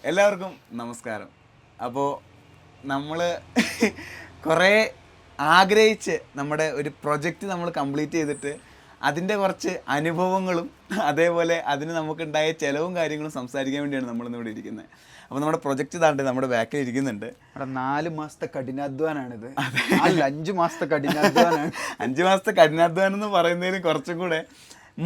എല്ലാവർക്കും നമസ്കാരം. അപ്പോൾ നമ്മൾ കുറേ ആഗ്രഹിച്ച് നമ്മുടെ ഒരു പ്രൊജക്റ്റ് നമ്മൾ കംപ്ലീറ്റ് ചെയ്തിട്ട് അതിൻ്റെ കുറച്ച് അനുഭവങ്ങളും അതേപോലെ അതിന് നമുക്കുണ്ടായ ചിലവും കാര്യങ്ങളും സംസാരിക്കാൻ വേണ്ടിയാണ് നമ്മളിന്ന് ഇവിടെ ഇരിക്കുന്നത്. അപ്പോൾ നമ്മുടെ പ്രൊജക്റ്റ് താണ്ട് നമ്മുടെ ബാക്കിൽ ഇരിക്കുന്നുണ്ട്. 4 മാസത്തെ കഠിനാധ്വാനാണിത്. 5 മാസത്തെ കഠിനാധ്വാനാണ്. 5 മാസത്തെ കഠിനാധ്വാനം എന്ന് പറയുന്നതിന് കുറച്ചും കൂടെ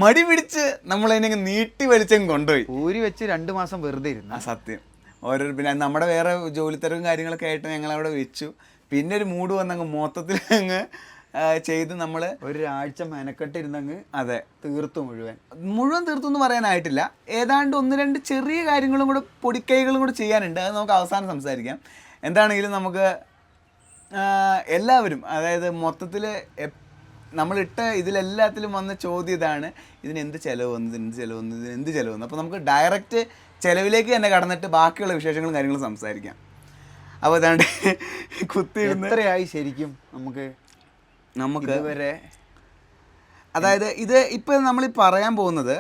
മടി പിടിച്ച് നമ്മളതിനെ നീട്ടി വലിച്ചങ്ങ് കൊണ്ടുപോയി. ഊരി വെച്ച് 2 മാസം വെറുതെ ഇരുന്നു. സത്യം. ഓരോരു പിന്നെ നമ്മുടെ വേറെ ജോലിത്തരവും കാര്യങ്ങളൊക്കെ ആയിട്ട് ഞങ്ങളവിടെ വെച്ചു. പിന്നെ ഒരു മൂഡ് വന്നങ്ങ് മൊത്തത്തിൽ അങ്ങ് ചെയ്ത് നമ്മൾ ഒരാഴ്ച മെനക്കെട്ടിരുന്നങ്ങ് അതെ മുഴുവൻ തീർത്തു എന്ന് പറയാനായിട്ടില്ല. ഏതാണ്ട് 1-2 ചെറിയ കാര്യങ്ങളും കൂടെ പൊടിക്കൈകളും കൂടെ ചെയ്യാനുണ്ട്. അത് നമുക്ക് അവസാനം സംസാരിക്കാം. എന്താണെങ്കിലും നമുക്ക് എല്ലാവരും അതായത് മൊത്തത്തിൽ നമ്മളിട്ട ഇതിലെല്ലാത്തിലും വന്ന ചോദ്യം ഇതാണ്: ഇതിന് എന്ത് ചിലവ് വന്നു, ഇതിന് എന്ത് ചിലവ് വന്നു. അപ്പോൾ നമുക്ക് ഡയറക്റ്റ് ചിലവിലേക്ക് തന്നെ കടന്നിട്ട് ബാക്കിയുള്ള വിശേഷങ്ങളും കാര്യങ്ങളും സംസാരിക്കാം. അപ്പോൾ ഇതാണ്ട് കുത്തിയിരുന്ന് എത്രയായി ശരിക്കും നമുക്ക് ഇതുവരെ, അതായത് ഇത് ഇപ്പം നമ്മൾ പറയാൻ പോകുന്നത്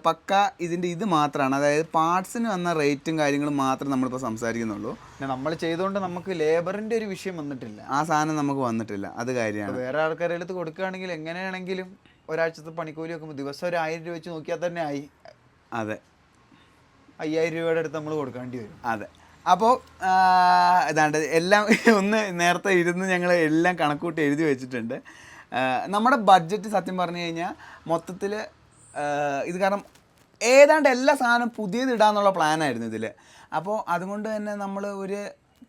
പക്ക ഇതിൻ്റെ ഇത് മാത്രമാണ്. അതായത് പാർട്സിന് വന്ന റേറ്റും കാര്യങ്ങളും മാത്രം നമ്മളിപ്പോൾ സംസാരിക്കുന്നുള്ളൂ. നമ്മൾ ചെയ്തുകൊണ്ട് നമുക്ക് ലേബറിൻ്റെ ഒരു വിഷയം വന്നിട്ടില്ല. ആ സാധനം നമുക്ക് വന്നിട്ടില്ല. അത് കാര്യമാണ്. വേറെ ആൾക്കാരുടെ അടുത്ത് കൊടുക്കുകയാണെങ്കിൽ എങ്ങനെയാണെങ്കിലും ഒരാഴ്ചത്തെ പണിക്കൂലി വെക്കുമ്പോൾ ദിവസം ഒരു 1000 രൂപ വെച്ച് നോക്കിയാൽ തന്നെ ആയി. അതെ, 5000 രൂപയുടെ അടുത്ത് നമ്മൾ കൊടുക്കേണ്ടി വരും. അതെ. അപ്പോൾ ഇതാണ്ട് എല്ലാം ഒന്ന് നേരത്തെ ഇരുന്ന് ഞങ്ങൾ എല്ലാം കണക്കൂട്ടി എഴുതി വെച്ചിട്ടുണ്ട്. നമ്മുടെ ബഡ്ജറ്റ് സത്യം പറഞ്ഞു കഴിഞ്ഞാൽ മൊത്തത്തിൽ ഇത് കാരണം ഏതാണ്ട് എല്ലാ സാധനവും പുതിയത് ഇടാന്നുള്ള പ്ലാനായിരുന്നു ഇതിൽ. അപ്പോൾ അതുകൊണ്ട് തന്നെ നമ്മൾ ഒരു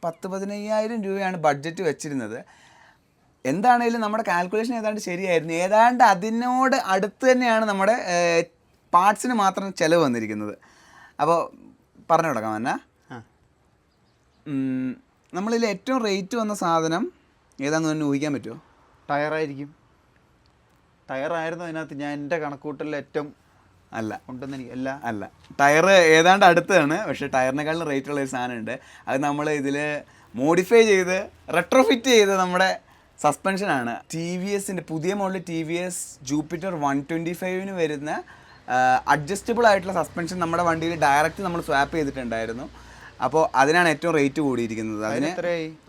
10-15,000 രൂപയാണ് ബഡ്ജറ്റ് വെച്ചിരുന്നത്. എന്താണേലും നമ്മുടെ കാൽക്കുലേഷൻ ഏതാണ്ട് ശരിയായിരുന്നു. ഏതാണ്ട് അതിനോട് അടുത്ത് തന്നെയാണ് നമ്മുടെ പാർട്സിന് മാത്രം ചിലവ് വന്നിരിക്കുന്നത്. അപ്പോൾ പറഞ്ഞു തുടങ്ങാം എന്നാ. നമ്മളിൽ ഏറ്റവും റേറ്റ് വന്ന സാധനം ഏതാണെന്ന് തന്നെ ഊഹിക്കാൻ പറ്റുമോ? ടയറായിരിക്കും. ടയറായിരുന്നു അതിനകത്ത് ഞാൻ എൻ്റെ കണക്കൂട്ടലിൽ ഏറ്റവും അല്ല ഉണ്ടെന്ന് എനിക്ക് അല്ല ടയർ ഏതാണ്ട് അടുത്താണ്. പക്ഷേ ടയറിനെക്കാളും റേറ്റ് ഉള്ളൊരു സാധനമുണ്ട്. അത് നമ്മൾ ഇതിൽ മോഡിഫൈ ചെയ്ത് റെട്രോഫിറ്റ് ചെയ്ത് നമ്മുടെ സസ്പെൻഷനാണ്. TVSൻ്റെ പുതിയ മോഡൽ TVS ജൂപ്പിറ്റർ 125 വരുന്ന അഡ്ജസ്റ്റബിൾ ആയിട്ടുള്ള സസ്പെൻഷൻ നമ്മുടെ വണ്ടിയിൽ ഡയറക്റ്റ് നമ്മൾ സ്വാപ്പ് ചെയ്തിട്ടുണ്ടായിരുന്നു. അപ്പോൾ അതിനാണ് ഏറ്റവും റേറ്റ് കൂടിയിരിക്കുന്നത്.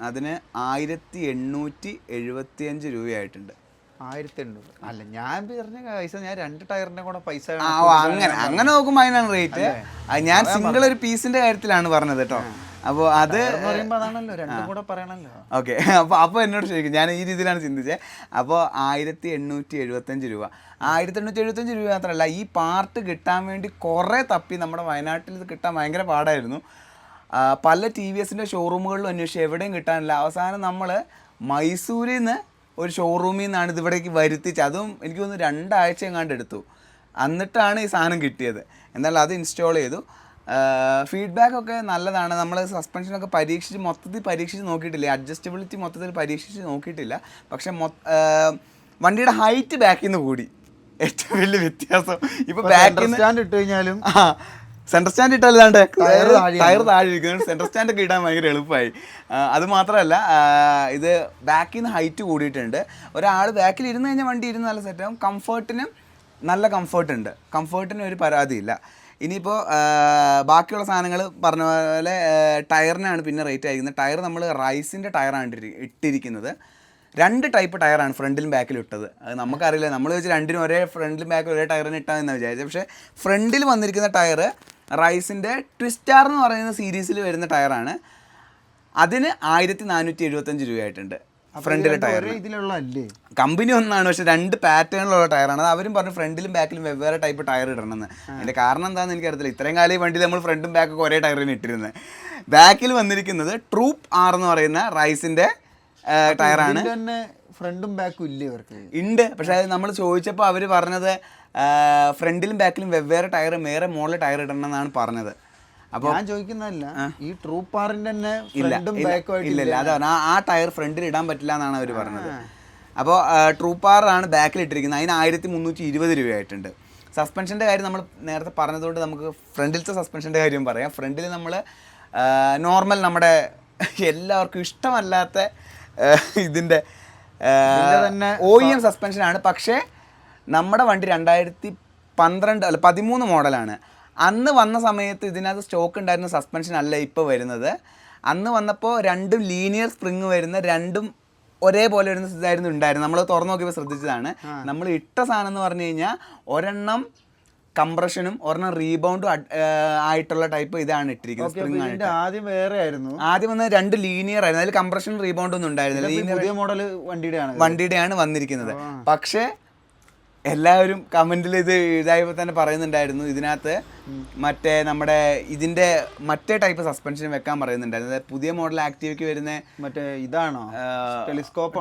അതിന് 1875 രൂപയായിട്ടുണ്ട്. 1800 അല്ല, ഞാൻ പറഞ്ഞ പൈസ ഞാൻ 2 ടയറിൻ്റെ കൂടെ പൈസ അങ്ങനെ നോക്കുമ്പോൾ അതിനാണ് റേറ്റ്. ഞാൻ സിംഗിൾ ഒരു പീസിൻ്റെ കാര്യത്തിലാണ് പറഞ്ഞത് കേട്ടോ. അപ്പോൾ അത് അതാണല്ലോ, 2 കൂടെ പറയണല്ലോ. ഓക്കെ. അപ്പോൾ എന്നോട് ചോദിക്കും, ഞാൻ ഈ രീതിയിലാണ് ചിന്തിച്ചത്. അപ്പോൾ 1875 രൂപ. 1875 രൂപ മാത്രമല്ല, ഈ പാർട്ട് കിട്ടാൻ വേണ്ടി കുറേ തപ്പി. നമ്മുടെ വയനാട്ടിൽ ഇത് കിട്ടാൻ ഭയങ്കര പാടായിരുന്നു. പല TVSൻ്റെ ഷോറൂമുകളിലും അന്വേഷിച്ച് എവിടെയും കിട്ടാനില്ല. അവസാനം നമ്മൾ മൈസൂരിൽ നിന്ന് ഒരു ഷോറൂമിൽ നിന്നാണ് ഇതിവിടേക്ക് വരുത്തിച്ച്. അതും എനിക്ക് തോന്നുന്നു 2 ആഴ്ച എങ്ങാണ്ട് എടുത്തു. എന്നിട്ടാണ് ഈ സാധനം കിട്ടിയത്. എന്നാലും അത് ഇൻസ്റ്റാൾ ചെയ്തു. ഫീഡ്ബാക്കൊക്കെ നല്ലതാണ്. നമ്മൾ സസ്പെൻഷനൊക്കെ മൊത്തത്തിൽ പരീക്ഷിച്ച് നോക്കിയിട്ടില്ല. അഡ്ജസ്റ്റബിലിറ്റി മൊത്തത്തിൽ പരീക്ഷിച്ച് നോക്കിയിട്ടില്ല. പക്ഷെ വണ്ടിയുടെ ഹൈറ്റ് ബാക്കിൽ നിന്ന് കൂടി. ഏറ്റവും വലിയ വ്യത്യാസം ഇപ്പോൾ ബാക്കിൽ സ്റ്റാൻഡ് ഇട്ട് കഴിഞ്ഞാലും സെൻട്രൽ സ്റ്റാൻഡ് ഇട്ടല്ലാണ്ട് ടയർ താഴെ ഇരിക്കുന്നത്. സെൻട്രൽ സ്റ്റാൻഡൊക്കെ ഇടാൻ ഭയങ്കര എളുപ്പമായി. അത് മാത്രമല്ല, ഇത് ബാക്കിൽ നിന്ന് ഹൈറ്റ് കൂടിയിട്ടുണ്ട്. ഒരാൾ ബാക്കിൽ ഇരുന്ന് കഴിഞ്ഞാൽ വണ്ടി ഇരുന്ന് നല്ല സെറ്റാകും. കംഫർട്ടിനും നല്ല കംഫർട്ടുണ്ട്. കംഫർട്ടിന് ഒരു പരാതിയില്ല. ഇനിയിപ്പോൾ ബാക്കിയുള്ള സാധനങ്ങൾ പറഞ്ഞ പോലെ ടയറിനാണ് പിന്നെ റേറ്റ് ആയിരിക്കുന്നത്. ടയർ നമ്മൾ റൈസിൻ്റെ ടയറാണ് ഇട്ടിരിക്കുന്നത്. 2 ടൈപ്പ് ടയറാണ് ഫ്രണ്ടിലും ബാക്കിലും ഇട്ടത്. അത് നമുക്കറിയില്ല. നമ്മൾ വെച്ച് രണ്ടിനും ഒരേ ഫ്രണ്ടിലും ബാക്കിലും ഒരേ ടയറിന് ഇട്ടാമെന്നാണ് വിചാരിച്ചത്. പക്ഷേ ഫ്രണ്ടിൽ വന്നിരിക്കുന്ന ടയർ റൈസിൻ്റെ ട്വിസ്റ്റാർ എന്ന് പറയുന്ന സീരീസിൽ വരുന്ന ടയറാണ്. അതിന് 1475 രൂപയായിട്ടുണ്ട് ഫ്രണ്ടിലെ ടയർ. ഇതിലുള്ളല്ലേ കമ്പനി ഒന്നാണ്, പക്ഷേ 2 പാറ്റേണിലുള്ള ടയറാണ്. അത് അവരും പറഞ്ഞു ഫ്രണ്ടിലും ബാക്കിലും വെവ്വേറെ ടൈപ്പ് ടയർ ഇടണമെന്ന്. അതിൻ്റെ കാരണം എന്താണെന്ന് എനിക്കറിയത്തില്ല. ഇത്രയും കാലം ഈ വണ്ടിയിൽ നമ്മൾ ഫ്രണ്ടും ബാക്കൊക്കെ ഒരേ ടയറിന് ഇട്ടിരുന്നത്. ബാക്കിൽ വന്നിരിക്കുന്നത് ട്രൂപ്പ് R എന്ന് പറയുന്ന റൈസിൻ്റെ ടയറാണ്. ഫ്രണ്ടും ബാക്കും ഇല്ലേ ഇവർക്ക്? ഉണ്ട്. പക്ഷേ അത് നമ്മൾ ചോദിച്ചപ്പോൾ അവർ പറഞ്ഞത് ഫ്രണ്ടിലും ബാക്കിലും വെവ്വേറെ ടയർ, വേറെ മോഡൽ ടയർ ഇടണം എന്നാണ് പറഞ്ഞത്. അപ്പോൾ ഞാൻ ചോദിക്കുന്നതല്ല, ഈ ട്രൂപ്പാറിൻ്റെ തന്നെ ഇല്ല, അതാണ് ആ ടയർ ഫ്രണ്ടിൽ ഇടാൻ പറ്റില്ല എന്നാണ് അവർ പറഞ്ഞത്. അപ്പോൾ ട്രൂപ്പാറാണ് ബാക്കിൽ ഇട്ടിരിക്കുന്നത്. അതിന് 1320 രൂപയായിട്ടുണ്ട്. സസ്പെൻഷൻ്റെ കാര്യം നമ്മൾ നേരത്തെ പറഞ്ഞതുകൊണ്ട് നമുക്ക് ഫ്രണ്ടിലത്തെ സസ്പെൻഷൻ്റെ കാര്യം പറയാം. ഫ്രണ്ടിൽ നമ്മൾ നോർമൽ നമ്മുടെ എല്ലാവർക്കും ഇഷ്ടമല്ലാത്ത ഇതിൻ്റെ തന്നെ OEM സസ്പെൻഷനാണ്. പക്ഷേ നമ്മുടെ വണ്ടി 2010 13 മോഡലാണ്. അന്ന് വന്ന സമയത്ത് ഇതിനകത്ത് സ്റ്റോക്ക് ഉണ്ടായിരുന്ന സസ്പെൻഷൻ അല്ല ഇപ്പോൾ വരുന്നത്. അന്ന് വന്നപ്പോൾ രണ്ടും ലീനിയർ സ്പ്രിങ് വരുന്ന രണ്ടും ഒരേപോലെ വരുന്ന ഇതായിരുന്നു ഉണ്ടായിരുന്നു. നമ്മൾ തുറന്നു നോക്കിയപ്പോൾ ശ്രദ്ധിച്ചതാണ്. നമ്മൾ ഇട്ട സാധനം എന്ന് പറഞ്ഞു കഴിഞ്ഞാൽ ഒരെണ്ണം കംപ്രഷനും ഒരെണ്ണം റീബൗണ്ടും ആയിട്ടുള്ള ടൈപ്പ് ഇതാണ് ഇട്ടിരിക്കുന്നത്. സ്പ്രിങ് ആണ്. ആദ്യം വേറെ ആയിരുന്നു. ആദ്യം വന്ന രണ്ട് ലീനിയർ ആയിരുന്നു. അതിൽ കംപ്രഷനും റീബൗണ്ടും ഒന്നും ഉണ്ടായിരുന്നില്ല. പുതിയ മോഡൽ വണ്ടിയുടെയാണ് വന്നിരിക്കുന്നത്. പക്ഷേ എല്ലാവരും കമന്റിൽ ഇത് ഇതായപ്പോൾ തന്നെ പറയുന്നുണ്ടായിരുന്നു, ഇതിനകത്ത് മറ്റേ നമ്മുടെ ഇതിന്റെ മറ്റേ ടൈപ്പ് സസ്പെൻഷൻ വെക്കാൻ പറയുന്നുണ്ടായിരുന്നു. പുതിയ മോഡൽ ആക്റ്റീവയ്ക്ക് വരുന്ന മറ്റേ ഇതാണോ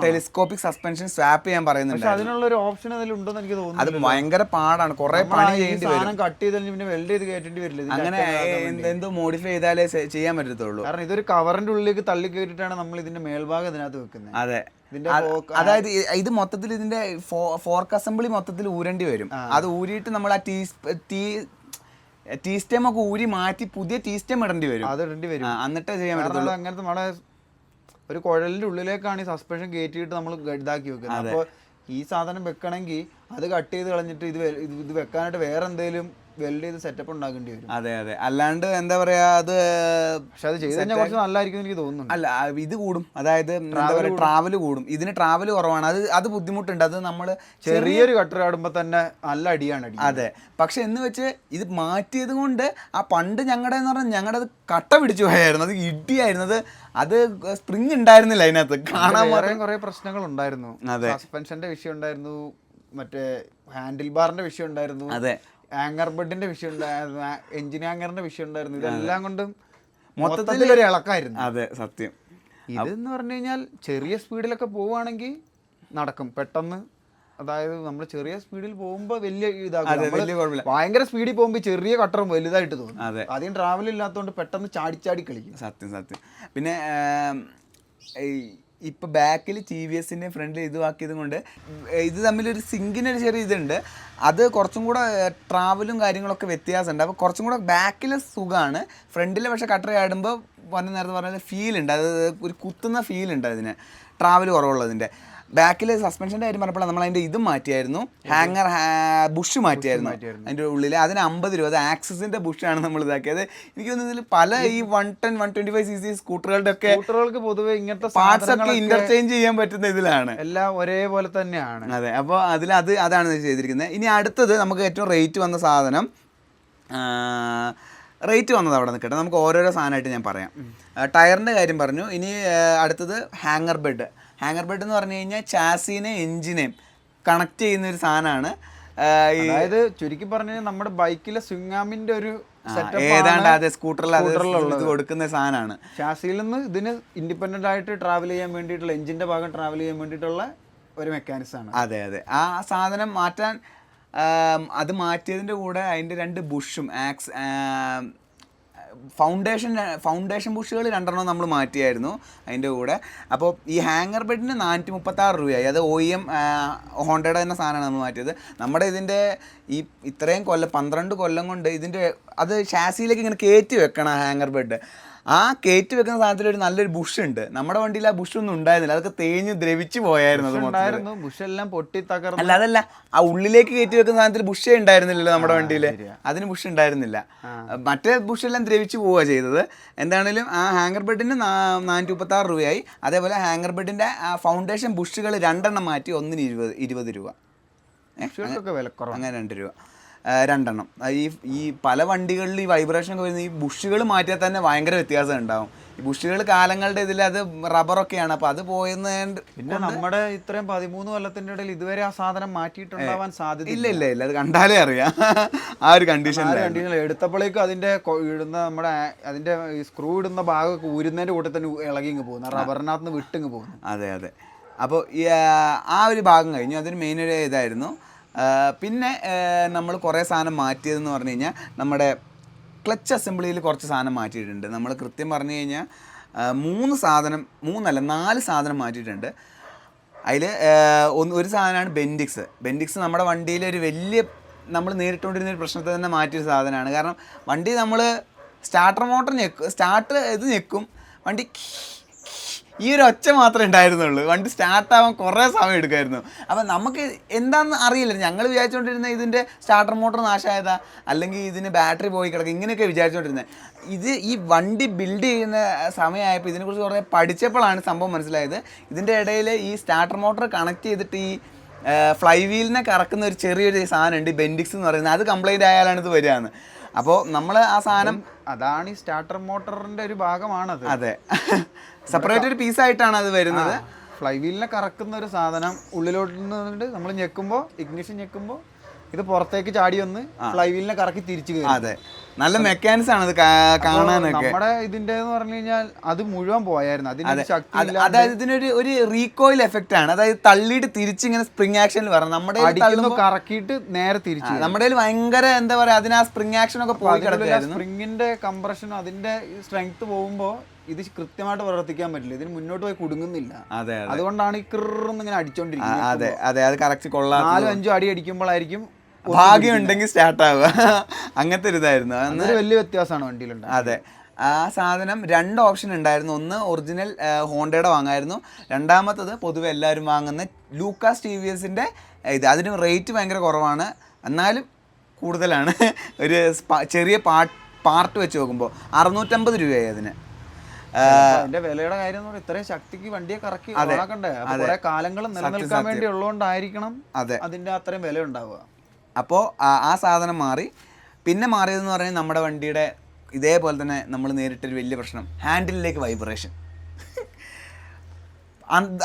ടെലിസ്കോപ്പിക് സസ്പെൻഷൻ സ്വാപ്പ് ചെയ്യാൻ പറയുന്നുണ്ട്. അതിനുള്ള ഒരു ഓപ്ഷൻ അതിൽ ഉണ്ടോന്ന് എനിക്ക് തോന്നുന്നു. അത് ഭയങ്കര പാടാണ്, കുറെ പണി ചെയ്യേണ്ടി വരും. കട്ട് ചെയ്ത് പിന്നെ വെൽഡ് ചെയ്ത് കയറ്റേണ്ടി വരില്ല. അങ്ങനെ എന്തോ മോഡിഫൈ ചെയ്താലേ ചെയ്യാൻ പറ്റത്തുള്ളൂ. കാരണം ഇതൊരു കവറിന്റെ ഉള്ളിലേക്ക് തള്ളി കയറ്റിട്ടാണ് നമ്മൾ ഇതിന്റെ മേൽഭാഗം ഇതിനകത്ത് വെക്കുന്നത്. അതെ, അതായത് ഇത് മൊത്തത്തിൽ ഇതിന്റെ ഫോർക്ക് അസംബ്ലി മൊത്തത്തിൽ ഊരേണ്ടി വരും. അത് ഊരിയിട്ട് നമ്മൾ ആ ടീ സ്റ്റെം ഒക്കെ ഊരി മാറ്റി പുതിയ ടീ സ്റ്റെം ഇടേണ്ടി വരും. അത് ഇടേണ്ടി വരും, എന്നിട്ടേ ചെയ്യാൻ പറ്റുള്ളൂ. അങ്ങനത്തെ നമ്മുടെ ഒരു കുഴലിന്റെ ഉള്ളിലേക്കാണ് ഈ സസ്പെൻഷൻ കയറ്റിയിട്ട് നമ്മൾ ഇതാക്കി വെക്കുന്നത്. അപ്പോൾ ഈ സാധനം വെക്കണമെങ്കിൽ അത് കട്ട് ചെയ്ത് കളഞ്ഞിട്ട് ഇത് വെക്കാനായിട്ട് വേറെ എന്തെങ്കിലും വെൽഡ് ചെയ്ത് സെറ്റപ്പ് ഉണ്ടാക്കേണ്ടി വരും. അതെ, അല്ലാണ്ട് എന്താ പറയാ, അത് പക്ഷെ അത് ചെയ്ത് കഴിഞ്ഞാൽ കുറച്ച് നല്ലതായിരിക്കും എനിക്ക് തോന്നുന്നു. അല്ല, ഇത് കൂടും, അതായത് എന്താ പറയുക, ട്രാവൽ കൂടും. ഇതിന് ട്രാവൽ കുറവാണ്, അത് ബുദ്ധിമുട്ടുണ്ട്. അത് നമ്മൾ ചെറിയൊരു കട്ടർ ആടുമ്പോൾ തന്നെ നല്ല അടിയാണ്. അതെ, പക്ഷെ എന്ന് വെച്ച് ഇത് മാറ്റിയത് കൊണ്ട് ആ പണ്ട് ഞങ്ങളുടെ എന്ന് പറഞ്ഞാൽ ഞങ്ങളുടെ അത് കട്ട പിടിച്ചു പോയായിരുന്നു. അത് ഇടിയായിരുന്നത്, അത് സ്പ്രിങ് ഉണ്ടായിരുന്നില്ല അതിനകത്ത്. കാണാൻ കുറെ പ്രശ്നങ്ങൾ ഉണ്ടായിരുന്നു. സസ്പെൻഷന്റെ വിഷയം ഉണ്ടായിരുന്നു, മറ്റേ ഹാൻഡിൽ ബാറിന്റെ വിഷയം ഉണ്ടായിരുന്നു, അതെ, ആങ്കർ ബെഡിന്റെ വിഷയം ഉണ്ടായിരുന്നു, എഞ്ചിൻ ആങ്കറിന്റെ വിഷയം ഉണ്ടായിരുന്നു. ഇതെല്ലാം കൊണ്ടും മൊത്തത്തിൽ ഒരു ഇളക്കായിരുന്നു. അതെ, സത്യം. ഇതെന്ന് പറഞ്ഞു കഴിഞ്ഞാൽ ചെറിയ സ്പീഡിലൊക്കെ പോവുകയാണെങ്കിൽ നടക്കും പെട്ടെന്ന്. അതായത് നമ്മൾ ചെറിയ സ്പീഡിൽ പോകുമ്പോൾ വലിയ ഇതാകും. ഭയങ്കര സ്പീഡിൽ പോകുമ്പോൾ ചെറിയ കട്ടറും വലുതായിട്ട് തോന്നും. ആദ്യം ട്രാവൽ ഇല്ലാത്തതുകൊണ്ട് പെട്ടെന്ന് ചാടി കളിക്കും. സത്യം. പിന്നെ ഇപ്പം ബാക്കിൽ ടി വി എസിൻ്റെ ഫ്രണ്ടിൽ ഇതുവാക്കിയത് കൊണ്ട് ഇത് തമ്മിലൊരു സിങ്കിനൊരു ചെറിയ ഇതുണ്ട്. അത് കുറച്ചും കൂടെ ട്രാവലും കാര്യങ്ങളൊക്കെ വ്യത്യാസമുണ്ട്. അപ്പോൾ കുറച്ചും കൂടെ ബാക്കിൽ സുഖമാണ്. ഫ്രണ്ടിൽ പക്ഷേ കട്ടർ ആടുമ്പോൾ നേരത്തെ പറഞ്ഞ ഫീലുണ്ട്, അത് ഒരു കുത്തുന്ന ഫീലുണ്ട് അതിന്, ട്രാവൽ കുറവുള്ളതിൻ്റെ. ബാക്കിൽ സസ്പെൻഷൻ്റെ കാര്യം പറഞ്ഞപ്പോൾ നമ്മൾ അതിൻ്റെ ഇതും മാറ്റിയായിരുന്നു, ഹാങ്ങർ ബുഷ് മാറ്റിയായിരുന്നു അതിൻ്റെ ഉള്ളിൽ. അതിന് 50 രൂപ. അത് ആക്സസിൻ്റെ ബുഷാണ് നമ്മൾ ഇതാക്കിയത്. എനിക്ക് തോന്നുന്നു ഇതിൽ പല ഈ 110, 125cc സ്കൂട്ടറുകൾക്ക് പൊതുവെ ഇങ്ങനത്തെ പാർട്സ് ഒക്കെ ഇന്റർചേഞ്ച് ചെയ്യാൻ പറ്റുന്ന ഇതിലാണ്. എല്ലാം ഒരേപോലെ തന്നെയാണ്. അതെ, അപ്പോൾ അതാണ് ചെയ്തിരിക്കുന്നത്. ഇനി അടുത്തത് നമുക്ക് ഏറ്റവും റേറ്റ് വന്ന സാധനം, റേറ്റ് വന്നത് അവിടെ നിൽക്കട്ടെ, നമുക്ക് ഓരോരോ സാധനമായിട്ട് ഞാൻ പറയാം. ടയറിൻ്റെ കാര്യം പറഞ്ഞു. ഇനി അടുത്തത് ഹാങ്ങർ ബെഡ് എന്ന് പറഞ്ഞു കഴിഞ്ഞാൽ ചാസിനെ എഞ്ചിനെയും കണക്ട് ചെയ്യുന്ന ഒരു സാധനമാണ്. അതായത് ചുരുക്കി പറഞ്ഞാൽ നമ്മുടെ ബൈക്കിലെ സ്വിംഗാമിന്റെ ഒരു ഏതാണ്ട് അതെ സ്കൂട്ടറിൽ ഇത് കൊടുക്കുന്ന സാധനമാണ്. ചാസിയിൽ നിന്ന് ഇതിന് ഇൻഡിപെൻഡന്റ് ആയിട്ട് ട്രാവൽ ചെയ്യാൻ വേണ്ടിയിട്ടുള്ള, എഞ്ചിന്റെ ഭാഗം ട്രാവൽ ചെയ്യാൻ വേണ്ടിയിട്ടുള്ള ഒരു മെക്കാനിസം ആണ്. അതെ, ആ സാധനം മാറ്റാൻ, അത് മാറ്റിയതിൻ്റെ കൂടെ അതിൻ്റെ 2 ബുഷും ഫൗണ്ടേഷൻ ബുഷുകൾ 2 നമ്മൾ മാറ്റിയായിരുന്നു അതിൻ്റെ കൂടെ. അപ്പോൾ ഈ ഹാങ്ങർ ബെഡിന് 436 രൂപയായി. അത് OEM ഹോണ്ടയുടെ തന്നെ സാധനമാണ് നമ്മൾ മാറ്റിയത്. നമ്മുടെ ഇതിൻ്റെ ഈ ഇത്രയും 12 കൊല്ലം കൊണ്ട് ഇതിൻ്റെ അത് ഷാസിയിലേക്ക് ഇങ്ങനെ കയറ്റി വെക്കണം ഹാങ്ങർ ബെഡ്. ആ കയറ്റി വെക്കുന്ന സാധനത്തിൽ ഒരു നല്ലൊരു ബുഷ് ഉണ്ട്. നമ്മുടെ വണ്ടിയിൽ ആ ബുഷൊന്നും ഉണ്ടായിരുന്നില്ല, അതൊക്കെ തേഞ്ഞ് ദ്രവിച്ച് പോയായിരുന്നു. ബുഷെല്ലാം പൊട്ടി തകർന്നു. അതല്ല, ആ ഉള്ളിലേക്ക് കയറ്റി വെക്കുന്ന സാധനത്തിൽ ബുഷേ ഉണ്ടായിരുന്നില്ലല്ലോ നമ്മുടെ വണ്ടിയിൽ. അതിന് ബുഷ് ഉണ്ടായിരുന്നില്ല, മറ്റേ ബുഷെല്ലാം ദ്രവിച്ച് പോവുക ചെയ്തത്. എന്താണെങ്കിലും ആ ഹാങ്ങർ ബെഡിന് 436 രൂപയായി. അതേപോലെ ഹാങ്ങർ ബെഡിൻ്റെ ആ ഫൗണ്ടേഷൻ ബുഷുകൾ 2 മാറ്റി ഒന്നിന് 20 രൂപ. അങ്ങനെ 2 രൂപ 2. ഈ പല വണ്ടികളിൽ ഈ വൈബ്രേഷനൊക്കെ വരുന്ന ഈ ബുഷുകൾ മാറ്റിയാൽ തന്നെ ഭയങ്കര വ്യത്യാസം ഉണ്ടാവും. ഈ ബുഷുകൾ കാലങ്ങളുടെ ഇതിൽ അത് റബ്ബറൊക്കെയാണ്, അപ്പോൾ അത് പോയെന്ന്. പിന്നെ നമ്മുടെ ഇത്രയും 13 കൊല്ലത്തിൻ്റെ ഇടയിൽ ഇതുവരെ ആ സാധനം മാറ്റിയിട്ടുണ്ടാവാൻ സാധ്യത ഇല്ല, അത് കണ്ടാലേ അറിയാം ആ ഒരു കണ്ടീഷൻ. എടുത്തപ്പോഴേക്കും അതിൻ്റെ ഇടുന്ന നമ്മുടെ അതിൻ്റെ സ്ക്രൂ ഇടുന്ന ഭാഗമൊക്കെ ഊരുന്നതിൻ്റെ കൂടെ തന്നെ ഇളകി ഇങ്ങ് പോകുന്നു, റബ്ബറിനകത്ത് നിന്ന് വിട്ടിങ്ങ് പോകുന്നു. അതെ, അപ്പോൾ ആ ഒരു ഭാഗം കഴിഞ്ഞു. അതൊരു മെയിൻ ഒരു ഇതായിരുന്നു. പിന്നെ നമ്മൾ കുറേ സാധനം മാറ്റിയതെന്ന് പറഞ്ഞു കഴിഞ്ഞാൽ നമ്മുടെ ക്ലച്ച് അസംബ്ലിയിൽ കുറച്ച് സാധനം മാറ്റിയിട്ടുണ്ട്. നമ്മൾ കൃത്യം പറഞ്ഞു കഴിഞ്ഞാൽ 4 സാധനം മാറ്റിയിട്ടുണ്ട്. അതിൽ ഒരു സാധനമാണ് ബെൻഡിക്സ്. നമ്മുടെ വണ്ടിയിൽ ഒരു വലിയ നമ്മൾ നേരിട്ടുകൊണ്ടിരുന്ന ഒരു പ്രശ്നത്തെ തന്നെ മാറ്റിയൊരു സാധനമാണ്. കാരണം വണ്ടി നമ്മൾ സ്റ്റാർട്ടർ മോട്ടർ സ്റ്റാർട്ട് ഇത് ഞെക്കും, വണ്ടി ഈ ഒരു ഒച്ച മാത്രമേ ഉണ്ടായിരുന്നുള്ളൂ. വണ്ടി സ്റ്റാർട്ടാവാൻ കുറേ സമയം എടുക്കുമായിരുന്നു. അപ്പം നമുക്ക് എന്താണെന്ന് അറിയില്ല. ഞങ്ങൾ വിചാരിച്ചുകൊണ്ടിരുന്നത് ഇതിൻ്റെ സ്റ്റാർട്ടർ മോട്ടർ നാശമായതാ, അല്ലെങ്കിൽ ഇതിന് ബാറ്ററി പോയി കിടക്കുക, ഇങ്ങനെയൊക്കെ വിചാരിച്ചുകൊണ്ടിരുന്നത്. ഈ വണ്ടി ബിൽഡ് ചെയ്യുന്ന സമയമായപ്പോൾ ഇതിനെക്കുറിച്ച് കുറേ പഠിച്ചപ്പോഴാണ് സംഭവം മനസ്സിലായത്. ഇതിൻ്റെ ഇടയിൽ ഈ സ്റ്റാർട്ടർ മോട്ടർ കണക്ട് ചെയ്തിട്ട് ഈ ഫ്ലൈ വീലിനെ കറക്കുന്ന ഒരു ചെറിയൊരു സാധനമുണ്ട്, ബെൻഡിക്സ് എന്ന് പറയുന്നത്. അത് കംപ്ലൈൻറ്റ് ആയാലാണ് ഇത് വരികയെന്ന്. അപ്പോൾ നമ്മൾ ആ സാധനം, അതാണ് ഈ സ്റ്റാർട്ടർ മോട്ടറിൻ്റെ ഒരു ഭാഗമാണത്. അതെ, സെപ്പറേറ്റ് ഒരു പീസായിട്ടാണ് അത് വരുന്നത്. ഫ്ലൈ വീലിനെ കറക്കുന്ന ഒരു സാധനം ഉള്ളിലോട്ട് നിന്നിട്ട് നമ്മൾ ഞെക്കുമ്പോൾ, ഇഗ്നിഷൻ ഞെക്കുമ്പോൾ ഇത് പുറത്തേക്ക് ചാടി വന്ന് ഫ്ലൈ വീലിനെ കറക്കി തിരിച്ചു കയറും. അതെ, നല്ല മെക്കാനിക്സ് ആണ് ഇത് കാണാനൊക്കെ. നമ്മുടെ ഇതിന്റെ എന്ന് പറഞ്ഞു കഴിഞ്ഞാൽ അത് മുഴുവൻ പോയായിരുന്നു. അതിന് ശക്തി, അതായത് ഇതിനൊരു റീകോയിൽ എഫക്റ്റ് ആണ്. അതായത് തള്ളിയിട്ട് തിരിച്ചിങ്ങനെ സ്പ്രിംഗ് ആക്ഷനിൽ വരണം. നമ്മുടെ കറക്കിയിട്ട് നേരെ തിരിച്ചു. നമ്മുടെ ഭയങ്കര എന്താ പറയാ, അതിന് ആ സ്പ്രിംഗ് ആക്ഷൻ ഒക്കെ പോയി കിടക്കുകയായിരുന്നു. സ്പ്രിങ്ങിന്റെ കംപ്രഷനും അതിന്റെ സ്ട്രെങ്ത് പോകുമ്പോൾ ഇത് കൃത്യമായിട്ട് പ്രവർത്തിക്കാൻ പറ്റില്ല. ഇതിന് മുന്നോട്ട് പോയി കുടുങ്ങുന്നില്ല. അതെ, അതുകൊണ്ടാണ് ഈ കിറന്ന് ഇങ്ങനെ അടിച്ചോണ്ടിരിക്കുന്നത്. അതെ അതെ, അത് കറക്റ്റ് കൊള്ളാം. 4-5 അടി അടിക്കുമ്പോഴായിരിക്കും ഭാഗ്യം ഉണ്ടെങ്കിൽ സ്റ്റാർട്ട് ആവുക. അങ്ങനത്തെ ഒരു ഇതായിരുന്നു. അതൊരു വലിയ വ്യത്യാസമാണ് വണ്ടിയിലുണ്ട്. അതെ, ആ സാധനം 2 ഓപ്ഷൻ ഉണ്ടായിരുന്നു. ഒന്ന് ഒറിജിനൽ ഹോണ്ടയുടെ വാങ്ങായിരുന്നു. രണ്ടാമത്തത് പൊതുവെ എല്ലാവരും വാങ്ങുന്ന ലൂക്കാസ് TVSന്റെ ഇത്. അതിന് റേറ്റ് ഭയങ്കര കുറവാണ്, എന്നാലും കൂടുതലാണ്. ഒരു ചെറിയ പാർട്ട് വെച്ച് നോക്കുമ്പോൾ 650 രൂപയായി അതിന്. അതിന്റെ വിലയുടെ കാര്യം എന്ന് പറഞ്ഞാൽ ഇത്രയും ശക്തിക്ക് വണ്ടിയെ കറക്കി ഓണാക്കണ്ടേ. കുറെ കാലങ്ങൾ നിലനിൽക്കാൻ വേണ്ടി ഉള്ളതുകൊണ്ടായിരിക്കണം അതിന്റെ അത്രയും വില ഉണ്ടാവുക. അപ്പോൾ ആ സാധനം മാറി. പിന്നെ മാറിയതെന്ന് പറഞ്ഞാൽ നമ്മുടെ വണ്ടിയുടെ ഇതേപോലെ തന്നെ നമ്മൾ നേരിട്ടൊരു വലിയ പ്രശ്നം, ഹാൻഡിലിലേക്ക് വൈബ്രേഷൻ.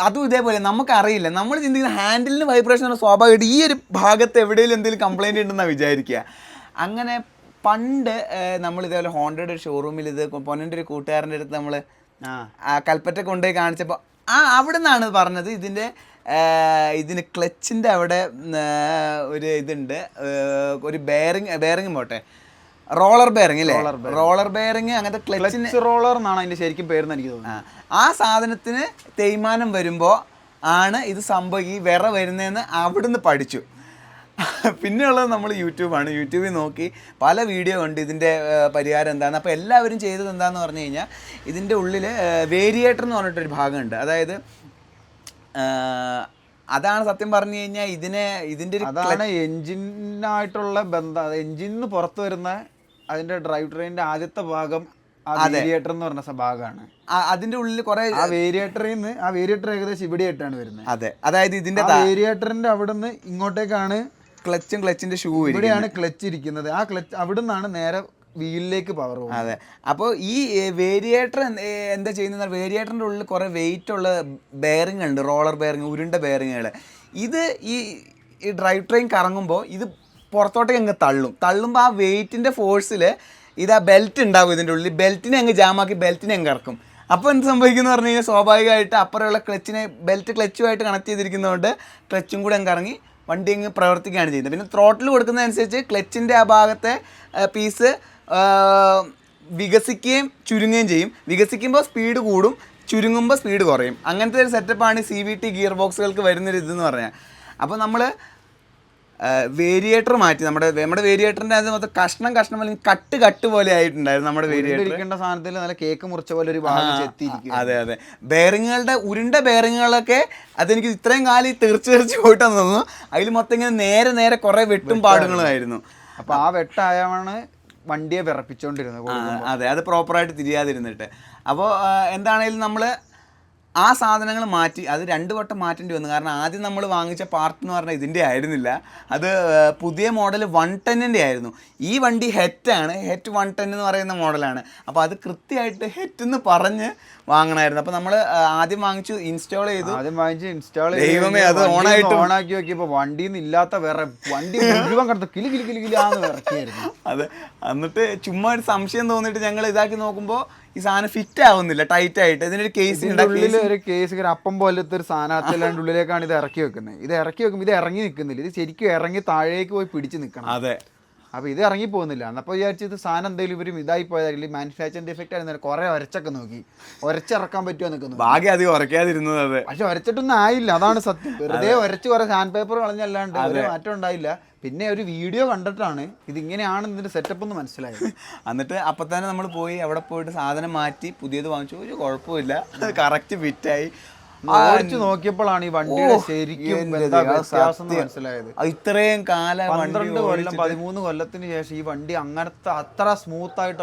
അതും ഇതേപോലെ നമുക്കറിയില്ല. നമ്മൾ ചിന്തിക്കുന്ന ഹാൻഡിലിന് വൈബ്രേഷൻ ആണ് സ്വാഭാവികമായിട്ട്. ഈ ഒരു ഭാഗത്ത് എവിടെയെങ്കിലും എന്തെങ്കിലും കംപ്ലൈൻറ്റ് ഉണ്ടെന്നാണ് വിചാരിക്കുക. അങ്ങനെ പണ്ട് നമ്മൾ ഇതേപോലെ ഹോണ്ടയുടെ ഒരു ഷോറൂമിൽ, ഇത് പൊന്നൻ്റെ ഒരു കൂട്ടുകാരൻ്റെ അടുത്ത് നമ്മൾ കൽപ്പറ്റ കൊണ്ടുപോയി കാണിച്ചപ്പോൾ അവിടെ നിന്നാണ് പറഞ്ഞത് ഇതിന് ക്ലച്ചിൻ്റെ അവിടെ ഒരു ഇതുണ്ട്, ഒരു ബെയറിങ് പോട്ടെ, റോളർ ബെയറിങ് അല്ലേ, റോളർ ബെയറിങ്, അങ്ങനത്തെ ക്ലച്ച് റോളർ എന്നാണ് അതിൻ്റെ ശരിക്കും പേരെന്ന് എനിക്ക് തോന്നുന്നത്. ആ സാധനത്തിന് തേയ്മാനം വരുമ്പോൾ ആണ് ഇത് സംഭവം, ഈ വിറ വരുന്നതെന്ന് അവിടുന്ന് പഠിച്ചു. പിന്നെയുള്ളത് നമ്മൾ യൂട്യൂബാണ്. യൂട്യൂബിൽ നോക്കി പല വീഡിയോ ഉണ്ട് ഇതിൻ്റെ പരിഹാരം എന്താണെന്ന്. അപ്പോൾ എല്ലാവരും ചെയ്തത് എന്താണെന്ന് പറഞ്ഞു കഴിഞ്ഞാൽ, ഇതിൻ്റെ ഉള്ളിൽ വേരിയേറ്റർ എന്ന് പറഞ്ഞിട്ടൊരു ഭാഗമുണ്ട്. അതായത് അതാണ് സത്യം പറഞ്ഞു കഴിഞ്ഞാൽ ഇതിൻ്റെ അതാണ് എൻജിനായിട്ടുള്ള ബന്ധം. എൻജിന് പുറത്ത് വരുന്ന അതിൻ്റെ ഡ്രൈവ് ട്രെയിനിൻ്റെ ആദ്യത്തെ ഭാഗം വേരിയേറ്റർ എന്ന് പറഞ്ഞ ഭാഗമാണ്. അതിന്റെ ഉള്ളിൽ കുറെ വേരിയേറ്റർ ഏകദേശം ഇവിടെ ആയിട്ടാണ് വരുന്നത്. അതെ, അതായത് ഇതിന്റെ വേരിയേറ്ററിന്റെ അവിടെ നിന്ന് ഇങ്ങോട്ടേക്കാണ് ക്ലച്ചിന്റെ ഷൂ, ഇവിടെയാണ് ക്ലച്ച് ഇരിക്കുന്നത്. ആ ക്ലച്ച് അവിടെ നിന്നാണ് നേരെ വീലിലേക്ക് പവർ പോകും. അതെ, അപ്പോൾ ഈ വേരിയേറ്റർ എന്താ ചെയ്യുന്നത്, വേരിയേറ്ററിന്റെ ഉള്ളിൽ കുറെ വെയിറ്റ് ഉള്ള ബെയറിംഗ് ഉണ്ട്, റോളർ ബെയറിംഗ്, ഉരുണ്ട ബെയറിങ്ങുകൾ. ഇത് ഈ ഡ്രൈവ് ട്രെയിൻ കറങ്ങുമ്പോൾ ഇത് പുറത്തോട്ടേക്ക് അങ്ങ് തള്ളുമ്പോൾ ആ വെയിറ്റിന്റെ ഫോഴ്സിൽ ഇത് ആ ബെൽറ്റ് ഉണ്ടാവും ഇതിൻ്റെ ഉള്ളിൽ. ബെൽറ്റിനെ അങ്ങ് ജാമാക്കി ബെൽറ്റിനെ അങ്ങ് ഇറക്കും. അപ്പോൾ എന്ത് സംഭവിക്കുന്നു പറഞ്ഞു കഴിഞ്ഞാൽ, സ്വാഭാവികമായിട്ട് അപ്പുറമുള്ള ക്ലച്ചുമായിട്ട് കണക്ട് ചെയ്തിരിക്കുന്നതുകൊണ്ട് ക്ലച്ചും കൂടെ അങ്ങ് ഇറങ്ങി വണ്ടി അങ്ങ് പ്രവർത്തിക്കുകയാണ് ചെയ്യുന്നത്. പിന്നെ ത്രോട്ടിൽ കൊടുക്കുന്നതനുസരിച്ച് ക്ലച്ചിൻ്റെ ആ ഭാഗത്തെ പീസ് വികസിക്കുകയും ചുരുങ്ങുകയും ചെയ്യും. വികസിക്കുമ്പോൾ സ്പീഡ് കൂടും, ചുരുങ്ങുമ്പോൾ സ്പീഡ് കുറയും. അങ്ങനത്തെ ഒരു സെറ്റപ്പാണ് CVT ഗിയർ ബോക്സുകൾക്ക് വരുന്നൊരു ഇതെന്ന് പറഞ്ഞാൽ. അപ്പോൾ നമ്മൾ വേരിയേറ്റർ മാറ്റി, നമ്മുടെ വേരിയേറ്ററിൻ്റെ അത് മൊത്തം കഷ്ണം അല്ലെങ്കിൽ കട്ട് പോലെ ആയിട്ടുണ്ടായിരുന്നു നമ്മുടെ വേരിയേറ്റർ. സാധനത്തിൽ നല്ല കേക്ക് മുറിച്ച പോലെ ഒരു ഭാഗം ചെത്തിയിരിക്കും. അതെ, ബെയറിങ്ങുകളുടെ ഉരുണ്ട ബെയറിങ്ങുകളൊക്കെ അതെനിക്ക് ഇത്രയും കാലം തെറിച്ച് പോയിട്ടാന്ന് തോന്നുന്നു. അതിൽ മൊത്തം ഇങ്ങനെ നേരെ കുറെ വെട്ടും പാടുകളുമായിരുന്നു. അപ്പോൾ ആ വെട്ടായാണ് വണ്ടിയെ വിറപ്പിച്ചുകൊണ്ടിരുന്നത്. അതെ, അത് പ്രോപ്പറായിട്ട് തിരിയാതിരുന്നിട്ട്. അപ്പോൾ എന്താണേലും നമ്മൾ ആ സാധനങ്ങൾ മാറ്റി, അത് 2 വട്ടം മാറ്റേണ്ടി വന്നു. കാരണം ആദ്യം നമ്മൾ വാങ്ങിച്ച പാർട്ട് എന്ന് പറഞ്ഞാൽ ഇതിൻ്റെ ആയിരുന്നില്ല, അത് പുതിയ മോഡൽ 110ൻ്റെ ആയിരുന്നു. ഈ വണ്ടി ഹെറ്റ് 110 എന്ന് പറയുന്ന മോഡലാണ്. അപ്പോൾ അത് കൃത്യമായിട്ട് ഹെറ്റ് എന്ന് പറഞ്ഞ് വാങ്ങണമായിരുന്നു. അപ്പോൾ നമ്മൾ ആദ്യം വാങ്ങിച്ചു, ഇൻസ്റ്റാൾ ചെയ്തു. ദൈവമേ, അത് ഓണാക്കി നോക്കിയപ്പോൾ വണ്ടിയിൽ നിന്ന് ഇല്ലാത്ത വേറെ വണ്ടി മുഴുവൻ കിടത്ത് കിളിയാന്ന് വിറക്കിയായിരുന്നു. അതെ, എന്നിട്ട് ചുമ്മാ ഒരു സംശയം തോന്നിയിട്ട് ഞങ്ങൾ ഇതാക്കി നോക്കുമ്പോൾ ഈ സാധനം ഫിറ്റ് ആവുന്നില്ല, ടൈറ്റ് ആയിട്ട്. ഇതിനൊരു കേസ് ഒരു അപ്പം പോലത്തെ ഒരു സാധനത്തിലാണ്ട് ഉള്ളിലേക്കാണ് ഇത് ഇറക്കി വെക്കുന്നത്. ഇത് ഇറക്കി വെക്കുമ്പോൾ ഇത് ഇറങ്ങി നിൽക്കുന്നില്ല, ഇത് ശരിക്കും ഇറങ്ങി താഴേക്ക് പോയി പിടിച്ച് നിൽക്കണം. അതെ, അപ്പോൾ ഇത് ഇറങ്ങി പോകുന്നില്ല. എന്നപ്പോൾ വിചാരിച്ചു ഇത് സാധനം എന്തെങ്കിലും ഇവരും ഇതായി പോയതായിരിക്കും, മാനുഫാക്ചറിംഗ് ഡിഫക്റ്റ് ആയിരുന്നു. കുറേ ഉരച്ചൊക്കെ നോക്കി, ഉരച്ചിറക്കാൻ പറ്റുമോ നിൽക്കുന്നു. ഭാഗ്യം അധികം ഉറക്കാതിരുന്നത്. അതെ, പക്ഷെ ഉരച്ചിട്ടൊന്നും ആയില്ല, അതാണ് സത്യം. വെറുതെ ഉരച്ച് കുറേ സാൻഡ് പേപ്പർ കളഞ്ഞല്ലാണ്ട് ഒരു മാറ്റം ഉണ്ടായില്ല. പിന്നെ ഒരു വീഡിയോ കണ്ടിട്ടാണ് ഇതിങ്ങനെയാണ് ഇതിന്റെ സെറ്റപ്പ് എന്ന് മനസ്സിലായത്. എന്നിട്ട് അപ്പം തന്നെ നമ്മൾ പോയി അവിടെ പോയിട്ട് സാധനം മാറ്റി പുതിയത് വാങ്ങിച്ചു, ഒരു കുഴപ്പമില്ല, കറക്റ്റ് ഫിറ്റായി. ഓടിച്ചു നോക്കിയപ്പോഴാണ് ഈ വണ്ടിയുടെ ശരിക്കും വ്യത്യാസം മനസ്സിലായത്. ഇത്രയും കാലം 12 കൊല്ലം 13 കൊല്ലത്തിന് ശേഷം ഈ വണ്ടി അങ്ങനത്തെ അത്ര സ്മൂത്ത് ആയിട്ട്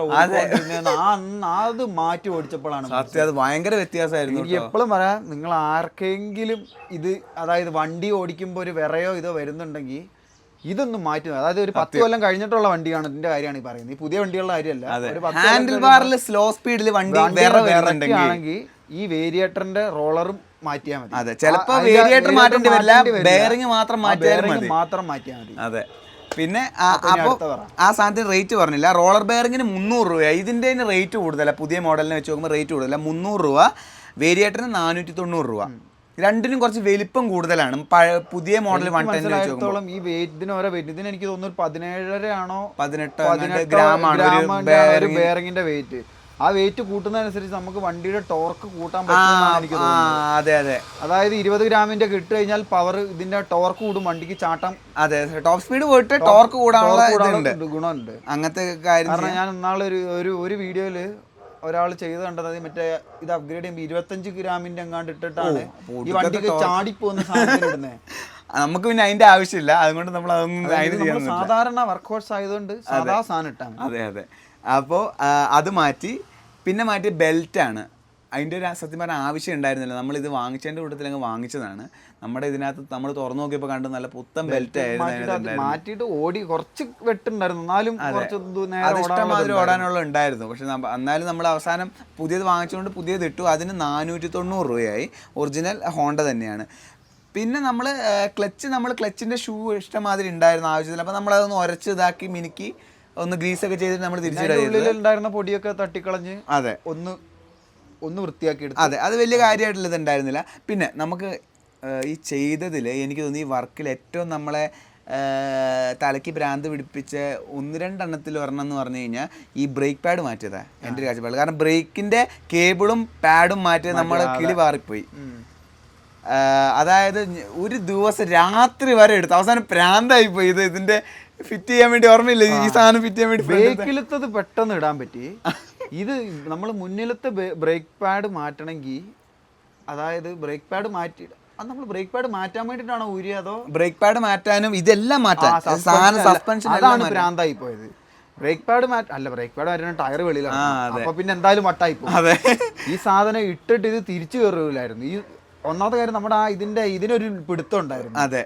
അത് മാറ്റി ഓടിച്ചപ്പോഴാണ് സത്യം, അത് ഭയങ്കര വ്യത്യാസമായിരുന്നു. എനിക്ക് എപ്പോഴും പറയാം, നിങ്ങൾ ആർക്കെങ്കിലും ഇത് അതായത് വണ്ടി ഓടിക്കുമ്പോൾ ഒരു വിറയോ ഇതോ വരുന്നുണ്ടെങ്കിൽ ഇതൊന്നും മാറ്റി, അതായത് ഒരു 10 കൊല്ലം കഴിഞ്ഞിട്ടുള്ള വണ്ടിയാണ് ഇതിന്റെ കാര്യമാണ് ഈ പറയുന്നത്, ഈ പുതിയ വണ്ടികളുടെ കാര്യമല്ല. ഹാൻഡിൽ ബാറിൽ സ്ലോ സ്പീഡിൽ വണ്ടി ആണെങ്കിൽ ഈ വേരിയേറ്ററിന്റെ റോളറും മാറ്റിയാൽ മതി. അതെ, ചിലപ്പോ വേരിയേറ്റർ മാറ്റേണ്ടി വരില്ല, ബെയറിംഗ് മാത്രം മാറ്റിയാൽ മതി. അതെ. പിന്നെ അപ്പോൾ ആ സാധനത്തിന് റേറ്റ് പറഞ്ഞില്ല. റോളർ ബെയറിങ്ങിന് 300 രൂപ, ഇതിൻ്റെ റേറ്റ് കൂടുതലാണ്. പുതിയ മോഡലിനെ വെച്ച് നോക്കുമ്പോൾ റേറ്റ് കൂടുതലാണ്, 300 രൂപ. വേരിയേറ്ററിന് 490 രൂപ. രണ്ടിനും കുറച്ച് വലിപ്പം കൂടുതലാണ് പുതിയ മോഡൽ 110. ഈ വെയിറ്റിന് ഓരോ വെയിറ്റ്, ഇതിന് എനിക്ക് തോന്നുന്നു 17 ആണോ 18 ഗ്രാമാണ് ബെയറിങ്ങിന്റെ വെയിറ്റ്. ആ വെയിറ്റ് കൂട്ടുന്നതനുസരിച്ച് നമുക്ക് വണ്ടിയുടെ ടോർക്ക് കൂട്ടാൻ പറ്റുമെന്നാണ് എനിക്ക് തോന്നുന്നത്. അതെ അതെ, അതായത് 20 ഗ്രാമിന്റെ കിട്ടു കഴിഞ്ഞാൽ പവർ ഇതിന്റെ ടോർക്ക് കൂടും, വണ്ടിക്ക് ചാട്ടം. അതെ, ടോപ്പ് സ്പീഡ് പോയിട്ട് ടോർക്ക് കൂടാനുള്ള ഗുണമുണ്ട് അങ്ങനത്തെ കാര്യം. കാരണം ഞാൻ ഇന്നാളെ ഒരു വീഡിയോയില് ഒരാൾ ചെയ്ത് കണ്ടത് മറ്റേ ഇത് അപ്ഗ്രേഡ് ചെയ്യുമ്പോൾ 25 ഗ്രാമിന്റെ എങ്ങാണ്ട് ഇട്ടിട്ടാണ് ഈ വണ്ടിക്ക് ചാടിപ്പോകുന്ന സാധനം ഇടുന്നത്. നമുക്ക് പിന്നെ അതിന്റെ ആവശ്യമില്ല, അതുകൊണ്ട് നമ്മൾ അതൊന്നും സാധാരണ വർക്ക് ഹോഴ്സ് ആയതുകൊണ്ട് സാധാ സാധനം ഇട്ടാണ്. അതെ അതെ. അപ്പോൾ അത് മാറ്റി. പിന്നെ മാറ്റി ബെൽറ്റാണ്. അതിൻ്റെ ഒരു സത്യം പറഞ്ഞാൽ ആവശ്യം ഉണ്ടായിരുന്നില്ല, നമ്മളിത് വാങ്ങിച്ചതിൻ്റെ കൂട്ടത്തിൽ അങ്ങ് വാങ്ങിച്ചതാണ്. നമ്മുടെ ഇതിനകത്ത് നമ്മൾ തുറന്നു നോക്കിയപ്പോൾ കണ്ട് നല്ല പുത്തൻ ബെൽറ്റ് ആയിരുന്നു. മാറ്റിയിട്ട് ഓടി കുറച്ച് വെട്ടുണ്ടായിരുന്നു, എന്നാലും ഇഷ്ടമാതിരി ഓടാനുള്ള ഉണ്ടായിരുന്നു. പക്ഷെ എന്നാലും നമ്മൾ അവസാനം പുതിയത് വാങ്ങിച്ചുകൊണ്ട് പുതിയത് ഇട്ടു. അതിന് 490 രൂപയായി. ഒറിജിനൽ ഹോണ്ട തന്നെയാണ്. പിന്നെ നമ്മൾ ക്ലച്ചിൻ്റെ ഷൂ ഇഷ്ടമാതിരി ഉണ്ടായിരുന്നു ആവശ്യത്തിൽ. അപ്പോൾ നമ്മളതൊന്ന് ഉരച്ച് ഇതാക്കി മിനുക്കി ഒന്ന് ഗ്രീസൊക്കെ ചെയ്തിട്ട് നമ്മൾ തിരിച്ചിടുണ്ടായിരുന്ന പൊടിയൊക്കെ തട്ടിക്കളഞ്ഞ് അതെ ഒന്ന് വൃത്തിയാക്കി എടുത്തു. അതെ, അത് വലിയ കാര്യമായിട്ടുള്ളത് ഉണ്ടായിരുന്നില്ല. പിന്നെ നമുക്ക് ഈ ചെയ്തതിൽ എനിക്ക് തോന്നി ഈ വർക്കിൽ ഏറ്റവും നമ്മളെ തലയ്ക്ക് ഭ്രാന്ത് പിടിപ്പിച്ച 1-2 എണ്ണത്തിൽ ഒരെണ്ണം എന്ന് പറഞ്ഞു കഴിഞ്ഞാൽ ഈ ബ്രേക്ക് പാഡ് മാറ്റിയതാണ് എൻ്റെ ഒരു കാഴ്ചപ്പാട്. കാരണം ബ്രേക്കിൻ്റെ കേബിളും പാഡും മാറ്റിയത് നമ്മൾ കിളി മാറിപ്പോയി. അതായത് ഒരു ദിവസം രാത്രി വരെ എടുത്തു, അവസാനം ഭ്രാന്തായിപ്പോയി. ഇതിൻ്റെ ഫിറ്റ് ചെയ്യാൻ വേണ്ടി ഓർമ്മയില്ല, ഈ സാധനം ഫിറ്റ് ചെയ്യാൻ വേണ്ടി. ബ്രേക്കിലത്തത് പെട്ടെന്ന് ഇടാൻ പറ്റി. ഇത് നമ്മൾ മുന്നിലത്തെ ബ്രേക്ക് പാഡ് മാറ്റണമെങ്കിൽ, അതായത് ബ്രേക്ക് പാഡ് മാറ്റി അത് നമ്മൾ ബ്രേക്ക് പാഡ് മാറ്റാൻ വേണ്ടിയിട്ടാണോ ഊരി, അതോ ബ്രേക്ക് പാഡ് മാറ്റാനും ഇതെല്ലാം മാറ്റാൻ സസ്പെൻഷൻ അതാണ് ഭ്രാന്തായി പോയത്. ബ്രേക്ക് പാഡ് ബ്രേക്ക് പാഡ് മാറ്റാൻ ടയർ വെളിയിലാണ്, അപ്പൊ പിന്നെ എന്തായാലും വട്ടായി പോകും. ഈ സാധനം ഇട്ടിട്ട് ഇത് തിരിച്ചു കയറില്ലായിരുന്നു. ഈ ഒന്നാമത്തെ കാര്യം നമ്മുടെ ഇതിനൊരു പിടുത്തം ഉണ്ടായിരുന്നു. അതെ.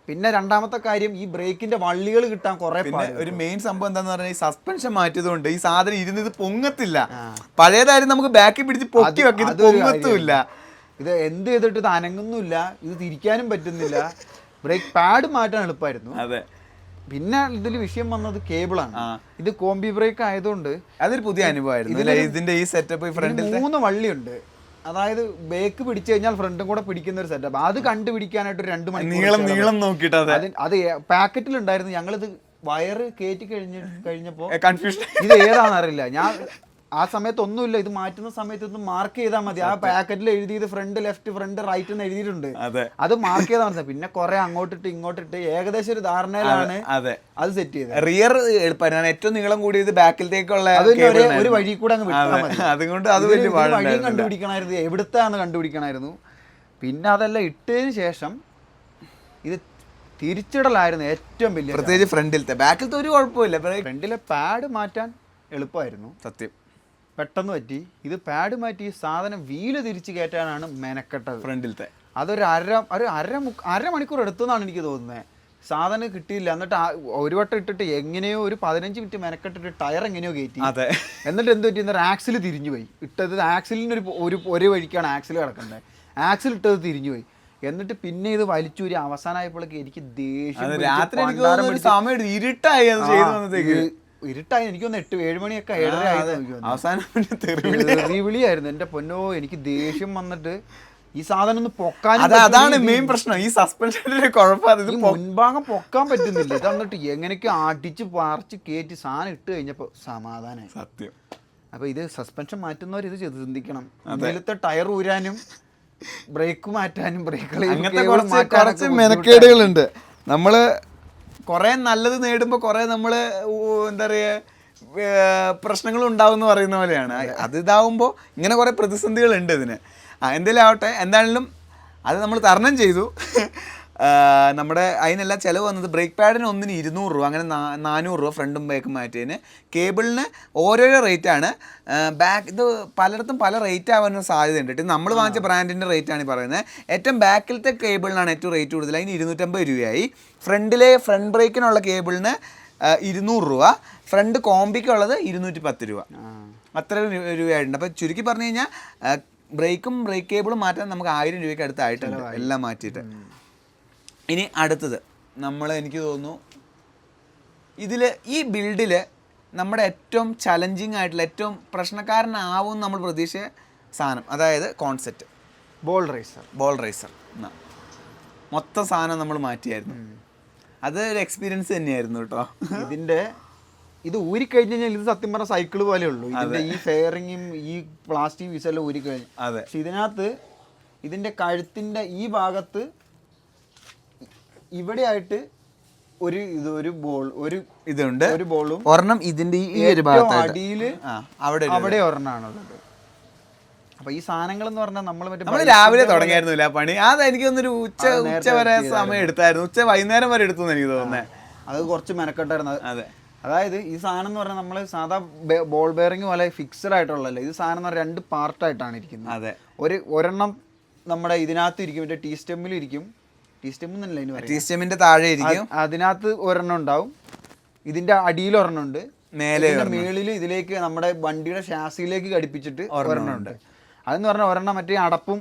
പിന്നെ രണ്ടാമത്തെ കാര്യം ഈ ബ്രേക്കിന്റെ വള്ളികൾ കിട്ടാൻ കുറെ. ഒരു മെയിൻ സംഭവം എന്താന്ന് പറഞ്ഞാൽ ഈ സസ്പെൻഷൻ മാറ്റിയതുകൊണ്ട് ഈ സാധനം ഇരുന്നത് പൊങ്ങത്തില്ല. പഴയതായിരുന്നു നമുക്ക് ബാക്കിൽ പിടിച്ച് പൊക്കി വെക്കി, പൊങ്ങത്തുമില്ല. ഇത് എന്ത് ചെയ്തിട്ട് ഇത് അനങ്ങുന്നില്ല, ഇത് തിരിക്കാനും പറ്റുന്നില്ല. ബ്രേക്ക് പാഡ് മാറ്റാൻ എളുപ്പമായിരുന്നു. അതെ. പിന്നെ ഇതിൽ വിഷയം വന്നത് കേബിളാണ്. ഇത് കോംബി ബ്രേക്ക് ആയതുകൊണ്ട് അതൊരു പുതിയ അനുഭവമായിരുന്നു. ഇതിന്റെ ഈ സെറ്റപ്പ് ഫ്രണ്ടിൽ 3 വള്ളിയുണ്ട്. അതായത് ബേക്ക് പിടിച്ചു കഴിഞ്ഞാൽ ഫ്രണ്ടും കൂടെ പിടിക്കുന്ന ഒരു സെറ്റപ്പ്. അത് കണ്ടുപിടിക്കാനായിട്ട് 2 മണിക്കൂർ നീളം നോക്കിയിട്ട് അത് പാക്കറ്റിൽ ഉണ്ടായിരുന്നു. ഞങ്ങളിത് വയറ് കയറ്റി കഴിഞ്ഞപ്പോ കൺഫ്യൂഷൻ, ഇത് ഏതാണെന്ന് അറിയില്ല. ഞാൻ ആ സമയത്ത് ഒന്നുമില്ല, ഇത് മാറ്റുന്ന സമയത്ത് ഒന്ന് മാർക്ക് ചെയ്താൽ മതി. ആ പാക്കറ്റിൽ എഴുതിയത് ഫ്രണ്ട് ലെഫ്റ്റ് ഫ്രണ്ട് റൈറ്റ് എന്ന് എഴുതിയിട്ടുണ്ട്. അത് മാർക്ക് ചെയ്താൽ മതി. പിന്നെ കുറെ അങ്ങോട്ടിട്ട് ഇങ്ങോട്ടിട്ട് ഏകദേശം ഒരു ധാരണയിലാണ് അത് സെറ്റ് ചെയ്തത്. റിയർ എളുപ്പമാണ്, ഏറ്റവും നീളം കൂടിയത് ബാക്കിലത്തേക്കുള്ള ഒരു വഴി കൂടെ അങ്ങ് വിട്ടാൽ മതി. അതുകൊണ്ട് അത് വലിയ വഴിയും കണ്ടുപിടിക്കണമായിരുന്നു, എവിടുത്താന്ന് കണ്ടുപിടിക്കണമായിരുന്നു. പിന്നെ അതെല്ലാം ഇട്ടതിന് ശേഷം ഇത് തിരിച്ചിടലായിരുന്നു ഏറ്റവും വലിയ. പ്രത്യേകിച്ച് ഫ്രണ്ടിലത്തെ. ബാക്കിലത്തെ ഒരു കുഴപ്പമില്ല, ഫ്രണ്ടിലെ പാഡ് മാറ്റാൻ എളുപ്പമായിരുന്നു. സത്യം, പെട്ടെന്ന് പറ്റി. ഇത് പാഡ് മാറ്റി സാധനം വീല് തിരിച്ച് കയറ്റാനാണ് മെനക്കെട്ടത് ഫ്രണ്ടിലത്തെ. അതൊരു അരമണിക്കൂർ എടുത്തെന്നാണ് എനിക്ക് തോന്നുന്നത്. സാധനം കിട്ടിയില്ല. എന്നിട്ട് ഒരു വട്ടം ഇട്ടിട്ട് എങ്ങനെയോ ഒരു 15 മിനിറ്റ് മെനക്കെട്ടിട്ട് ടയർ എങ്ങനെയോ കയറ്റി. എന്നിട്ട് എന്ത് പറ്റി, ആക്സിൽ തിരിഞ്ഞു പോയി. ഇട്ടത് ആക്സിലിന് ഒരു വഴിക്കാണ് ആക്സിൽ കിടക്കേണ്ടത്. ആക്സിൽ ഇട്ടത് തിരിഞ്ഞു പോയി. എന്നിട്ട് പിന്നെ ഇത് വലിച്ചൂരി അവസാനമായപ്പോഴേക്ക് എനിക്ക് ദേഷ്യം. ഇരുട്ടായി. എനിക്കൊന്ന് 8-7 മണിയൊക്കെ 7:30 അവസാനം വിളിയായിരുന്നു. എന്റെ പൊന്നോ, എനിക്ക് ദേഷ്യം വന്നിട്ട് ഈ സാധനം ഒന്ന് പൊക്കാൻ. അതാണ് മെയിൻ പ്രശ്നം, ഈ സസ്പെൻഷന്റെ കുഴപ്പം. മുൻഭാഗം പൊക്കാൻ പറ്റുന്നില്ല. ഇത് എന്നിട്ട് എങ്ങനെയൊക്കെ അടിച്ച് പറിച്ച് കയറ്റി സാധനം ഇട്ട് കഴിഞ്ഞപ്പോ സമാധാനമായി. സത്യം. അപ്പൊ ഇത് സസ്പെൻഷൻ മാറ്റുന്നവർ ഇത് ചിന്തിക്കണം. ഇതിലത്തെ ടയർ ഊരാനും ബ്രേക്ക് മാറ്റാനും അങ്ങനത്തെ കുറച്ച് മെനക്കേടുകളുണ്ട്. നമ്മള് കുറേ നല്ലത് നേടുമ്പോൾ കുറേ നമ്മൾ എന്താ പറയുക പ്രശ്നങ്ങൾ ഉണ്ടാവും എന്ന് പറയുന്ന പോലെയാണ്. അത് ഇതാവുമ്പോൾ ഇങ്ങനെ കുറേ പ്രതിസന്ധികളുണ്ട് ഇതിന്. എന്തെങ്കിലും ആവട്ടെ, എന്തായാലും അത് നമ്മൾ തരണം ചെയ്തു. നമ്മുടെ അതിനെല്ലാം ചിലവ് വന്നത് ബ്രേക്ക് പാഡിന് ഒന്നിന് 200 രൂപ, അങ്ങനെ 400 രൂപ ഫ്രണ്ടും ബാക്കും മാറ്റിയതിന്. കേബിളിന് ഓരോരോ റേറ്റാണ്. ബാക്ക് ഇത് പലയിടത്തും പല റേറ്റ് ആവാനുള്ള സാധ്യതയുണ്ട്. ഇത് നമ്മൾ വാങ്ങിച്ച ബ്രാൻഡിൻ്റെ റേറ്റാണ് ഈ പറയുന്നത്. ഏറ്റവും ബാക്കിലത്തെ കേബിളിനാണ് ഏറ്റവും റേറ്റ് കൂടുതൽ, അതിന് 250 രൂപയായി. ഫ്രണ്ട് ബ്രേക്കിനുള്ള കേബിളിന് 200 രൂപ, ഫ്രണ്ട് കോമ്പിക്കുള്ളത് 210 രൂപ, അത്ര രൂപയായിട്ടുണ്ട്. അപ്പോൾ ചുരുക്കി പറഞ്ഞു കഴിഞ്ഞാൽ ബ്രേക്കും ബ്രേക്ക് കേബിളും മാറ്റാൻ നമുക്ക് 1000 രൂപയ്ക്ക് അടുത്തായിട്ടുണ്ട് എല്ലാം മാറ്റിയിട്ട്. ഇനി അടുത്തത് എനിക്ക് തോന്നുന്നു ഈ ബിൽഡിൽ നമ്മുടെ ഏറ്റവും ചലഞ്ചിങ് ആയിട്ടുള്ള ഏറ്റവും പ്രശ്നക്കാരനാവും നമ്മൾ പ്രതീക്ഷിച്ച സാധനം, അതായത് കോൺസെപ്റ്റ് ബോൾ റേസർ മൊത്തം സാധനം നമ്മൾ മാറ്റിയായിരുന്നു. അത് ഒരു എക്സ്പീരിയൻസ് തന്നെയായിരുന്നു കേട്ടോ. ഇത് ഊരിക്കഴിഞ്ഞ് കഴിഞ്ഞാൽ ഇത് സത്യം പറഞ്ഞ സൈക്കിൾ പോലെ ഉള്ളൂ. ഇതിന്റെ ഈ ഫെയറിങ്ങും ഈ പ്ലാസ്റ്റിക് പീസെല്ലാം ഊരിക്കഴിഞ്ഞു. പക്ഷെ ഇതിനകത്ത് ഇതിന്റെ കഴുത്തിന്റെ ഈ ഭാഗത്ത് ഇവിടെ ആയിട്ട് ഒരു ബോളും ഒരെണ്ണം ഇതിന്റെ ഈ ഒരു അടിയില് അവിടെ ഒരെണ്ണാണുള്ളത്. അപ്പൊ ഈ സാധനങ്ങൾ എന്ന് പറഞ്ഞാൽ നമ്മൾ രാവിലെ തുടങ്ങിയായിരുന്നില്ല പണി. അത് എനിക്ക് തോന്നുന്നു ഉച്ച വരെ സമയം എടുത്തായിരുന്നു. വൈകുന്നേരം വരെ എടുത്തു എനിക്ക് തോന്നുന്നത്. അത് കുറച്ച് മെനക്കെട്ടായിരുന്നു. അതായത് ഈ സാധനം എന്ന് പറഞ്ഞാൽ നമ്മൾ സാധാ ബോൾ ബെയറിംഗ് പോലെ ഫിക്സഡ് ആയിട്ടുള്ളതല്ല. ഇത് സാധനം എന്ന് പറഞ്ഞാൽ 2 പാർട്ടായിട്ടാണ് ഇരിക്കുന്നത്. ഒരെണ്ണം നമ്മുടെ ഇതിനകത്ത് ഇരിക്കും, മറ്റേ ടീ സ്റ്റെമ്മിൽ ഇരിക്കും. ടീ സ്റ്റെമ്മിന്റെ താഴെ ഇരിക്കും. അതിനകത്ത് ഒരെണ്ണം ഉണ്ടാവും, ഇതിന്റെ അടിയിൽ ഒരെണ്ണം ഉണ്ട്, മേളിൽ ഇതിലേക്ക് നമ്മുടെ വണ്ടിയുടെ ഷാസിയിലേക്ക് ഘടിപ്പിച്ചിട്ട് ഒരെണ്ണം ഉണ്ട്. അതെന്ന് പറഞ്ഞാൽ ഒരെണ്ണം മറ്റേ അടപ്പും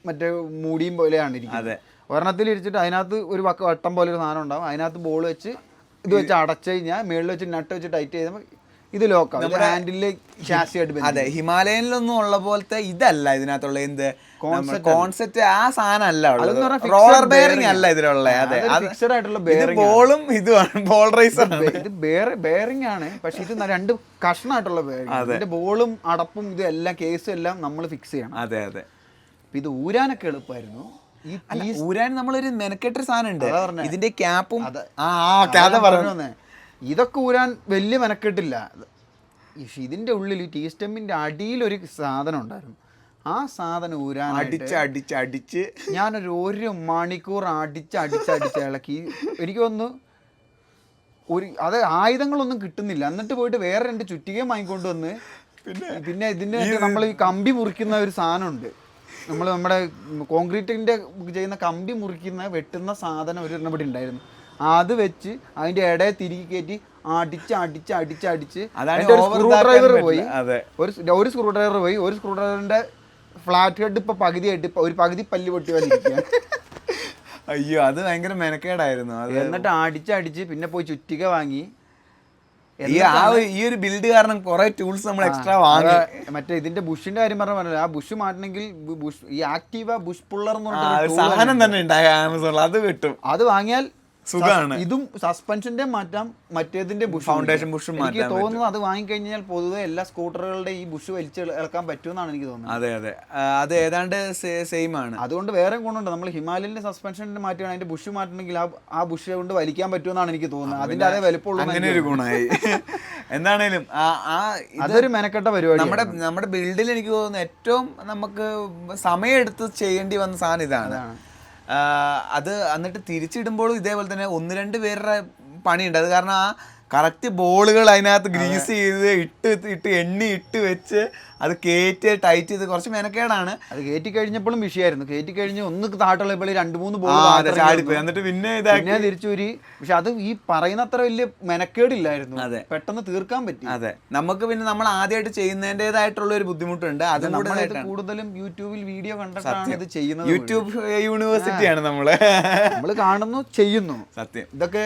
മറ്റേ മൂടിയും പോലെയാണ് ഇരിക്കുന്നത്. ഒരെണ്ണത്തിൽ ഇരിച്ചിട്ട് അതിനകത്ത് ഒരു വട്ടം പോലെ ഒരു സാധനം ഉണ്ടാവും. അതിനകത്ത് ബോൾ വെച്ച് ഇത് വെച്ച് അടച്ചു കഴിഞ്ഞാൽ മേളിൽ വെച്ച് നട്ട് വെച്ച് ടൈറ്റ് ചെയ്താൽ ഇത് ലോക്കാവും. ഹാൻഡിലെ ഷാസി ആയിട്ട്. അതെ, ഹിമാലയനിലൊന്നും ഉള്ള പോലത്തെ ഇതല്ല ഇതിനകത്തുള്ള എന്ത് കോൺസെപ്റ്റ്. ആ സാധനം അല്ല, റോളർ ബെയറിംഗ് അല്ല ഇതിലുള്ള. അതെ, ഫിക്സഡ് ആയിട്ടുള്ള ബോളും ഇതുമാണ്, ബോൾ റേസർ. ഇത് ബെയറിംഗ് ആണ്, പക്ഷെ ഇത് 2 കഷ്ണമായിട്ടുള്ള ബെയറിംഗ്. ഇതിന്റെ ബോളും അടപ്പും ഇത് എല്ലാം കേസും എല്ലാം നമ്മൾ ഫിക്സ് ചെയ്യണം. അതെ അതെ. ഇത് ഊരാനൊക്കെ എളുപ്പമായിരുന്നു. ഊരാൻ നമ്മളൊരു മെനക്കെട്ടൊരു സാധനം ഉണ്ട്, ഇതിന്റെ ക്യാപ്പും. ഇതൊക്കെ ഊരാൻ വലിയ മെനക്കെട്ടില്ല. ഇതിന്റെ ഉള്ളിൽ ടീ സ്റ്റെമ്മിന്റെ അടിയിൽ ഒരു സാധനം ഉണ്ടായിരുന്നു. ആ സാധനം ഊരാൻ അടിച്ച് ഞാനൊരു 1 മണിക്കൂർ അടിച്ച് ഇളക്കി. എനിക്ക് തോന്നുന്നു അത് ആയുധങ്ങളൊന്നും കിട്ടുന്നില്ല. എന്നിട്ട് പോയിട്ട് വേറെ 2 ചുറ്റികയും വാങ്ങിക്കൊണ്ട് വന്ന് പിന്നെ ഇതിന്റെ നമ്മൾ ഈ കമ്പി മുറിക്കുന്ന ഒരു സാധനമുണ്ട്. നമ്മുടെ കോൺക്രീറ്റിന്റെ ചെയ്യുന്ന കമ്പി മുറിക്കുന്ന വെട്ടുന്ന സാധനം ഒരു ഇവിടെ ഉണ്ടായിരുന്നു. അത് വെച്ച് അതിന്റെ ഇടയിൽ തിരികെ കയറ്റി അടിച്ച് സ്ക്രൂ ഡ്രൈവർ പോയി. ഒരു സ്ക്രൂ ഡ്രൈവർ പോയി. ഒരു സ്ക്രൂ ഡ്രൈവറിന്റെ ഫ്ലാറ്റ് ഹെഡ് ഇപ്പൊ പകുതിയായിട്ട് ഒരു പകുതി പല്ല് പൊട്ടി വലിക്കുക. അയ്യോ, അത് ഭയങ്കര മെനക്കേടായിരുന്നു. എന്നിട്ട് അടിച്ച് പിന്നെ പോയി ചുറ്റിക വാങ്ങി. ഈ ഒരു ബിൽഡ് കാരണം കുറെ ടൂൾസ് നമ്മൾ എക്സ്ട്രാ വാങ്ങി. മറ്റേ ഇതിന്റെ ബുഷിന്റെ കാര്യം പറഞ്ഞാൽ ആ ബുഷ് മാറ്റണമെങ്കിൽ ഈ ആക്റ്റീവ ബുഷ് പുള്ളർ എന്ന് പറഞ്ഞ സാധനം തന്നെ ഉണ്ടായ ആമസോണിൽ അത് കിട്ടും. അത് വാങ്ങിയാൽ സുഖമാണ്. ഇതും സസ്പെൻഷന്റെ മാറ്റാം, മറ്റേതിന്റെ ഫൗണ്ടേഷൻ ബുഷും എനിക്ക് തോന്നുന്നു. അത് വാങ്ങിക്കഴിഞ്ഞാൽ പൊതുവെ എല്ലാ സ്കൂട്ടറുകളുടെ ഈ ബുഷ് വലിച്ച് ഇളക്കാൻ പറ്റുമെന്നാണ് എനിക്ക് തോന്നുന്നത്. അതെ അതെ, അത് ഏതാണ്ട് സെയിം ആണ്. അതുകൊണ്ട് വേറെ ഗുണമുണ്ട്. നമ്മൾ ഹിമാലയന്റെ സസ്പെൻഷന്റെ മാറ്റുകയാണ്, അതിന്റെ ബുഷ് മാറ്റണമെങ്കിൽ ആ ബുഷ് കൊണ്ട് വലിക്കാൻ പറ്റുമെന്നാണ് എനിക്ക് തോന്നുന്നത്. അതിന്റെ അതേ വലുപ്പമുള്ളൂ. അങ്ങനെ ഒരു ഗുണമായി. എന്താണേലും അതൊരു മെനക്കെട്ട പരിപാടി. നമ്മുടെ ബിൽഡിൽ എനിക്ക് തോന്നുന്നു ഏറ്റവും നമുക്ക് സമയമെടുത്ത് ചെയ്യേണ്ടി വന്ന സാധനം ഇതാണ്. അത് എന്നിട്ട് തിരിച്ചിടുമ്പോഴും ഇതേപോലെ തന്നെ 1-2 പേരുടെ പണിയുണ്ട്. അത് കാരണം ആ കറക്റ്റ് ബോളുകൾ അതിനകത്ത് ഗ്രീസ് ചെയ്ത് ഇട്ട് എണ്ണി ഇട്ട് വെച്ച് അത് കയറ്റി ടൈറ്റ് ചെയ്ത് കുറച്ച് മെനക്കേടാണ്. അത് കയറ്റി കഴിഞ്ഞപ്പോഴും വിഷയമായിരുന്നു. കയറ്റി കഴിഞ്ഞ് ഒന്ന് താട്ടുള്ളപ്പോൾ 2-3 ബോൾ ചാടിപ്പോയി. എന്നിട്ട് പിന്നെ തിരിച്ചൂരി. പക്ഷെ അത് ഈ പറയുന്ന അത്ര വലിയ മെനക്കേടില്ലായിരുന്നു. അതെ, പെട്ടെന്ന് തീർക്കാൻ പറ്റി. അതെ, നമുക്ക് പിന്നെ നമ്മൾ ആദ്യമായിട്ട് ചെയ്യുന്നതിൻ്റെതായിട്ടുള്ള ഒരു ബുദ്ധിമുട്ടുണ്ട്. അത് കൂടുതലും യൂട്യൂബിൽ വീഡിയോ കണ്ടിട്ടാണ് ഇത് ചെയ്യുന്നത്. യൂട്യൂബ് യൂണിവേഴ്സിറ്റിയാണ് നമ്മള് കാണുന്നു, ചെയ്യുന്നു. സത്യം. ഇതൊക്കെ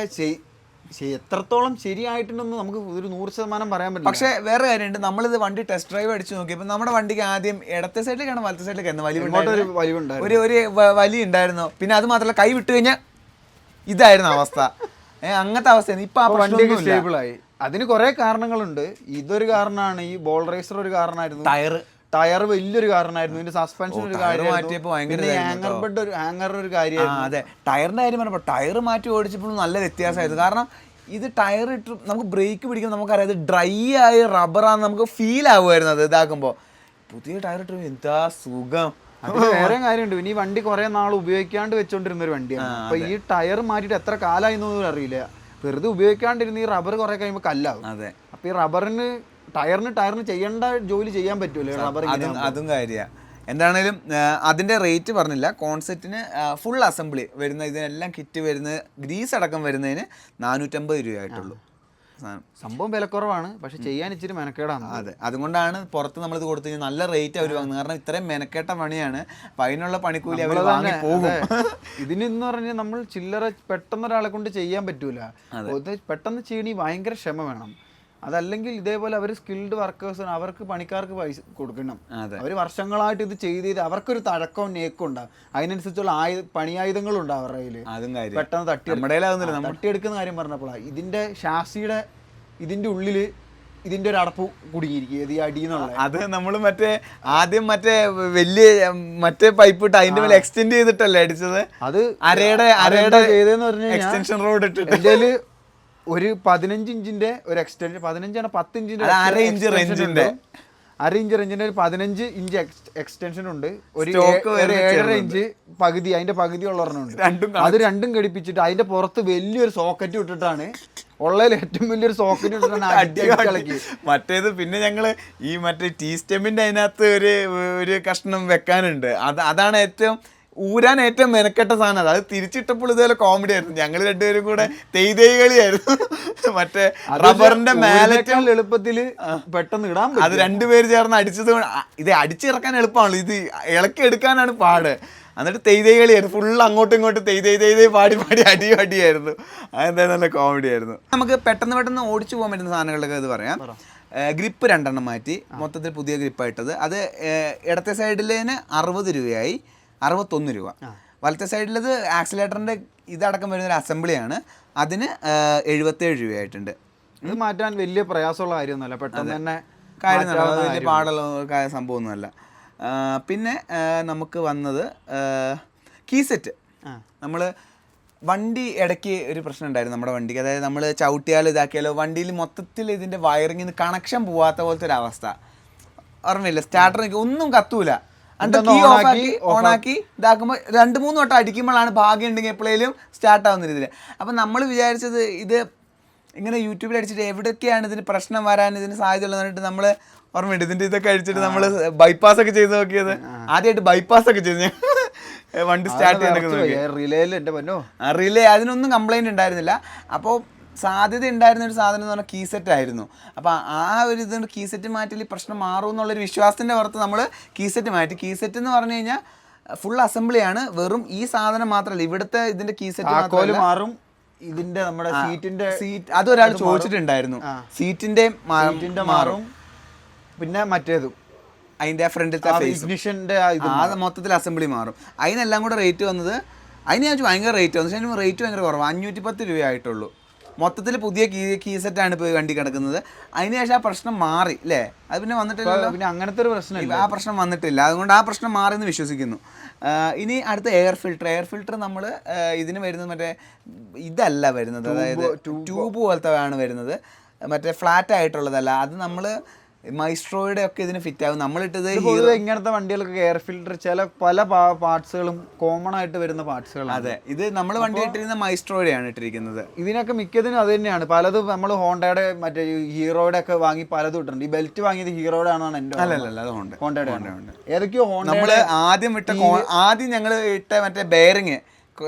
എത്രത്തോളം ശരിയായിട്ടുണ്ടെന്ന് നമുക്ക് ഒരു 100% പറയാൻ പറ്റില്ല. പക്ഷേ വേറെ കാര്യമുണ്ട്, നമ്മളിത് വണ്ടി ടെസ്റ്റ് ഡ്രൈവ് അടിച്ചു നോക്കിയപ്പോൾ നമ്മുടെ വണ്ടിക്ക് ആദ്യം ഇടത്തെ സൈഡിലേക്കാണ് വലത്തെ സൈഡിലേക്കായിരുന്നു വലിയ ഉണ്ടായിരുന്നു. പിന്നെ അത് മാത്രമല്ല, കൈ വിട്ട് കഴിഞ്ഞാൽ ഇതായിരുന്നു അവസ്ഥ. അങ്ങനത്തെ അവസ്ഥയാണ്. ഇപ്പൊ ആ വണ്ടി സ്റ്റേബിളായി. അതിന് കുറെ കാരണങ്ങളുണ്ട്. ഇതൊരു കാരണമാണ്. ഈ ബോൾ റേസർ ഒരു കാരണമായിരുന്നു. ടയർ വലിയൊരു കാരണമായിരുന്നു, ഇതിന്റെ സസ്പെൻഷൻ ഒരു മാറ്റിയപ്പോൾ ഹാങ്ങർ ഒരു കാര്യമായിരുന്നു. അതെ, ടയറിന്റെ കാര്യം പറഞ്ഞപ്പോൾ ടയർ മാറ്റി ഓടിച്ചപ്പോഴും നല്ല വ്യത്യാസമായിരുന്നു. കാരണം ഇത് ടയർ ഇട്ട് നമുക്ക് ബ്രേക്ക് പിടിക്കുമ്പോൾ നമുക്കറിയാം ഇത് ഡ്രൈ ആയ റബ്ബറാന്ന് നമുക്ക് ഫീൽ ആവുമായിരുന്നു അത് ഇതാക്കുമ്പോൾ. പുതിയ ടയർ ഇട്ട് എന്താ സുഖം. വേറെ കാര്യമുണ്ട്, ഇനി വണ്ടി കുറെ നാൾ ഉപയോഗിക്കാണ്ട് വെച്ചോണ്ടിരുന്ന ഒരു വണ്ടിയാണ്. അപ്പൊ ഈ ടയർ മാറ്റിയിട്ട് എത്ര കാലമായി എന്നൊന്നും അറിയില്ല. വെറുതെ ഉപയോഗിക്കാണ്ടിരുന്ന ഈ റബ്ബർ കുറെ കഴിയുമ്പോൾ കല്ലാവും. അതെ, അപ്പൊ ഈ റബ്ബറിന് ടയറിന് ചെയ്യേണ്ട ജോലി ചെയ്യാൻ പറ്റൂലേ റബ്ബർ. അതും കാര്യമാണ്. എന്താണേലും അതിൻ്റെ റേറ്റ് പറഞ്ഞില്ല. കോൺസെപ്റ്റിന് ഫുൾ അസംബ്ലി വരുന്ന ഇതിനെല്ലാം കിറ്റ് വരുന്നത് ഗ്രീസ് അടക്കം വരുന്നതിന് 450 രൂപയായിട്ടുള്ളൂ. സംഭവം വിലക്കുറവാണ്, പക്ഷെ ചെയ്യാൻ ഇച്ചിരി മെനക്കേടാണ്. അതെ, അതുകൊണ്ടാണ് പുറത്ത് നമ്മളിത് കൊടുത്തു കഴിഞ്ഞാൽ നല്ല റേറ്റ് അവർ വാങ്ങുന്നത്. കാരണം ഇത്രയും മെനക്കേട്ട പണിയാണ്, അപ്പം അതിനുള്ള പണിക്കൂലി അവർ വാങ്ങി പോകും. ഇതിനെന്ന് പറഞ്ഞാൽ നമ്മൾ ചില്ലറ പെട്ടെന്ന് ഒരാളെ കൊണ്ട് ചെയ്യാൻ പറ്റൂല. പെട്ടെന്ന് ചെയ്യണി ഭയങ്കര ക്ഷമ വേണം. അതല്ലെങ്കിൽ ഇതേപോലെ അവർ സ്കിൽഡ് വർക്കേഴ്സാണ്, അവർക്ക് പണിക്കാർക്ക് പൈസ കൊടുക്കണം. അവർ വർഷങ്ങളായിട്ട് ഇത് ചെയ്ത് അവർക്കൊരു തഴക്കവും നേക്കും ഉണ്ടാവും, അതിനനുസരിച്ചുള്ള പണിയായുധങ്ങളും ഉണ്ടാവും അവരുടെ കയ്യിൽ. പെട്ടെന്ന് തട്ടിയെടുക്കുന്ന കാര്യം പറഞ്ഞപ്പോഴാണ് ഇതിന്റെ ഷാസിയുടെ ഇതിന്റെ ഉള്ളില് ഇതിന്റെ ഒരു അടപ്പ് കുടുങ്ങിയിരിക്കും ഈ അടിയെന്നുള്ള. അത് നമ്മൾ ആദ്യം മറ്റേ പൈപ്പ് ഇട്ട് അതിന്റെ മേലെ എക്സ്റ്റെൻഡ് ചെയ്തിട്ടല്ലേ അടിച്ചത്. അത് അരയുടെ ചെയ്തെന്ന് പറഞ്ഞു എക്സ്റ്റൻഷൻ റോഡ് ഇട്ടിട്ട് എന്റെ ഒരു 15 ഇഞ്ചിന്റെ ഒരു എക്സ്റ്റൻഷൻ, 15 10 ഇഞ്ചിന്റെ 1/2 ഇഞ്ച് റേഞ്ചിന്റെ 1/2 ഇഞ്ച് റേഞ്ചിന്റെ ഒരു 15 ഇഞ്ച് എക്സ്റ്റൻഷൻ ഉണ്ട്. ഒരു 7.5 ഇഞ്ച് പകുതി, അതിന്റെ പകുതി ഉള്ളവരുണ്ട്. അത് രണ്ടും ഘടിപ്പിച്ചിട്ട് അതിന്റെ പുറത്ത് വലിയൊരു സോക്കറ്റ് ഇട്ടിട്ടാണ് ഉള്ളതിൽ ഏറ്റവും വലിയൊരു സോക്കറ്റ് ഇട്ടിട്ടാണ് മറ്റേത്. പിന്നെ ഞങ്ങള് ഈ ടീ സ്റ്റെമ്മിന്റെ അതിനകത്ത് ഒരു കഷ്ണം വെക്കാനുണ്ട്. അതാണ് ഊരാൻ ഏറ്റവും മെനക്കെട്ട സാധനം. അത് തിരിച്ചിട്ടപ്പോൾ ഇതുപോലെ കോമഡി ആയിരുന്നു. ഞങ്ങൾ രണ്ടുപേരും കൂടെ കളിയായിരുന്നു. മറ്റേ റബ്ബറിന്റെ മേലറ്റം എളുപ്പത്തില് പെട്ടെന്ന് ഇടാൻ അത് രണ്ടുപേര് ചേർന്ന് അടിച്ചത്. ഇത് അടിച്ചിറക്കാൻ എളുപ്പമാണല്ലോ, ഇത് ഇളക്കി എടുക്കാനാണ് പാട്. എന്നിട്ട് കളിയായിരുന്നു. ഫുള്ള് അങ്ങോട്ടും ഇങ്ങോട്ടും പാടി അടിയായിരുന്നു. അതെന്തായാലും നല്ല കോമഡി ആയിരുന്നു. നമുക്ക് പെട്ടെന്ന് ഓടിച്ചു പോകാൻ പറ്റുന്ന സാധനങ്ങളൊക്കെ ഇത് പറയാം. ഗ്രിപ്പ് 2 മാറ്റി മൊത്തത്തിൽ പുതിയ ഗ്രിപ്പായിട്ടത്. അത് ഇടത്തെ സൈഡിലേന് 60 രൂപയായി, 61 രൂപ. വലത്തെ സൈഡിലത് ആക്സിലേറ്ററിൻ്റെ ഇതടക്കം വരുന്നൊരു അസംബ്ലിയാണ്, അതിന് 77 രൂപയായിട്ടുണ്ട്. ഇത് മാറ്റാൻ വലിയ പ്രയാസമുള്ള കാര്യമൊന്നുമല്ല, പെട്ടെന്ന് തന്നെ വലിയ പാടുള്ള സംഭവമൊന്നുമല്ല. പിന്നെ നമുക്ക് വന്നത് കീ സെറ്റ്. നമ്മൾ വണ്ടി ഇടയ്ക്ക് ഒരു പ്രശ്നം ഉണ്ടായിരുന്നു നമ്മുടെ വണ്ടിക്ക്. അതായത് നമ്മൾ ചവിട്ടിയാലോ ഇതാക്കിയാലോ വണ്ടിയിൽ മൊത്തത്തിൽ ഇതിൻ്റെ വയറിങ്ങിന് കണക്ഷൻ പോവാത്ത പോലത്തെ ഒരു അവസ്ഥ. ഓർമ്മയില്ല, സ്റ്റാർട്ടർ ഒന്നും കത്തൂല. ഓണാക്കി ഇതാക്കുമ്പോൾ 2-3 വട്ടം അടിക്കുമ്പോഴാണ് ഭാഗ്യം ഉണ്ടെങ്കിൽ എപ്പോഴേലും സ്റ്റാർട്ടാവുന്ന രീതിയിൽ. അപ്പം നമ്മൾ വിചാരിച്ചത് ഇത് ഇങ്ങനെ യൂട്യൂബിൽ അടിച്ചിട്ട് എവിടെയൊക്കെയാണ് ഇതിന് പ്രശ്നം വരാൻ ഇതിന് സാധ്യതയുള്ളതെന്ന് പറഞ്ഞിട്ട് നമ്മൾ ഓർമ്മയുണ്ട് ഇതിൻ്റെ ഇതൊക്കെ അടിച്ചിട്ട് നമ്മൾ ബൈപ്പാസ് ഒക്കെ ചെയ്ത് നോക്കിയത്. ആദ്യമായിട്ട് ബൈപ്പാസ് ഒക്കെ ചെയ്ത് വണ്ടി സ്റ്റാർട്ട് ചെയ്യാൻ റിലേ അതിനൊന്നും കംപ്ലൈൻറ്റ് ഉണ്ടായിരുന്നില്ല. അപ്പോൾ സാധ്യത ഉണ്ടായിരുന്ന ഒരു സാധനം എന്ന് പറഞ്ഞാൽ കീ സെറ്റ് ആയിരുന്നു. അപ്പോൾ ആ ഒരു ഇതുകൊണ്ട് കീ സെറ്റ് മാറ്റിൽ പ്രശ്നം മാറും എന്നുള്ളൊരു വിശ്വാസത്തിൻ്റെ പുറത്ത് നമ്മൾ കീ സെറ്റ് മാറ്റി. കീ സെറ്റ് എന്ന് പറഞ്ഞു കഴിഞ്ഞാൽ ഫുൾ അസംബ്ലിയാണ്, വെറും ഈ സാധനം മാത്രമല്ല, ഇവിടുത്തെ ഇതിൻ്റെ കീ സെറ്റ് മാറും. ഇതിന്റെ നമ്മുടെ സീറ്റ് അതൊരാൾ ചോദിച്ചിട്ടുണ്ടായിരുന്നു. സീറ്റിന്റെ മാറും, പിന്നെ മറ്റേതും അതിന്റെ ഫ്രണ്ടിലത്തെ ഇഗ്നിഷന്റെ മൊത്തത്തിൽ അസംബ്ലി മാറും. അതിനെല്ലാം കൂടെ റേറ്റ് വന്നത്, അതിന് ഞാൻ ഭയങ്കര റേറ്റ് വന്നു. പക്ഷേ റേറ്റ് ഭയങ്കര കുറവ്, 510 രൂപയായിട്ടുള്ളൂ. മൊത്തത്തിൽ പുതിയ കീ സെറ്റാണ് ഇപ്പോൾ വണ്ടി കിടക്കുന്നത്. അതിനുശേഷം ആ പ്രശ്നം മാറി അല്ലേ? അത് പിന്നെ വന്നിട്ടില്ലല്ലോ. പിന്നെ അങ്ങനത്തെ ഒരു പ്രശ്നം ആ പ്രശ്നം വന്നിട്ടില്ല, അതുകൊണ്ട് ആ പ്രശ്നം മാറിയെന്ന് വിശ്വസിക്കുന്നു. ഇനി അടുത്ത എയർ ഫിൽട്ടർ നമ്മൾ ഇതിന് വരുന്നത് ഇതല്ല വരുന്നത്, അതായത് ട്യൂബ് പോലത്തെ ആണ് വരുന്നത്, മറ്റേ ഫ്ലാറ്റ് ആയിട്ടുള്ളതല്ല. അത് നമ്മൾ മൈസ്ട്രോയുടെ ഒക്കെ ഇതിന് ഫിറ്റ് ആകും. നമ്മളിട്ടത് ഇങ്ങനത്തെ വണ്ടികൾക്ക് എയർ ഫിൽട്ടർ പല പാർട്സുകളും കോമൺ ആയിട്ട് വരുന്ന പാർട്സുകളാണ്. അതെ, ഇത് നമ്മൾ വണ്ടി ഇട്ടിരുന്ന മൈസ്ട്രോയുടെ ആണ് ഇട്ടിരിക്കുന്നത്. ഇതിനൊക്കെ മിക്കതിനും അത് തന്നെയാണ്. പലതും നമ്മൾ ഹോണ്ടയുടെ മറ്റേ ഹീറോയുടെ ഒക്കെ വാങ്ങി പലതും ഇട്ടിട്ടുണ്ട്. ഈ ബെൽറ്റ് വാങ്ങിയത് ഹീറോയുടെ ആണെന്നാണ് എൻ്റെ. അല്ലല്ല, അത് ഹോണ്ടയുടെ ഏതൊക്കെയോ നമ്മൾ ആദ്യം ഞങ്ങൾ ഇട്ട മറ്റേ ബെയറിങ്,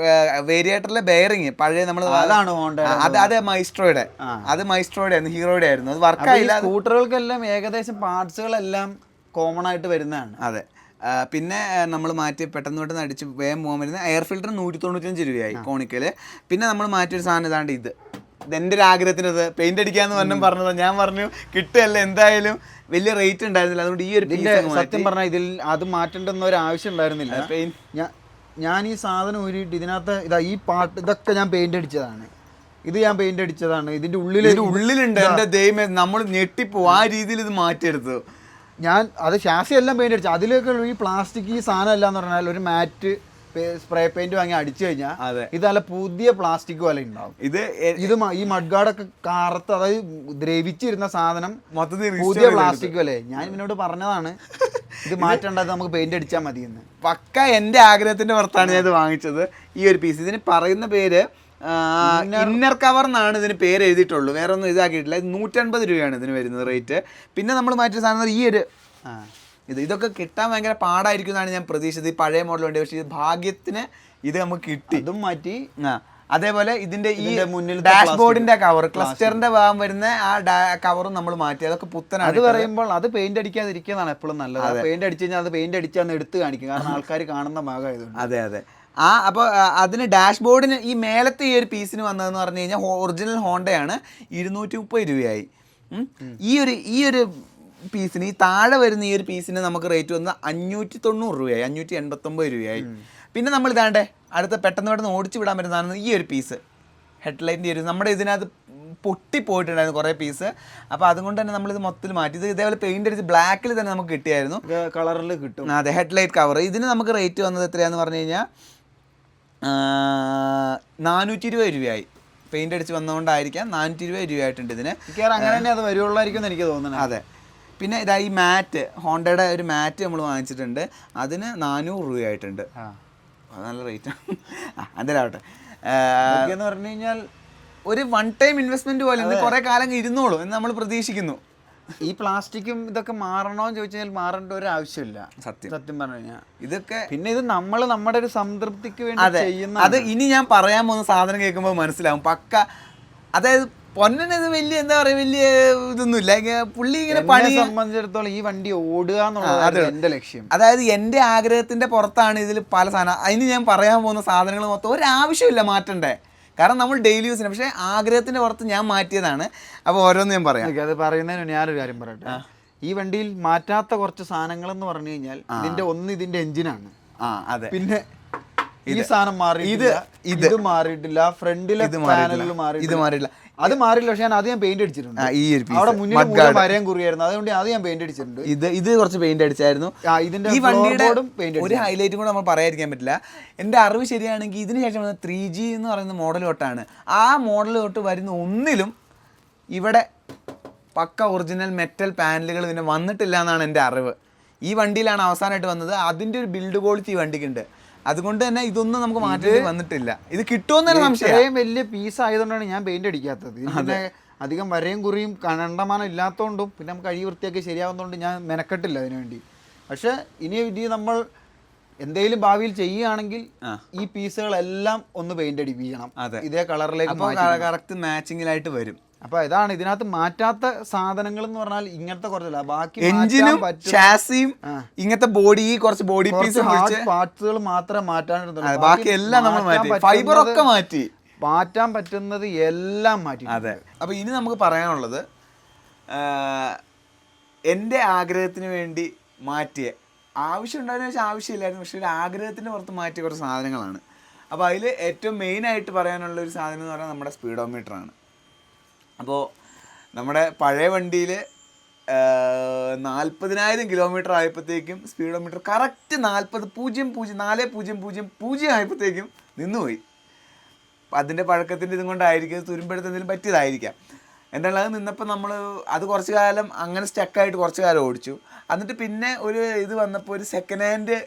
വേരിയേറ്ററിലെ ബെയറിങ് പഴയ നമ്മൾ അതാണ് അത് മൈസ്ട്രോയുടെ, അത് മൈസ്ട്രോയുടെ ആയിരുന്നു, ഹീറോയുടെ ആയിരുന്നു. അത് വർക്കായില്ല. സ്കൂട്ടറുകൾക്കെല്ലാം ഏകദേശം പാർട്സുകളെല്ലാം കോമൺ ആയിട്ട് വരുന്നതാണ്. അതെ. പിന്നെ നമ്മൾ മാറ്റി പെട്ടെന്ന് അടിച്ച് വേഗം പോകാൻ വരുന്ന എയർ ഫിൽറ്റർ 195 രൂപയായി കോണിക്കല്. പിന്നെ നമ്മൾ മാറ്റിയൊരു സാധനം ഇതാണ്ട് ഇതെൻ്റെ ഒരു ആഗ്രഹത്തിനത് പെയിന്റ് അടിക്കാന്ന് പറഞ്ഞത്. ഞാൻ പറഞ്ഞു കിട്ടുകയല്ല, എന്തായാലും വലിയ റേറ്റ് ഉണ്ടായിരുന്നില്ല, അതുകൊണ്ട് ഈ ഒരു സത്യം പറഞ്ഞാൽ ഇതിൽ അത് മാറ്റേണ്ടെന്ന ഒരു ആവശ്യം ഉണ്ടായിരുന്നില്ല. ഞാൻ ഈ സാധനം ഊരിയിട്ട് ഇതിനകത്ത് ഈ പാർട്ട് ഇതൊക്കെ ഞാൻ പെയിന്റ് അടിച്ചതാണ്. ഞാൻ പെയിന്റ് അടിച്ചതാണ്. ഇതിന്റെ ഉള്ളിലുണ്ട്. എൻ്റെ ദൈവമേ, നമ്മൾ ഞെട്ടിപ്പോ ആ രീതിയിൽ ഇത് മാറ്റിയെടുത്തു. ഞാൻ അത് ഷാസി എല്ലാം പെയിന്റ് അടിച്ചു. അതിലൊക്കെ ഈ പ്ലാസ്റ്റിക് ഈ സാധനം എല്ലാം എന്ന് പറഞ്ഞാൽ ഒരു മാറ്റ് സ്പ്രേ പെയിന്റ് വാങ്ങി അടിച്ചു കഴിഞ്ഞാൽ ഇത് നല്ല പുതിയ പ്ലാസ്റ്റിക് പോലെ ഉണ്ടാവും. ഇത് ഈ മഡ്ഗാർഡൊക്കെ കറുത്ത്, അതായത് ദ്രവിച്ചിരുന്ന സാധനം മൊത്തത്തിൽ പുതിയ പ്ലാസ്റ്റിക് പോലെ. ഞാൻ ഇവനോട് പറഞ്ഞതാണ് ഇത് മാറ്റേണ്ടത്, നമുക്ക് പെയിന്റ് അടിച്ചാൽ മതി എന്ന്. പക്ക എൻ്റെ ആഗ്രഹത്തിന്റെ പുറത്താണ് ഞാൻ ഇത് വാങ്ങിച്ചത്. ഈ ഒരു പീസ്, ഇതിന് പറയുന്ന പേര് ഇന്നർ കവർ എന്നാണ് ഇതിന് പേര് എഴുതിയിട്ടുള്ളൂ, വേറെ ഒന്നും ഇതാക്കിയിട്ടില്ല. ഇത് 150 രൂപയാണ് ഇതിന് വരുന്നത് റേറ്റ്. പിന്നെ നമ്മൾ മാറ്റിയ സാധനം ഈ ഒരു ഇതൊക്കെ കിട്ടാൻ ഭയങ്കര പാടായിരിക്കും എന്നാണ് ഞാൻ പ്രതീക്ഷിച്ചത്, ഈ പഴയ മോഡൽ വണ്ടി. പക്ഷേ ഭാഗ്യത്തിന് ഇത് നമുക്ക് കിട്ടി, അതും മാറ്റി. അതേപോലെ ഇതിന്റെ ഈ മുന്നിൽ ഡാഷ്ബോർഡിന്റെ കവർ, ക്ലസ്റ്ററിന്റെ ഭാഗം വരുന്ന ആ കവറും നമ്മൾ മാറ്റി, അതൊക്കെ പുത്തനാണ്. അത് പറയുമ്പോൾ അത് പെയിന്റ് അടിക്കാതിരിക്കുന്നതാണ് എപ്പോഴും നല്ലത്. പെയിന്റ് അടിച്ചു കഴിഞ്ഞാൽ അത് പെയിന്റ് അടിച്ചാന്ന് എടുത്ത് കാണിക്കും, കാരണം ആൾക്കാർ കാണുന്ന ഭാഗമായതുകൊണ്ട്. അതെ. അപ്പോൾ അതിന് ഡാഷ്ബോർഡിന് ഈ മേലത്തെ ഈ ഒരു പീസിന് വന്നതെന്ന് പറഞ്ഞു കഴിഞ്ഞാൽ ഒറിജിനൽ ഹോണ്ടയാണ്, 230 രൂപയായി. ഈ ഒരു പീസിന്, ഈ താഴെ വരുന്ന ഈ ഒരു പീസിന് നമുക്ക് റേറ്റ് വന്നത് 590 രൂപയായി, 589 രൂപയായി. പിന്നെ നമ്മൾ ഇതാണ്ടേ അടുത്ത പെട്ടെന്ന് ഓടിച്ചു വിടാൻ പറ്റുന്നതാണ് ഈ ഒരു പീസ്, ഹെഡ്ലൈറ്റിൻ്റെ ഒരു, നമ്മുടെ ഇതിനകത്ത് പൊട്ടിപ്പോയിട്ടുണ്ടായിരുന്നു കുറേ പീസ്. അപ്പോൾ അതുകൊണ്ട് തന്നെ നമ്മളിത് മൊത്തത്തിൽ മാറ്റി. ഇത് ഇതേപോലെ പെയിന്റ് അടിച്ച് ബ്ലാക്കിൽ തന്നെ നമുക്ക് കിട്ടിയായിരുന്നു, കളറിൽ കിട്ടും. അതെ, ഹെഡ്ലൈറ്റ് കവർ. ഇതിന് നമുക്ക് റേറ്റ് വന്നത് എത്രയാണെന്ന് പറഞ്ഞു കഴിഞ്ഞാൽ 420 രൂപയായി. പെയിന്റ് അടിച്ച് വന്നതുകൊണ്ടായിരിക്കാം 420 രൂപയായിട്ടുണ്ട് ഇതിന്. അങ്ങനെ തന്നെ അത് വരുള്ളായിരിക്കും എന്ന് എനിക്ക് തോന്നുന്നത്. അതെ. പിന്നെ ഇതാ ഈ മാറ്റ്, ഹോണ്ടയുടെ ഒരു മാറ്റ് നമ്മൾ വാങ്ങിച്ചിട്ടുണ്ട്, അതിന് 400 രൂപയായിട്ടുണ്ട്. അത് നല്ല റേറ്റാണ്. അതിലാവട്ടെ എന്ന് പറഞ്ഞു കഴിഞ്ഞാൽ ഒരു വൺ ടൈം ഇൻവെസ്റ്റ്മെന്റ് പോലെ ഇന്ന് കുറേ കാലം ഇരുന്നോളൂ എന്ന് നമ്മൾ പ്രതീക്ഷിക്കുന്നു. ഈ പ്ലാസ്റ്റിക്കും ഇതൊക്കെ മാറണോന്ന് ചോദിച്ചു കഴിഞ്ഞാൽ മാറേണ്ട ഒരു ആവശ്യമില്ല, സത്യം പറഞ്ഞു കഴിഞ്ഞാൽ. ഇതൊക്കെ പിന്നെ ഇത് നമ്മുടെ ഒരു സംതൃപ്തിക്ക് വേണ്ടി ചെയ്യുന്ന. അത് ഇനി ഞാൻ പറയാൻ പോകുന്ന സാധനം കേൾക്കുമ്പോൾ മനസ്സിലാവും പക്ക. അതായത് പൊന്നനത് വലിയ എന്താ പറയാ, വലിയ ഇതൊന്നുമില്ല. പുള്ളി ഇങ്ങനെ പണി സംബന്ധിച്ചിടത്തോളം ഈ വണ്ടി ഓടുക എന്നുള്ളത് എന്റെ ലക്ഷ്യം. അതായത് എൻ്റെ ആഗ്രഹത്തിന്റെ പുറത്താണ് ഇതിൽ പല സാധനം. അതിന് ഞാൻ പറയാൻ പോകുന്ന സാധനങ്ങൾ മൊത്തം ഒരാവശ്യമില്ല മാറ്റണ്ടേ, കാരണം നമ്മൾ ഡെയിലി യൂസിന്. പക്ഷേ ആഗ്രഹത്തിന്റെ പുറത്ത് ഞാൻ മാറ്റിയതാണ്. അപ്പോൾ ഓരോന്ന് ഞാൻ പറയാം. അത് പറയുന്നതിന് ഞാനൊരു കാര്യം പറയട്ടെ. ഈ വണ്ടിയിൽ മാറ്റാത്ത കുറച്ച് സാധനങ്ങൾ എന്ന് പറഞ്ഞു കഴിഞ്ഞാൽ ഇതിന്റെ എഞ്ചിനാണ്. അതെ. പിന്നെ ഈ സാധനം മാറി, ഇത് മാറിയിട്ടില്ല, ഫ്രണ്ടിലെ പാനലിൽ മാറിയില്ല, അത് മാറിയില്ല. പക്ഷെ ഞാൻ ആദ്യം പെയിന്റ് അടിച്ചിട്ടുണ്ട്. അവിടെ മുന്നിൽ മരം കുറിയായിരുന്നു, അതുകൊണ്ട് ആദ്യം ഞാൻ പെയിന്റ് അടിച്ചിട്ടുണ്ട്. ഇത് കുറച്ച് പെയിന്റ് അടിച്ചായിരുന്നു. ഈ വണ്ടിയുടെ ഒരു ഹൈലൈറ്റും കൂടെ നമ്മൾ പറയാതിരിക്കാൻ പറ്റില്ല. എൻ്റെ അറിവ് ശരിയാണെങ്കിൽ ഇതിന് ശേഷം 3G എന്ന് പറയുന്ന മോഡൽ തൊട്ടാണ്. ആ മോഡൽ തൊട്ട് വരുന്ന ഒന്നിലും ഇവിടെ പക്ക ഒറിജിനൽ മെറ്റൽ പാനലുകൾ പിന്നെ വന്നിട്ടില്ല എന്നാണ് എൻ്റെ അറിവ്. ഈ വണ്ടിയിലാണ് അവസാനമായിട്ട് വന്നത്. അതിൻ്റെ ഒരു ബിൽഡ് ക്വാളിറ്റി ഈ വണ്ടിക്കുണ്ട്. അതുകൊണ്ട് തന്നെ ഇതൊന്നും നമുക്ക് മാറ്റേണ്ടി വന്നിട്ടില്ല. ഇത് കിട്ടുമെന്ന് തന്നെ സംശയം. വലിയ പീസ് ആയതുകൊണ്ടാണ് ഞാൻ പെയിന്റ് അടിക്കാത്തത്. പിന്നെ അധികം വരയും കുറിയും കണ്ടമാനം ഇല്ലാത്തതുകൊണ്ടും പിന്നെ നമുക്ക് അഴി വൃത്തിയാക്കി ശരിയാവുന്നതുകൊണ്ട് ഞാൻ മെനക്കെട്ടില്ല അതിനുവേണ്ടി. പക്ഷെ ഇനി ഇത് നമ്മൾ എന്തെങ്കിലും ഭാവിയിൽ ചെയ്യുകയാണെങ്കിൽ ഈ പീസുകളെല്ലാം ഒന്ന് പെയിന്റ് അടിപ്പിക്കണം, ഇതേ കളറിലേക്ക് കറക്റ്റ് മാച്ചിങ്ങിലായിട്ട് വരും. അപ്പൊ ഇതാണ് ഇതിനകത്ത് മാറ്റാത്ത സാധനങ്ങൾ എന്ന് പറഞ്ഞാൽ ഇങ്ങനത്തെ കുറച്ചല്ല, ബാക്കി എഞ്ചിനും ഷാസിയും ഇങ്ങനത്തെ ബോഡി, കുറച്ച് ബോഡി പീസ് പാർട്സുകൾ മാത്രമേ മാറ്റാനുള്ളൂ. ബാക്കി എല്ലാം നമ്മൾ മാറ്റി, ഫൈബർ ഒക്കെ മാറ്റി, മാറ്റാൻ പറ്റുന്നത് എല്ലാം മാറ്റി. അതെ. അപ്പൊ ഇനി നമുക്ക് പറയാനുള്ളത് എൻ്റെ ആഗ്രഹത്തിന് വേണ്ടി മാറ്റിയ, ആവശ്യം ഉണ്ടായെന്ന് വെച്ചാൽ ആവശ്യമില്ലായിരുന്നു, പക്ഷെ ഒരു ആഗ്രഹത്തിന് പുറത്ത് മാറ്റിയ കുറച്ച് സാധനങ്ങളാണ്. അപ്പോൾ അതിൽ ഏറ്റവും മെയിനായിട്ട് പറയാനുള്ള ഒരു സാധനം എന്ന് പറഞ്ഞാൽ നമ്മുടെ സ്പീഡോമീറ്ററാണ്. അപ്പോൾ നമ്മുടെ പഴയ വണ്ടിയിൽ 40,000 കിലോമീറ്റർ ആയപ്പോഴത്തേക്കും സ്പീഡോമീറ്റർ കറക്റ്റ് 40,000 ആയപ്പോഴത്തേക്കും നിന്നുപോയി. അതിൻ്റെ പഴക്കത്തിൻ്റെ ഇതും കൊണ്ടായിരിക്കും, തുരുമ്പെടുത്തെന്തെങ്കിലും പറ്റിയതായിരിക്കാം. എന്തായാലും അത് നിന്നപ്പോൾ നമ്മൾ അത് കുറച്ച് കാലം അങ്ങനെ സ്റ്റക്കായിട്ട് കുറച്ച് കാലം ഓടിച്ചു. എന്നിട്ട് പിന്നെ ഒരു ഇത് വന്നപ്പോൾ ഒരു സെക്കൻഡ് ഹാൻഡ്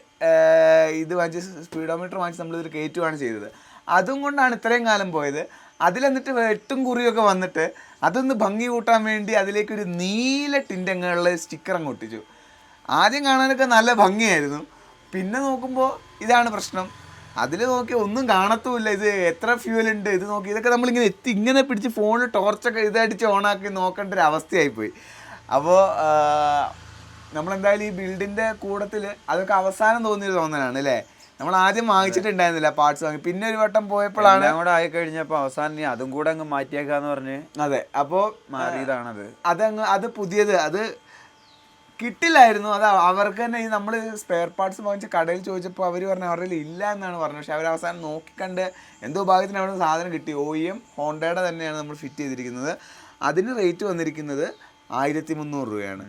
ഇത് വാങ്ങിച്ച് സ്പീഡോമീറ്റർ വാങ്ങിച്ച് നമ്മളിതിൽ കയറ്റുകയാണ് ചെയ്തത്. അതും കൊണ്ടാണ് ഇത്രയും കാലം പോയത്. അതിലെന്നിട്ട് വെട്ടും കുറിയൊക്കെ വന്നിട്ട് അതൊന്ന് ഭംഗി കൂട്ടാൻ വേണ്ടി അതിലേക്കൊരു നീല ടിൻ്റെങ്ങുള്ള സ്റ്റിക്കർ അങ്ങ് ഒട്ടിച്ചു. ആദ്യം കാണാനൊക്കെ നല്ല ഭംഗിയായിരുന്നു, പിന്നെ നോക്കുമ്പോൾ ഇതാണ് പ്രശ്നം. അതിൽ നോക്കി ഒന്നും കാണത്തുമില്ല, ഇത് എത്ര ഫ്യൂവൽ ഉണ്ട്, ഇത് നോക്കി ഇതൊക്കെ നമ്മളിങ്ങനെ ഇങ്ങനെ പിടിച്ച് ഫോണിൽ ടോർച്ചൊക്കെ ഇതടിച്ച് ഓണാക്കി നോക്കേണ്ട ഒരു അവസ്ഥയായിപ്പോയി. അപ്പോൾ നമ്മളെന്തായാലും ഈ ബിൽഡിൻ്റെ കൂട്ടത്തിൽ അതൊക്കെ അവസാനം തോന്നിയൊരു തോന്നലാണ് അല്ലേ. നമ്മൾ ആദ്യം വാങ്ങിച്ചിട്ടുണ്ടായിരുന്നില്ല പാർട്സ് വാങ്ങി, പിന്നെ ഒരു വട്ടം പോയപ്പോഴാണ് കൂടെ ആയിക്കഴിഞ്ഞപ്പോൾ അവസാനം അതും കൂടെ അങ്ങ് മാറ്റിയേക്കാന്ന് പറഞ്ഞ്. അതെ. അപ്പോൾ മാറിയതാണത്. അത് പുതിയത് അത് കിട്ടില്ലായിരുന്നു. അത് അവർക്ക് തന്നെ ഈ നമ്മൾ സ്പെയർ പാർട്സ് വാങ്ങിച്ച കടയിൽ ചോദിച്ചപ്പോൾ അവർ പറഞ്ഞു അവരുടെ ഇല്ല എന്നാണ് പറഞ്ഞത്. പക്ഷെ അവർ അവസാനം നോക്കിക്കണ്ട് എന്തോ ഭാഗ്യത്തിന് അവിടെ സാധനം കിട്ടി. OEM ഹോണ്ടയുടെ തന്നെയാണ് നമ്മൾ ഫിറ്റ് ചെയ്തിരിക്കുന്നത്. അതിന് റേറ്റ് വന്നിരിക്കുന്നത് 1300 രൂപയാണ്.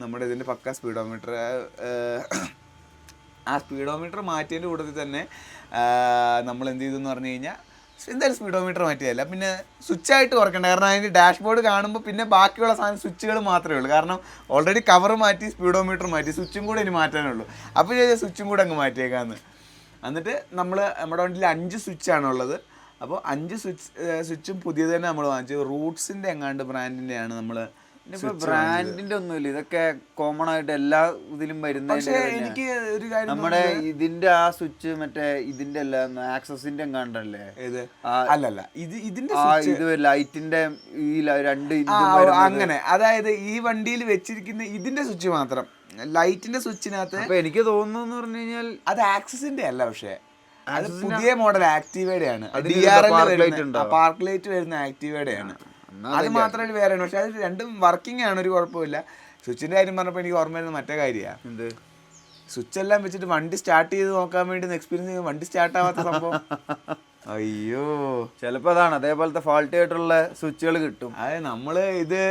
നമ്മുടെ ഇതിൻ്റെ പക്ക സ്പീഡോമീറ്റർ. ആ സ്പീഡോമീറ്റർ മാറ്റിയതിൻ്റെ കൂട്ടത്തിൽ തന്നെ നമ്മൾ എന്ത് ചെയ്തെന്ന് പറഞ്ഞു കഴിഞ്ഞാൽ എന്തായാലും സ്പീഡോമീറ്റർ മാറ്റിയതല്ല, പിന്നെ സ്വിച്ചായിട്ട് കുറയ്ക്കണ്ട. കാരണം അതിൻ്റെ ഡാഷ്ബോർഡ് കാണുമ്പോൾ പിന്നെ ബാക്കിയുള്ള സാധനം സ്വിച്ചുകൾ മാത്രമേ ഉള്ളൂ. കാരണം ഓൾറെഡി കവർ മാറ്റി സ്പീഡോമീറ്റർ മാറ്റി, സ്വിച്ചും കൂടെ ഇനി മാറ്റാനുള്ളൂ. അപ്പോൾ സ്വിച്ചും കൂടെ അങ്ങ് മാറ്റിയേക്കാന്ന്. എന്നിട്ട് നമ്മുടെ വണ്ടിയിൽ 5 സ്വിച്ചാണുള്ളത്. അപ്പോൾ 5 സ്വിച്ചും പുതിയത് തന്നെ നമ്മൾ വാങ്ങിച്ചു. റൂട്ട്സിൻ്റെ എങ്ങാണ്ട് ബ്രാൻഡിൻ്റെയാണ് നമ്മൾ. ബ്രാൻഡിന്റെ ഒന്നുമില്ല, ഇതൊക്കെ കോമൺ ആയിട്ട് എല്ലാ ഇതിലും വരുന്ന. എനിക്ക് ഒരു കാര്യം, നമ്മുടെ ഇതിന്റെ ആ സ്വിച്ച് മറ്റേ ഇതിന്റെ അല്ല, ആക്സസിന്റെ എങ്ങാണ്ടല്ലേ? അല്ലല്ല, ഇതിന്റെ ഇത് ലൈറ്റിന്റെ ഈ 2 അങ്ങനെ. അതായത് ഈ വണ്ടിയിൽ വെച്ചിരിക്കുന്ന ഇതിന്റെ സ്വിച്ച് മാത്രം, ലൈറ്റിന്റെ സ്വിച്ചിനകത്ത്. അപ്പൊ എനിക്ക് തോന്നുന്നു പറഞ്ഞു കഴിഞ്ഞാൽ അത് ആക്സസിന്റെ അല്ല, പക്ഷെ അത് പുതിയ മോഡൽ ആക്റ്റീവയുടെ ആണ്. പാർക്ക് ലൈറ്റ് വരുന്ന ആക്റ്റീവയുടെ ആണ്. അത് മാത്രമല്ല വേറെയാണ്, പക്ഷെ അത് രണ്ടും വർക്കിംഗ് ആണ്, ഒരു കുഴപ്പമില്ല. സ്വിച്ചിന്റെ കാര്യം പറഞ്ഞപ്പോൾ എനിക്ക് ഓർമ്മ വരുന്നത് മറ്റേ കാര്യമാണ്. സ്വിച്ച് എല്ലാം വെച്ചിട്ട് വണ്ടി സ്റ്റാർട്ട് ചെയ്ത് നോക്കാൻ വേണ്ടി എക്സ്പീരിയൻസ് ചെയ്യുമ്പോൾ വണ്ടി സ്റ്റാർട്ട് ആവാത്ത സംഭവം. അയ്യോ, ചിലപ്പോൾ അതാണ് അതേപോലത്തെ ഫാൾട്ടി ആയിട്ടുള്ള സ്വിച്ചുകൾ കിട്ടും. അതെ, നമ്മള് ഇത്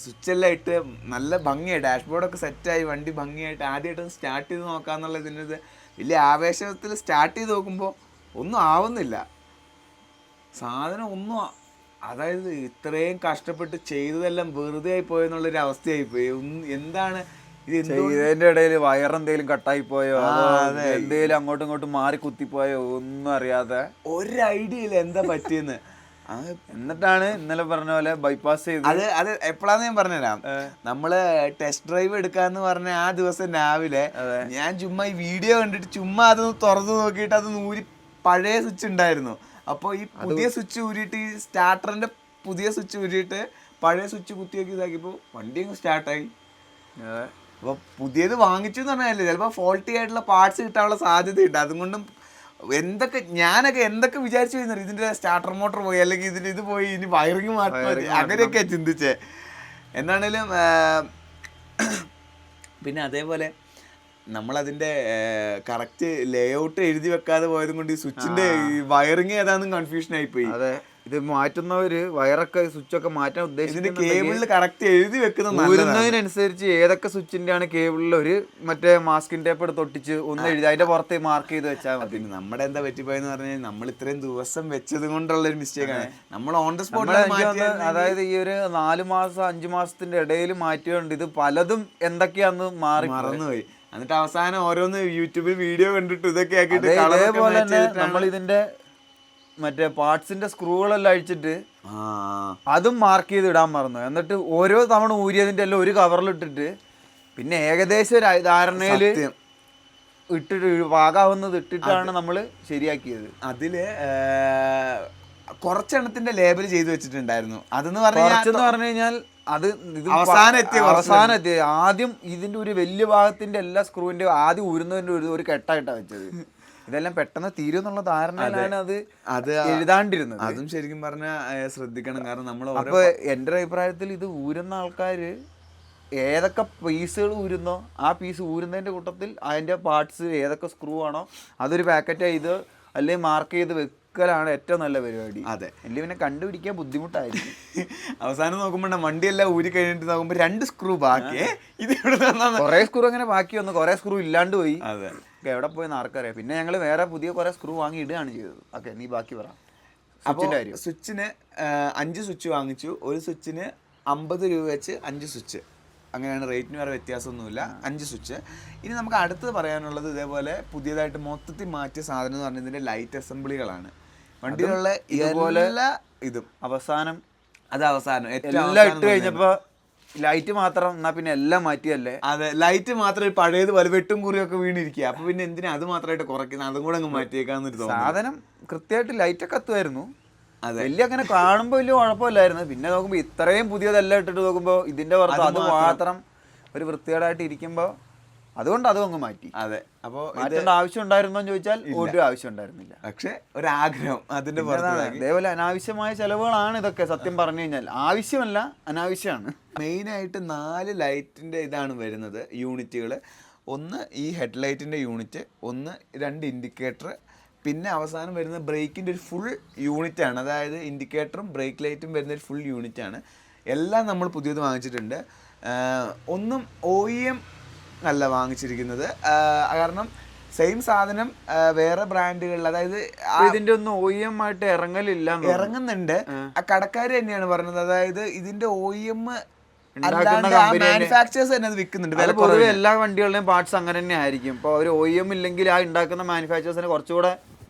സ്വിച്ചെല്ലാം ഇട്ട് നല്ല ഭംഗിയായി ഡാഷ്ബോർഡൊക്കെ സെറ്റായി വണ്ടി ഭംഗിയായിട്ട് ആദ്യമായിട്ട് സ്റ്റാർട്ട് ചെയ്ത് നോക്കാന്നുള്ള ഇതിൻ്റെ വലിയ ആവേശത്തിൽ സ്റ്റാർട്ട് ചെയ്ത് നോക്കുമ്പോൾ ഒന്നും ആവുന്നില്ല സാധനം, ഒന്നും. അതായത് ഇത്രയും കഷ്ടപ്പെട്ട് ചെയ്തതെല്ലാം വെറുതെ ആയി പോയെന്നുള്ളൊരു അവസ്ഥയായി പോയി. എന്താണ് ഇത്? ഇതിന്റെ ഇടയിൽ വയറെന്തേലും കട്ടായി പോയോ, എന്തേലും അങ്ങോട്ടും ഇങ്ങോട്ടും മാറി കുത്തിപ്പോയോ, ഒന്നും അറിയാതെ ഒരു ഐഡിയ ഇല്ല എന്താ പറ്റിയെന്ന്. എന്നിട്ടാണ് ഇന്നലെ പറഞ്ഞ പോലെ ബൈപ്പാസ് ചെയ്ത്. അത് എപ്പോഴാന്ന് ഞാൻ പറഞ്ഞുതരാം. നമ്മള് ടെസ്റ്റ് ഡ്രൈവ് എടുക്കാന്ന് പറഞ്ഞ ആ ദിവസം രാവിലെ ഞാൻ ചുമ്മാ ഈ വീഡിയോ കണ്ടിട്ട് ചുമ്മാ അതൊന്ന് തുറന്നു നോക്കിയിട്ട് അത് പഴയ സ്വിച്ച് ഉണ്ടായിരുന്നു. അപ്പോൾ ഈ പുതിയ സ്വിച്ച് ഊരിയിട്ട്, ഈ സ്റ്റാർട്ടറിന്റെ പുതിയ സ്വിച്ച് ഊരിയിട്ട് പഴയ സ്വിച്ച് കുത്തി നോക്കി ഇതാക്കിയപ്പോൾ വണ്ടി അങ്ങ് സ്റ്റാർട്ടായി. അപ്പോൾ പുതിയത് വാങ്ങിച്ചു എന്ന് പറഞ്ഞാൽ ചിലപ്പോൾ ഫോൾട്ടി ആയിട്ടുള്ള പാർട്സ് കിട്ടാനുള്ള സാധ്യതയുണ്ട്. അതുകൊണ്ടും ഞാനൊക്കെ എന്തൊക്കെ വിചാരിച്ചു കഴിഞ്ഞാൽ ഇതിന്റെ സ്റ്റാർട്ടർ മോട്ടർ പോയി, അല്ലെങ്കിൽ ഇത് പോയി, ഇനി വയറിങ് മാറ്റി അങ്ങനെയൊക്കെ ചിന്തിച്ചേ. എന്താണേലും പിന്നെ അതേപോലെ നമ്മളതിന്റെ കറക്റ്റ് ലേ ഔട്ട് എഴുതി വെക്കാതെ പോയതും കൊണ്ട് ഈ സ്വിച്ചിന്റെ വയറിങ് ഏതാണെന്നും കൺഫ്യൂഷൻ ആയിപ്പോയി. അതെ, ഇത് മാറ്റുന്നവര് വയറൊക്കെ സ്വിച്ചൊക്കെ മാറ്റാൻ ഉദ്ദേശിക്കുന്നത് കേബിളിൽ കറക്റ്റ് എഴുതി വെക്കുന്നതിനനുസരിച്ച് ഏതൊക്കെ സ്വിച്ചിന്റെ ആണ് കേബിളിൽ ഒരു മറ്റേ മാസ്കിൻ ടേപ്പ് എടുത്ത് ഒട്ടിച്ച് ഒന്ന് എഴുതി അതിന്റെ പുറത്ത് മാർക്ക് ചെയ്ത് വെച്ചാൽ മതി. പിന്നെ നമ്മുടെ എന്താ പറ്റിപ്പോയെന്ന് പറഞ്ഞാൽ നമ്മൾ ഇത്രയും ദിവസം വെച്ചത് കൊണ്ടുള്ള ഒരു മിസ്റ്റേക്ക് ആണ്. നമ്മൾ ഓൺ ദ സ്പോട്ട്, അതായത് ഈ ഒരു 4 മാസം 5 മാസത്തിന്റെ ഇടയിൽ മാറ്റിയോണ്ട് ഇത് പലതും എന്തൊക്കെയാന്ന് മറന്നുപോയി. എന്നിട്ട് അവസാനം ഓരോന്ന് യൂട്യൂബിൽ വീഡിയോ കണ്ടിട്ട് ഇതൊക്കെ ആക്കിയിട്ട് അതേപോലെ തന്നെ നമ്മൾ ഇതിന്റെ മറ്റേ പാർട്സിന്റെ സ്ക്രൂകളെല്ലാം അഴിച്ചിട്ട് അതും മാർക്ക് ചെയ്ത് ഇടാൻ മറന്നു. എന്നിട്ട് ഓരോ തവണ ഊരിയതിന്റെ എല്ലാം ഒരു കവറിലിട്ടിട്ട് പിന്നെ ഏകദേശം ഒരു ധാരണയില് ഇട്ടിട്ട് പാകാവുന്നത് ഇട്ടിട്ടാണ് നമ്മൾ ശരിയാക്കിയത്. അതില് കുറച്ചെണ്ണത്തിന്റെ ലേബൽ ചെയ്ത് വെച്ചിട്ടുണ്ടായിരുന്നു. അതെന്ന് പറഞ്ഞു കഴിഞ്ഞാൽ അത് അവസാനം എത്തിയ ആദ്യം ഇതിന്റെ ഒരു വലിയ ഭാഗത്തിന്റെ എല്ലാ സ്ക്രൂവിന്റെ ആദ്യം ഊരുന്നതിന്റെ ഒരു കെട്ടായിട്ടാണ് വെച്ചത്. ഇതെല്ലാം പെട്ടെന്ന് തീരും എന്നുള്ള ധാരണയിലാണ് അത് എഴുതാണ്ടിരുന്നത്. അതും ശരിക്കും പറഞ്ഞാൽ ശ്രദ്ധിക്കണം. കാരണം നമ്മൾ അപ്പൊ എൻ്റെ അഭിപ്രായത്തിൽ ഇത് ഊരുന്ന ആൾക്കാര് ഏതൊക്കെ പീസുകൾ ഊരുന്നോ ആ പീസ് ഊരുന്നതിന്റെ കൂട്ടത്തിൽ അതിന്റെ പാർട്സ് ഏതൊക്കെ സ്ക്രൂ ആണോ അതൊരു പാക്കറ്റ് ചെയ്ത് അല്ലെങ്കിൽ മാർക്ക് ചെയ്ത് വെക്കലാണ് ഏറ്റവും നല്ല പരിപാടി. അതെ, അല്ലെങ്കിൽ പിന്നെ കണ്ടുപിടിക്കാൻ ബുദ്ധിമുട്ടായിരിക്കും. അവസാനം നോക്കുമ്പോൾ വണ്ടിയെല്ലാം ഊരി കഴിഞ്ഞിട്ട് നോക്കുമ്പോൾ 2 സ്ക്രൂ ബാക്കി. ഇത് കുറെ സ്ക്രൂ അങ്ങനെ ബാക്കി വന്നു, കുറെ സ്ക്രൂ ഇല്ലാണ്ട് പോയി. അതെ, എവിടെ പോയെന്ന് ആർക്കറിയാം. പിന്നെ ഞങ്ങൾ വേറെ പുതിയ കുറെ സ്ക്രൂ വാങ്ങി ഇടുകയാണ് ചെയ്തത്. ഓക്കെ, നീ ബാക്കി പറ. അപ്പോൾ സ്വിച്ചിന് 5 സ്വിച്ച് വാങ്ങിച്ചു. ഒരു സ്വിച്ചിന് 50 രൂപ വെച്ച് 5 സ്വിച്ച്, അങ്ങനെയാണ്. റേറ്റിന് വേറെ വ്യത്യാസമൊന്നുമില്ല. 5 സ്വിച്ച്. ഇനി നമുക്ക് അടുത്തത് പറയാനുള്ളത് ഇതേപോലെ പുതിയതായിട്ട് മൊത്തത്തിൽ മാറ്റിയ സാധനം എന്ന് പറഞ്ഞാൽ ഇതിന്റെ ലൈറ്റ് അസംബ്ലികളാണ്. വണ്ടിയിലുള്ള ഇതുപോലെ ഇതും അവസാനം എല്ലാം ഇട്ട് കഴിഞ്ഞപ്പോ ലൈറ്റ് മാത്രം എന്നാ പിന്നെ എല്ലാം മാറ്റിയല്ലേ. അതെ, ലൈറ്റ് മാത്രം പഴയതുപോലെ വെട്ടും കുറിയൊക്കെ വീണിരിക്കുക. അപ്പൊ പിന്നെ എന്തിനാ അത് മാത്രമായിട്ട് കുറയ്ക്കുന്നത്, അതും കൂടെ അങ്ങ് മാറ്റിയേക്കാന്നൊരു തോന്നുന്നു. സാധനം കൃത്യമായിട്ട് ലൈറ്റൊക്കെ എത്തുമായിരുന്നു. വലിയ അങ്ങനെ കാണുമ്പോൾ വലിയ കുഴപ്പമില്ലായിരുന്നു. പിന്നെ നോക്കുമ്പോ ഇത്രയും പുതിയതെല്ലാം ഇട്ടിട്ട് നോക്കുമ്പോ ഇതിന്റെ പുറത്ത് അത് മാത്രം ഒരു വൃത്തികേടായിട്ട് ഇരിക്കുമ്പോ അതുകൊണ്ട് അതും അങ്ങ് മാറ്റി. അതെ, അപ്പോൾ മാറ്റേണ്ട ആവശ്യം ഉണ്ടായിരുന്നോ ചോദിച്ചാൽ ഒരു ആവശ്യം ഉണ്ടായിരുന്നില്ല. പക്ഷെ ഒരാഗ്രഹം അതിന്റെ അതേപോലെ അനാവശ്യമായ ചെലവുകളാണ് ഇതൊക്കെ. സത്യം പറഞ്ഞു കഴിഞ്ഞാൽ ആവശ്യമല്ല, അനാവശ്യമാണ്. മെയിനായിട്ട് 4 ലൈറ്റിന്റെ ഇതാണ് വരുന്നത്, യൂണിറ്റുകൾ. ഒന്ന് ഈ ഹെഡ്ലൈറ്റിന്റെ യൂണിറ്റ്, ഒന്ന് 2 ഇൻഡിക്കേറ്റർ, പിന്നെ അവസാനം വരുന്ന ബ്രേക്കിന്റെ ഒരു ഫുൾ യൂണിറ്റ് ആണ്. അതായത് ഇൻഡിക്കേറ്ററും ബ്രേക്ക് ലൈറ്റും വരുന്ന ഒരു ഫുൾ യൂണിറ്റ് ആണ്. എല്ലാം നമ്മൾ പുതിയത് വാങ്ങിച്ചിട്ടുണ്ട്. ഒന്നും OEM അല്ല വാങ്ങിച്ചിരിക്കുന്നത്, കാരണം സെയിം സാധനം വേറെ ബ്രാൻഡുകളിൽ, അതായത് ഇതിന്റെ ഒന്നും OEM ആയിട്ട് ഇറങ്ങുന്നുണ്ട്. ആ കടക്കാർ തന്നെയാണ് പറഞ്ഞത്, അതായത് ഇതിന്റെ OEM അല്ലാണ്ട് ആ മാനുഫാക്ചേഴ്സ് തന്നെ അത് വിൽക്കുന്നുണ്ട്. പൊതുവെ എല്ലാ വണ്ടികളുടെയും പാർട്സ് അങ്ങനെ തന്നെ ആയിരിക്കും. ഇപ്പോൾ ഒരു OEM ഇല്ലെങ്കിൽ ആ ഉണ്ടാക്കുന്ന മാനുഫാക്ചേഴ്സിന് കുറച്ചുകൂടെ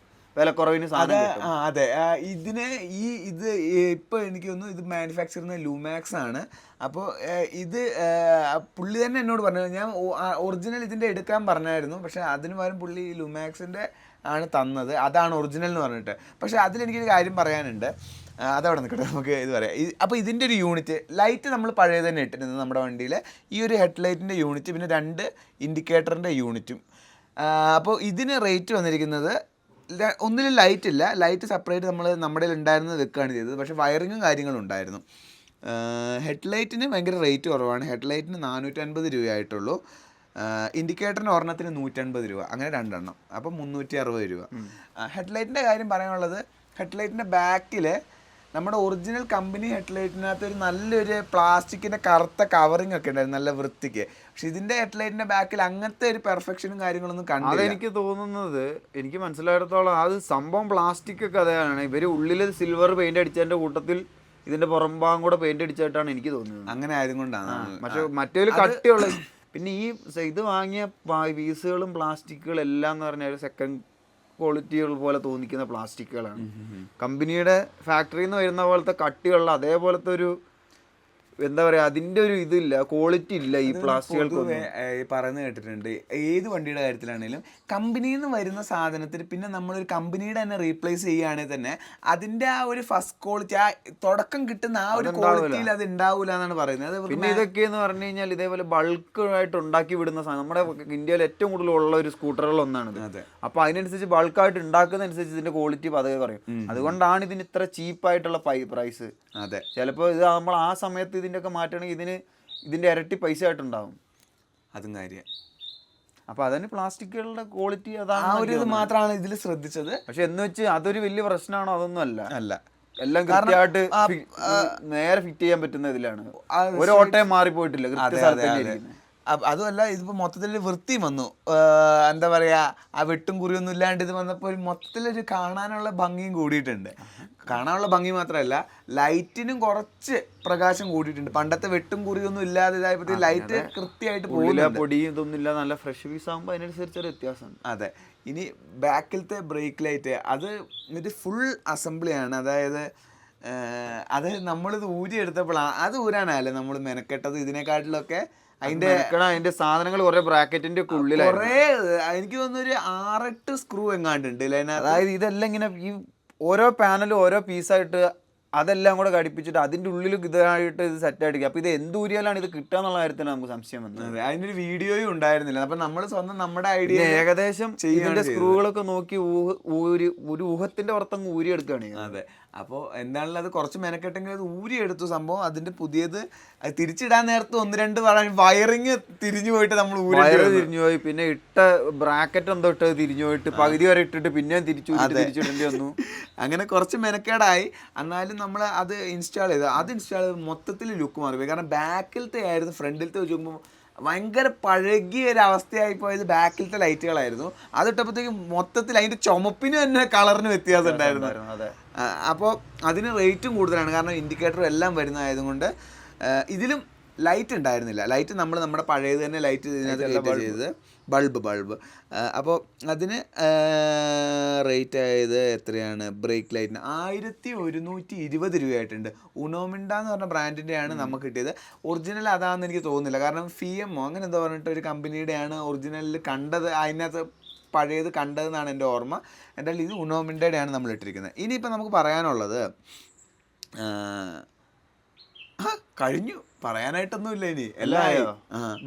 വിലക്കുറവിന് സാധനം. അതെ, ഇതിന് ഇത് ഇപ്പൊ എനിക്ക് തോന്നുന്നു ഇത് മാനുഫാക്ചർ ചെയ്യുന്ന ലുമാക്സ് ആണ്. അപ്പോൾ ഇത് പുള്ളി തന്നെ എന്നോട് പറഞ്ഞു, ഞാൻ ഒറിജിനൽ ഇതിന്റെ എടുക്കാൻ പറഞ്ഞായിരുന്നു, പക്ഷെ അതിന് പകരം പുള്ളി ലുമാക്സിന്റെ ആണ് തന്നത്, അതാണ് ഒറിജിനൽ എന്ന് പറഞ്ഞിട്ട്. പക്ഷെ അതിലെനിക്കൊരു കാര്യം പറയാനുണ്ട്, അതവിടെ നിൽക്കട്ടെ, നമുക്ക് ഇത് പറയാം. അപ്പോൾ ഇതിൻ്റെ ഒരു യൂണിറ്റ് ലൈറ്റ് നമ്മൾ പഴയ തന്നെ ഇട്ടിരുന്നത് നമ്മുടെ വണ്ടിയിൽ, ഈ ഒരു ഹെഡ് ലൈറ്റിൻ്റെ യൂണിറ്റ്, പിന്നെ 2 ഇൻഡിക്കേറ്ററിൻ്റെ യൂണിറ്റും. അപ്പോൾ ഇതിന് റേറ്റ് വന്നിരിക്കുന്നത്, ഒന്നിലും ലൈറ്റ് ഇല്ല, ലൈറ്റ് സെപ്പറേറ്റ് നമ്മുടെ ഉണ്ടായിരുന്നത് വെക്കുകയാണ് ചെയ്തത്, പക്ഷേ വയറിങ്ങും കാര്യങ്ങളും ഉണ്ടായിരുന്നു. ഹെഡ് ലൈറ്റിന് ഭയങ്കര റേറ്റ് കുറവാണ്, ഹെഡ് ലൈറ്റിന് 450 രൂപയായിട്ടുള്ളൂ, ഇൻഡിക്കേറ്ററിന് ഒരെണ്ണത്തിന് 150 രൂപ, അങ്ങനെ 2 എണ്ണം, അപ്പോൾ 360 രൂപ. ഹെഡ് ലൈറ്റിൻ്റെ കാര്യം പറയാനുള്ളത്, ഹെഡ് ലൈറ്റിൻ്റെ ബാക്കിൽ നമ്മുടെ ഒറിജിനൽ കമ്പനി ഹെഡ് ലൈറ്റിനകത്ത് ഒരു നല്ലൊരു പ്ലാസ്റ്റിക്കിൻ്റെ കറുത്ത കവറിങ് ഒക്കെ ഉണ്ടായിരുന്നു, നല്ല വൃത്തിക്ക്. പക്ഷെ ഇതിൻ്റെ ഹെഡ് ലൈറ്റിൻ്റെ ബാക്കിൽ അങ്ങനത്തെ ഒരു പെർഫെക്ഷനും കാര്യങ്ങളൊന്നും കണ്ടില്ല. അതെനിക്ക് തോന്നുന്നത്, എനിക്ക് മനസ്സിലായിടത്തോളം അത് സംഭവം പ്ലാസ്റ്റിക് ഒക്കെ അതാണ്, ഇവർ ഉള്ളിൽ സിൽവർ പെയിന്റ് അടിച്ചതിൻ്റെ കൂട്ടത്തിൽ ഇതിൻ്റെ പുറംഭാഗം കൂടെ പെയിന്റ് അടിച്ചായിട്ടാണ് എനിക്ക് തോന്നുന്നത്. അങ്ങനെ ആയതുകൊണ്ടാണ്. പക്ഷെ മറ്റേ കട്ടിയുള്ള പിന്നെ ഈ ഇത് വാങ്ങിയ പീസുകളും പ്ലാസ്റ്റിക്കുകളും എല്ലാം എന്ന് പറഞ്ഞാൽ സെക്കൻഡ് ക്വാളിറ്റികൾ പോലെ തോന്നിക്കുന്ന പ്ലാസ്റ്റിക്കുകളാണ്. കമ്പനിയുടെ ഫാക്ടറിയിൽ നിന്ന് വരുന്ന പോലത്തെ കട്ടിയുള്ള അതേപോലത്തെ ഒരു എന്താ പറയുക, അതിൻ്റെ ഒരു ഇതില്ല, ക്വാളിറ്റി ഇല്ല ഈ പ്ലാസ്റ്റിക്കുകൾക്ക്. പറയുന്നത് കേട്ടിട്ടുണ്ട്, ഏത് വണ്ടിയുടെ കാര്യത്തിലാണെങ്കിലും കമ്പനിയിൽ നിന്ന് വരുന്ന സാധനത്തിൽ പിന്നെ നമ്മളൊരു കമ്പനിയുടെ തന്നെ റീപ്ലേസ് ചെയ്യുകയാണെങ്കിൽ തന്നെ അതിൻ്റെ ആ ഒരു ഫസ്റ്റ് ക്വാളിറ്റി, ആ തുടക്കം കിട്ടുന്ന ആ ഒരു ക്വാളിറ്റിയിൽ അത് ഉണ്ടാവില്ല എന്നാണ് പറയുന്നത്. പിന്നെ ഇതൊക്കെ എന്ന് പറഞ്ഞു കഴിഞ്ഞാൽ ഇതേപോലെ ബൾക്കായിട്ട് ഉണ്ടാക്കി വിടുന്ന സാധനം, നമ്മുടെ ഇന്ത്യയിൽ ഏറ്റവും കൂടുതൽ ഉള്ള ഒരു സ്കൂട്ടറുകളൊന്നാണിത്. അപ്പോൾ അതിനനുസരിച്ച് ബൾക്കായിട്ട് ഉണ്ടാക്കുന്നതനുസരിച്ച് ഇതിൻ്റെ ക്വാളിറ്റി പതവേ പറയും. അതുകൊണ്ടാണ് ഇതിന് ഇത്ര ചീപ്പായിട്ടുള്ള പ്രൈസ്. അതെ, ചിലപ്പോൾ ഇത് നമ്മൾ ആ സമയത്ത് ഇതിൻ്റെ ഒക്കെ മാറ്റുകയാണെങ്കിൽ ഇതിൻ്റെ ഇരട്ടി പൈസ ആയിട്ടുണ്ടാവും. അതും കാര്യം. അപ്പോൾ അതിന് പ്ലാസ്റ്റിക്കുകളുടെ ക്വാളിറ്റി അതാണ്, ആ ഒരു ഇത് മാത്രമാണ് ഇതിൽ ശ്രദ്ധിച്ചത്. പക്ഷെ എന്ന് വെച്ച് അതൊരു വലിയ പ്രശ്നമാണോ? അതൊന്നും അല്ല. എല്ലാം കൃത്യമായിട്ട് നേരെ ഫിറ്റ് ചെയ്യാൻ പറ്റുന്ന ഇതിലാണ്, ഒരു ഓട്ടയും മാറിപ്പോയിട്ടില്ല, കൃത്യ. അതുമല്ല, ഇതിപ്പോൾ മൊത്തത്തിൽ വൃത്തി വന്നു, എന്താ പറയുക, ആ വെട്ടും കുറിയൊന്നും ഇല്ലാണ്ട് ഇത് വന്നപ്പോൾ ഒരു മൊത്തത്തിലൊരു കാണാനുള്ള ഭംഗിയും കൂടിയിട്ടുണ്ട്. കാണാനുള്ള ഭംഗി മാത്രമല്ല, ലൈറ്റിനും കുറച്ച് പ്രകാശം കൂടിയിട്ടുണ്ട്. പണ്ടത്തെ വെട്ടും കുറിയൊന്നും ഇല്ലാതെ ഇതായപ്പോൾ ലൈറ്റ് കൃത്യമായിട്ട് പോകില്ല, പൊടിയും ഇതൊന്നും ഇല്ല, നല്ല ഫ്രഷ് പീസ് ആകുമ്പോൾ അതിനനുസരിച്ചൊരു വ്യത്യാസമുണ്ട്. അതെ. ഇനി ബാക്കിലത്തെ ബ്രേക്ക് ലൈറ്റ്, അത് എന്നിട്ട് ഫുൾ അസംബ്ലിയാണ്, അതായത് അത് നമ്മളിത് ഊരിയെടുത്തപ്പോഴാണ്, അത് ഊരാനല്ലേ നമ്മൾ മെനക്കെട്ടത് ഇതിനെക്കാട്ടിലൊക്കെ. അതിന്റെ സാധനങ്ങൾ കുറെ ബ്രാക്കറ്റിന്റെ ഒക്കെ ഉള്ളിൽ കുറെ, എനിക്ക് തോന്നുന്നു ഒരു 6-8 സ്ക്രൂ എങ്ങാണ്ടുണ്ട്. അതായത് ഇതെല്ലാം ഇങ്ങനെ ഈ ഓരോ പാനലും ഓരോ പീസായിട്ട് അതെല്ലാം കൂടെ ഘടിപ്പിച്ചിട്ട് അതിന്റെ ഉള്ളിൽ ഇതായിട്ട് ഇത് സെറ്റ് ആയിട്ട്. അപ്പൊ ഇത് എന്തൂരിയാലാണ് ഇത് കിട്ടുക എന്നുള്ള കാര്യത്തിൽ നമുക്ക് സംശയം വന്നത്. അതിന്റെ ഒരു വീഡിയോയും ഉണ്ടായിരുന്നില്ല. അപ്പൊ നമ്മൾ സ്വന്തം നമ്മുടെ ഐഡിയ ഏകദേശം ഇതിന്റെ സ്ക്രൂകളൊക്കെ നോക്കി ഒരു ഊഹത്തിന്റെ പുറത്തങ്ങ് ഊരിയെടുക്കുകയാണ്. അതെ. അപ്പോൾ എന്താണല്ലോ, അത് കുറച്ച് മെനക്കെട്ടെങ്കിൽ അത് ഊരിയെടുത്തു സംഭവം. അതിന്റെ പുതിയത് തിരിച്ചിടാൻ നേരത്ത് 1-2 വയറിങ് തിരിഞ്ഞു പോയിട്ട് നമ്മൾ തിരിഞ്ഞു പോയി. പിന്നെ ഇട്ട ബ്രാക്കറ്റ് എന്തോ ഇട്ട് തിരിഞ്ഞു പോയിട്ട് പകുതി വരെ ഇട്ടിട്ട് പിന്നെയും തിരിച്ചിടേണ്ടി വന്നു. അങ്ങനെ കുറച്ച് മെനക്കേടായി. എന്നാലും നമ്മൾ അത് ഇൻസ്റ്റാൾ ചെയ്ത് മൊത്തത്തിൽ ലുക്ക് മാറിപ്പോയി. കാരണം ബാക്കിലത്തെ ആയിരുന്നു, ഫ്രണ്ടിലത്തെ വെച്ച് നോക്കുമ്പോൾ ഭയങ്കര പഴകിയ ഒരു അവസ്ഥയായി പോയത് ബാക്കിലത്തെ ലൈറ്റുകളായിരുന്നു. അതിട്ടപ്പോഴത്തേക്കും മൊത്തത്തിൽ അതിന്റെ ചുമപ്പിന് തന്നെ കളറിന് വ്യത്യാസം ഉണ്ടായിരുന്നു. അപ്പോൾ അതിന് റേറ്റും കൂടുതലാണ്, കാരണം ഇൻഡിക്കേറ്ററും എല്ലാം വരുന്നതായതുകൊണ്ട്. ഇതിലും ലൈറ്റ് ഉണ്ടായിരുന്നില്ല. ലൈറ്റ് നമ്മുടെ പഴയത് തന്നെ ലൈറ്റ് ഇതിനകത്ത് ചെയ്തത്, ബൾബ്. അപ്പോൾ അതിന് റേറ്റ് ആയത് എത്രയാണ്? ബ്രേക്ക് ലൈറ്റിന് 1120 രൂപയായിട്ടുണ്ട്. ഉനോമിൻഡ എന്ന് പറഞ്ഞ ബ്രാൻഡിൻ്റെയാണ് നമുക്ക് കിട്ടിയത്. ഒറിജിനൽ അതാണെന്ന് എനിക്ക് തോന്നുന്നില്ല, കാരണം FIMO അങ്ങനെ എന്താ പറഞ്ഞിട്ട് ഒരു കമ്പനിയുടെയാണ് ഒറിജിനലിൽ കണ്ടത്, അതിനകത്ത് പഴയത് കണ്ടതെന്നാണ് എൻ്റെ ഓർമ്മ. എന്തായാലും ഇത് ഉനോമിൻഡയുടെയാണ് നമ്മൾ ഇട്ടിരിക്കുന്നത്. ഇനിയിപ്പോൾ നമുക്ക് പറയാനുള്ളത്, കഴിഞ്ഞു, പറയാനായിട്ടൊന്നുമില്ല ഇനി. എല്ലാം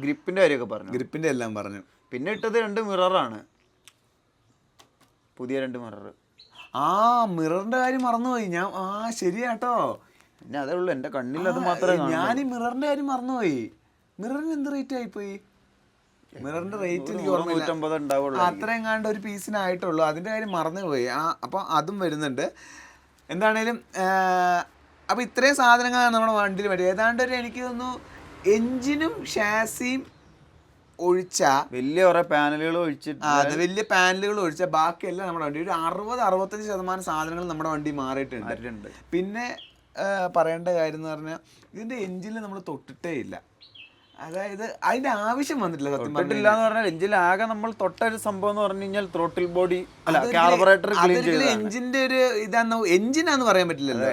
ഗ്രിപ്പിന്റെ കാര്യമൊക്കെ പറഞ്ഞു, ഗ്രിപ്പിന്റെ എല്ലാം പറഞ്ഞു. പിന്നെ ഇട്ടത് 2 മിററാണ്, പുതിയ 2 മിറർ. മിററിന്റെ കാര്യം മറന്നുപോയി ഞാൻ. ശരിയാട്ടോ, പിന്നെ അതേ ഉള്ളൂ എൻ്റെ കണ്ണിൽ, അത് മാത്രമേ. ഞാൻ ഈ മിററിന്റെ കാര്യം മറന്നുപോയി. മിററിന് എന്ത് റേറ്റ് ആയിപ്പോയി? മിററിന്റെ റേറ്റ് എനിക്ക് ഓർമ്മയില്ല, അത്രയും കണ്ട് ഒരു പീസിനായിട്ടുള്ളൂ. അതിന്റെ കാര്യം മറന്നുപോയി. അപ്പോൾ അതും വരുന്നുണ്ട്. എന്താണേലും അപ്പോൾ ഇത്രയും സാധനങ്ങളാണ് നമ്മുടെ വണ്ടിയിൽ വരിക. ഏതാണ്ട് ഒരു എനിക്ക് തോന്നുന്നു എഞ്ചിനും ഷാസിയും ഒഴിച്ച വലിയ കുറെ പാനലുകൾ ഒഴിച്ചിട്ട് അത് വലിയ പാനലുകൾ ഒഴിച്ച ബാക്കിയെല്ലാം നമ്മുടെ വണ്ടി ഒരു 60-65% സാധനങ്ങൾ നമ്മുടെ വണ്ടി മാറിയിട്ടുണ്ട്. പിന്നെ പറയേണ്ട കാര്യം എന്ന് പറഞ്ഞാൽ ഇതിന്റെ എഞ്ചിനിൽ നമ്മൾ തൊട്ടിട്ടേ ഇല്ല. അതായത് അതിന്റെ ആവശ്യം വന്നിട്ടില്ല സത്യം പറഞ്ഞിട്ടില്ല എന്ന് പറഞ്ഞാൽ എഞ്ചിൻ ആകെ നമ്മൾ തൊട്ടൊരു സംഭവം എന്ന് പറഞ്ഞു കഴിഞ്ഞാൽ ത്രോട്ടിൽ ബോഡി അല്ല കാർബറേറ്റർ ക്ലീൻ ചെയ്ത് എഞ്ചിന്റെ ഒരു ഇതാന്ന് എഞ്ചിനാന്ന് പറയാൻ പറ്റില്ലല്ലോ.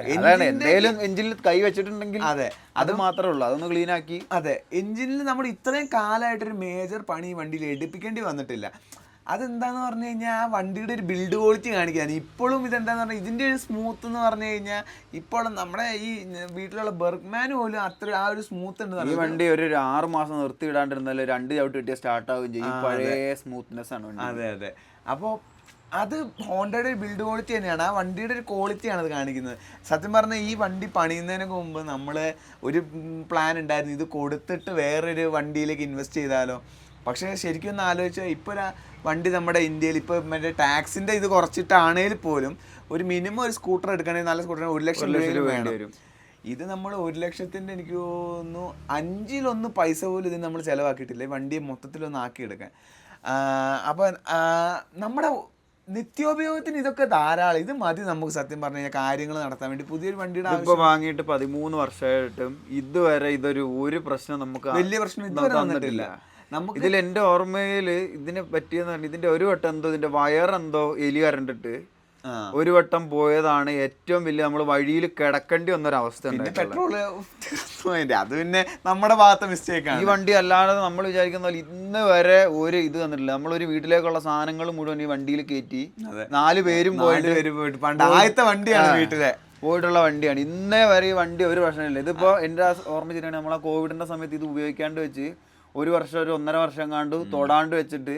എന്തെങ്കിലും എഞ്ചിനിൽ കൈ വെച്ചിട്ടുണ്ടെങ്കിൽ അതെ അത് മാത്രമേ ഉള്ളൂ, അതൊന്ന് ക്ലീൻ ആക്കി. അതെ, എഞ്ചിനിൽ നമ്മൾ ഇത്രയും കാലമായിട്ടൊരു മേജർ പണി വണ്ടിയിൽ എടുപ്പിക്കേണ്ടി വന്നിട്ടില്ല. അതെന്താന്ന് പറഞ്ഞു കഴിഞ്ഞാൽ ആ വണ്ടിയുടെ ഒരു ബിൽഡ് ക്വാളിറ്റി കാണിക്കാൻ. ഇപ്പോഴും ഇതെന്താന്ന് പറഞ്ഞാൽ ഇതിൻ്റെ ഒരു സ്മൂത്ത് എന്ന് പറഞ്ഞു കഴിഞ്ഞാൽ ഇപ്പോൾ നമ്മുടെ ഈ വീട്ടിലുള്ള ബർഗ്മാൻ പോലും അത്ര ആ ഒരു സ്മൂത്ത് ഉണ്ട്. ഈ വണ്ടി ഒരു 6 മാസം നിർത്തി ഇടാണ്ടിരുന്നാലും 2 ചവിട്ട് കിട്ടിയ സ്റ്റാർട്ട് ആവുകയും ചെയ്യും. പഴയ സ്മൂത്ത്നെസ് ആണ് വണ്ടി. അതെ അതെ. അപ്പോൾ അത് ഹോണ്ടയുടെ ഒരു ബിൽഡ് ക്വാളിറ്റി തന്നെയാണ്, ആ വണ്ടിയുടെ ഒരു ക്വാളിറ്റിയാണ് അത് കാണിക്കുന്നത്. സത്യം പറഞ്ഞാൽ ഈ വണ്ടി പണിയുന്നതിനൊക്കെ മുമ്പ് നമ്മൾ ഒരു പ്ലാൻ ഉണ്ടായിരുന്നു, ഇത് കൊടുത്തിട്ട് വേറൊരു വണ്ടിയിലേക്ക് ഇൻവെസ്റ്റ് ചെയ്താലോ. പക്ഷേ ശരിക്കും ഒന്ന് ആലോചിച്ചാൽ ഇപ്പോൾ വണ്ടി നമ്മുടെ ഇന്ത്യയിൽ ഇപ്പോൾ മറ്റേ ടാക്സിൻ്റെ ഇത് കുറച്ചിട്ടാണെങ്കിൽ പോലും ഒരു മിനിമം ഒരു സ്കൂട്ടർ എടുക്കണമെങ്കിൽ നല്ല സ്കൂട്ടർ 1 ലക്ഷം രൂപ വേണ്ടി വരും. ഇത് നമ്മൾ 1 ലക്ഷത്തിൻ്റെ എനിക്ക് തോന്നുന്നു 5-1 പൈസ പോലും ഇതിന് നമ്മൾ ചിലവാക്കിയിട്ടില്ല വണ്ടിയെ മൊത്തത്തിലൊന്ന് ആക്കിയെടുക്കാൻ. അപ്പോൾ നമ്മുടെ നിത്യോപയോഗത്തിന് ഇതൊക്കെ ധാരാളം, ഇത് മതി നമുക്ക് സത്യം പറഞ്ഞു കഴിഞ്ഞാൽ കാര്യങ്ങൾ നടത്താൻ വേണ്ടി. പുതിയൊരു വണ്ടിയുടെ ഇപ്പോൾ വാങ്ങിയിട്ട് 13 വർഷമായിട്ടും ഇതുവരെ ഒരു പ്രശ്നം നമുക്ക് വലിയ പ്രശ്നം ഇതുവരെ വന്നിട്ടില്ല. ഇതിൽ എൻ്റെ ഓർമ്മയിൽ ഇതിനെ പറ്റിയെന്ന് പറഞ്ഞാൽ ഇതിന്റെ ഒരു വട്ടം എന്തോ ഇതിന്റെ വയറെന്തോ എലി കരണ്ടിട്ട് ഒരു വട്ടം പോയതാണ് ഏറ്റവും വലിയ നമ്മൾ വഴിയിൽ കിടക്കേണ്ടി വന്നൊരവസ്ഥ. പെട്രോള് അത് പിന്നെ നമ്മുടെ ഭാഗത്തെ മിസ്റ്റേക്കാണ്. ഈ വണ്ടി അല്ലാതെ നമ്മൾ വിചാരിക്കുന്ന പോലെ ഇന്ന് വരെ ഒരു ഇത് തന്നിട്ടില്ല. നമ്മളൊരു വീട്ടിലേക്കുള്ള സാധനങ്ങൾ മുഴുവൻ ഈ വണ്ടിയിൽ കയറ്റി 4 പേരും പോയിട്ട് പണ്ട് ആദ്യത്തെ വണ്ടിയാണ് വീട്ടിലെ പോയിട്ടുള്ള വണ്ടിയാണ്. ഇന്നേ വരെ ഈ വണ്ടി ഒരു പ്രശ്നമില്ല. ഇതിപ്പോ എൻ്റെ ഓർമ്മ ശരിയാണ്, നമ്മളെ കോവിഡിന്റെ സമയത്ത് ഇത് ഉപയോഗിക്കാണ്ട് വെച്ച് 1 വർഷം 1.5 വർഷം കണ്ടു തൊടാണ്ട് വെച്ചിട്ട്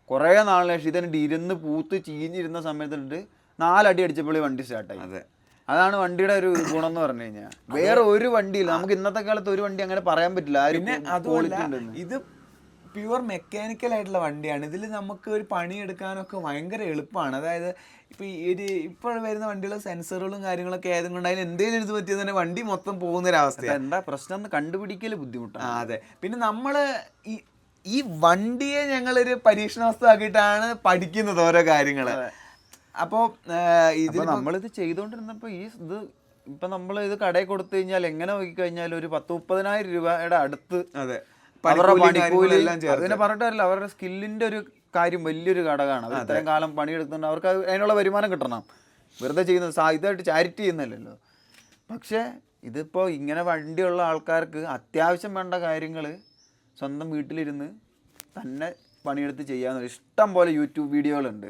കുറേ നാളിന് ശേഷം ഇതെന്നിട്ട് ഇരുന്ന് പൂത്ത് ചീഞ്ഞിരുന്ന സമയത്തിട്ട് 4 അടി അടിച്ചപ്പോൾ വണ്ടി സ്റ്റാർട്ടായി. അതെ, അതാണ് വണ്ടിയുടെ ഒരു ഗുണം എന്ന് പറഞ്ഞു കഴിഞ്ഞാൽ. വേറെ ഒരു വണ്ടിയില്ല, നമുക്ക് ഇന്നത്തെ കാലത്ത് ഒരു വണ്ടി അങ്ങനെ പറയാൻ പറ്റില്ല. പിന്നെ അതുപോലെ ഇത് പ്യുവർ മെക്കാനിക്കൽ ആയിട്ടുള്ള വണ്ടിയാണ്. ഇതിൽ നമുക്ക് ഒരു പണിയെടുക്കാനൊക്കെ ഭയങ്കര എളുപ്പമാണ്. അതായത് ഇപ്പോൾ വരുന്ന വണ്ടികൾ സെൻസറുകളും കാര്യങ്ങളൊക്കെ ആയതുകൊണ്ട് അതിന് എന്തെങ്കിലും ഇത് പറ്റിയത് തന്നെ വണ്ടി മൊത്തം പോകുന്നൊരവസ്ഥയാണ്. എന്താ പ്രശ്നം എന്ന് കണ്ടുപിടിക്കൽ ബുദ്ധിമുട്ടാണ്. അതെ, പിന്നെ നമ്മൾ ഈ വണ്ടിയെ ഞങ്ങളൊരു പരീക്ഷണവസ്തുവാക്കിയിട്ടാണ് പഠിക്കുന്നത് ഓരോ കാര്യങ്ങൾ. അപ്പോൾ നമ്മളിത് ചെയ്തുകൊണ്ടിരുന്നപ്പോൾ ഇത് ഇപ്പം നമ്മൾ ഇത് കടയിൽ കൊടുത്തു കഴിഞ്ഞാൽ എങ്ങനെ നോക്കിക്കഴിഞ്ഞാൽ ഒരു 10-30,000 രൂപയുടെ അടുത്ത് അവരുടെ പണിക്കൂലി അതിനെ പറഞ്ഞിട്ടല്ല, അവരുടെ സ്കില്ലിന്റെ ഒരു കാര്യം വലിയൊരു ഘടകമാണ്. അവർ ഇത്രയും കാലം പണിയെടുക്കുന്നുണ്ട്, അവർക്ക് അതിനുള്ള വരുമാനം കിട്ടണം. വെറുതെ ചെയ്യുന്നത് ഇതായിട്ട് ചാരിറ്റി ചെയ്യുന്നില്ലല്ലോ. പക്ഷേ ഇതിപ്പോൾ ഇങ്ങനെ വണ്ടിയുള്ള ആൾക്കാർക്ക് അത്യാവശ്യം വേണ്ട കാര്യങ്ങൾ സ്വന്തം വീട്ടിലിരുന്ന് തന്നെ പണിയെടുത്ത് ചെയ്യാവുന്ന ഇഷ്ടം പോലെ യൂട്യൂബ് വീഡിയോകളുണ്ട്.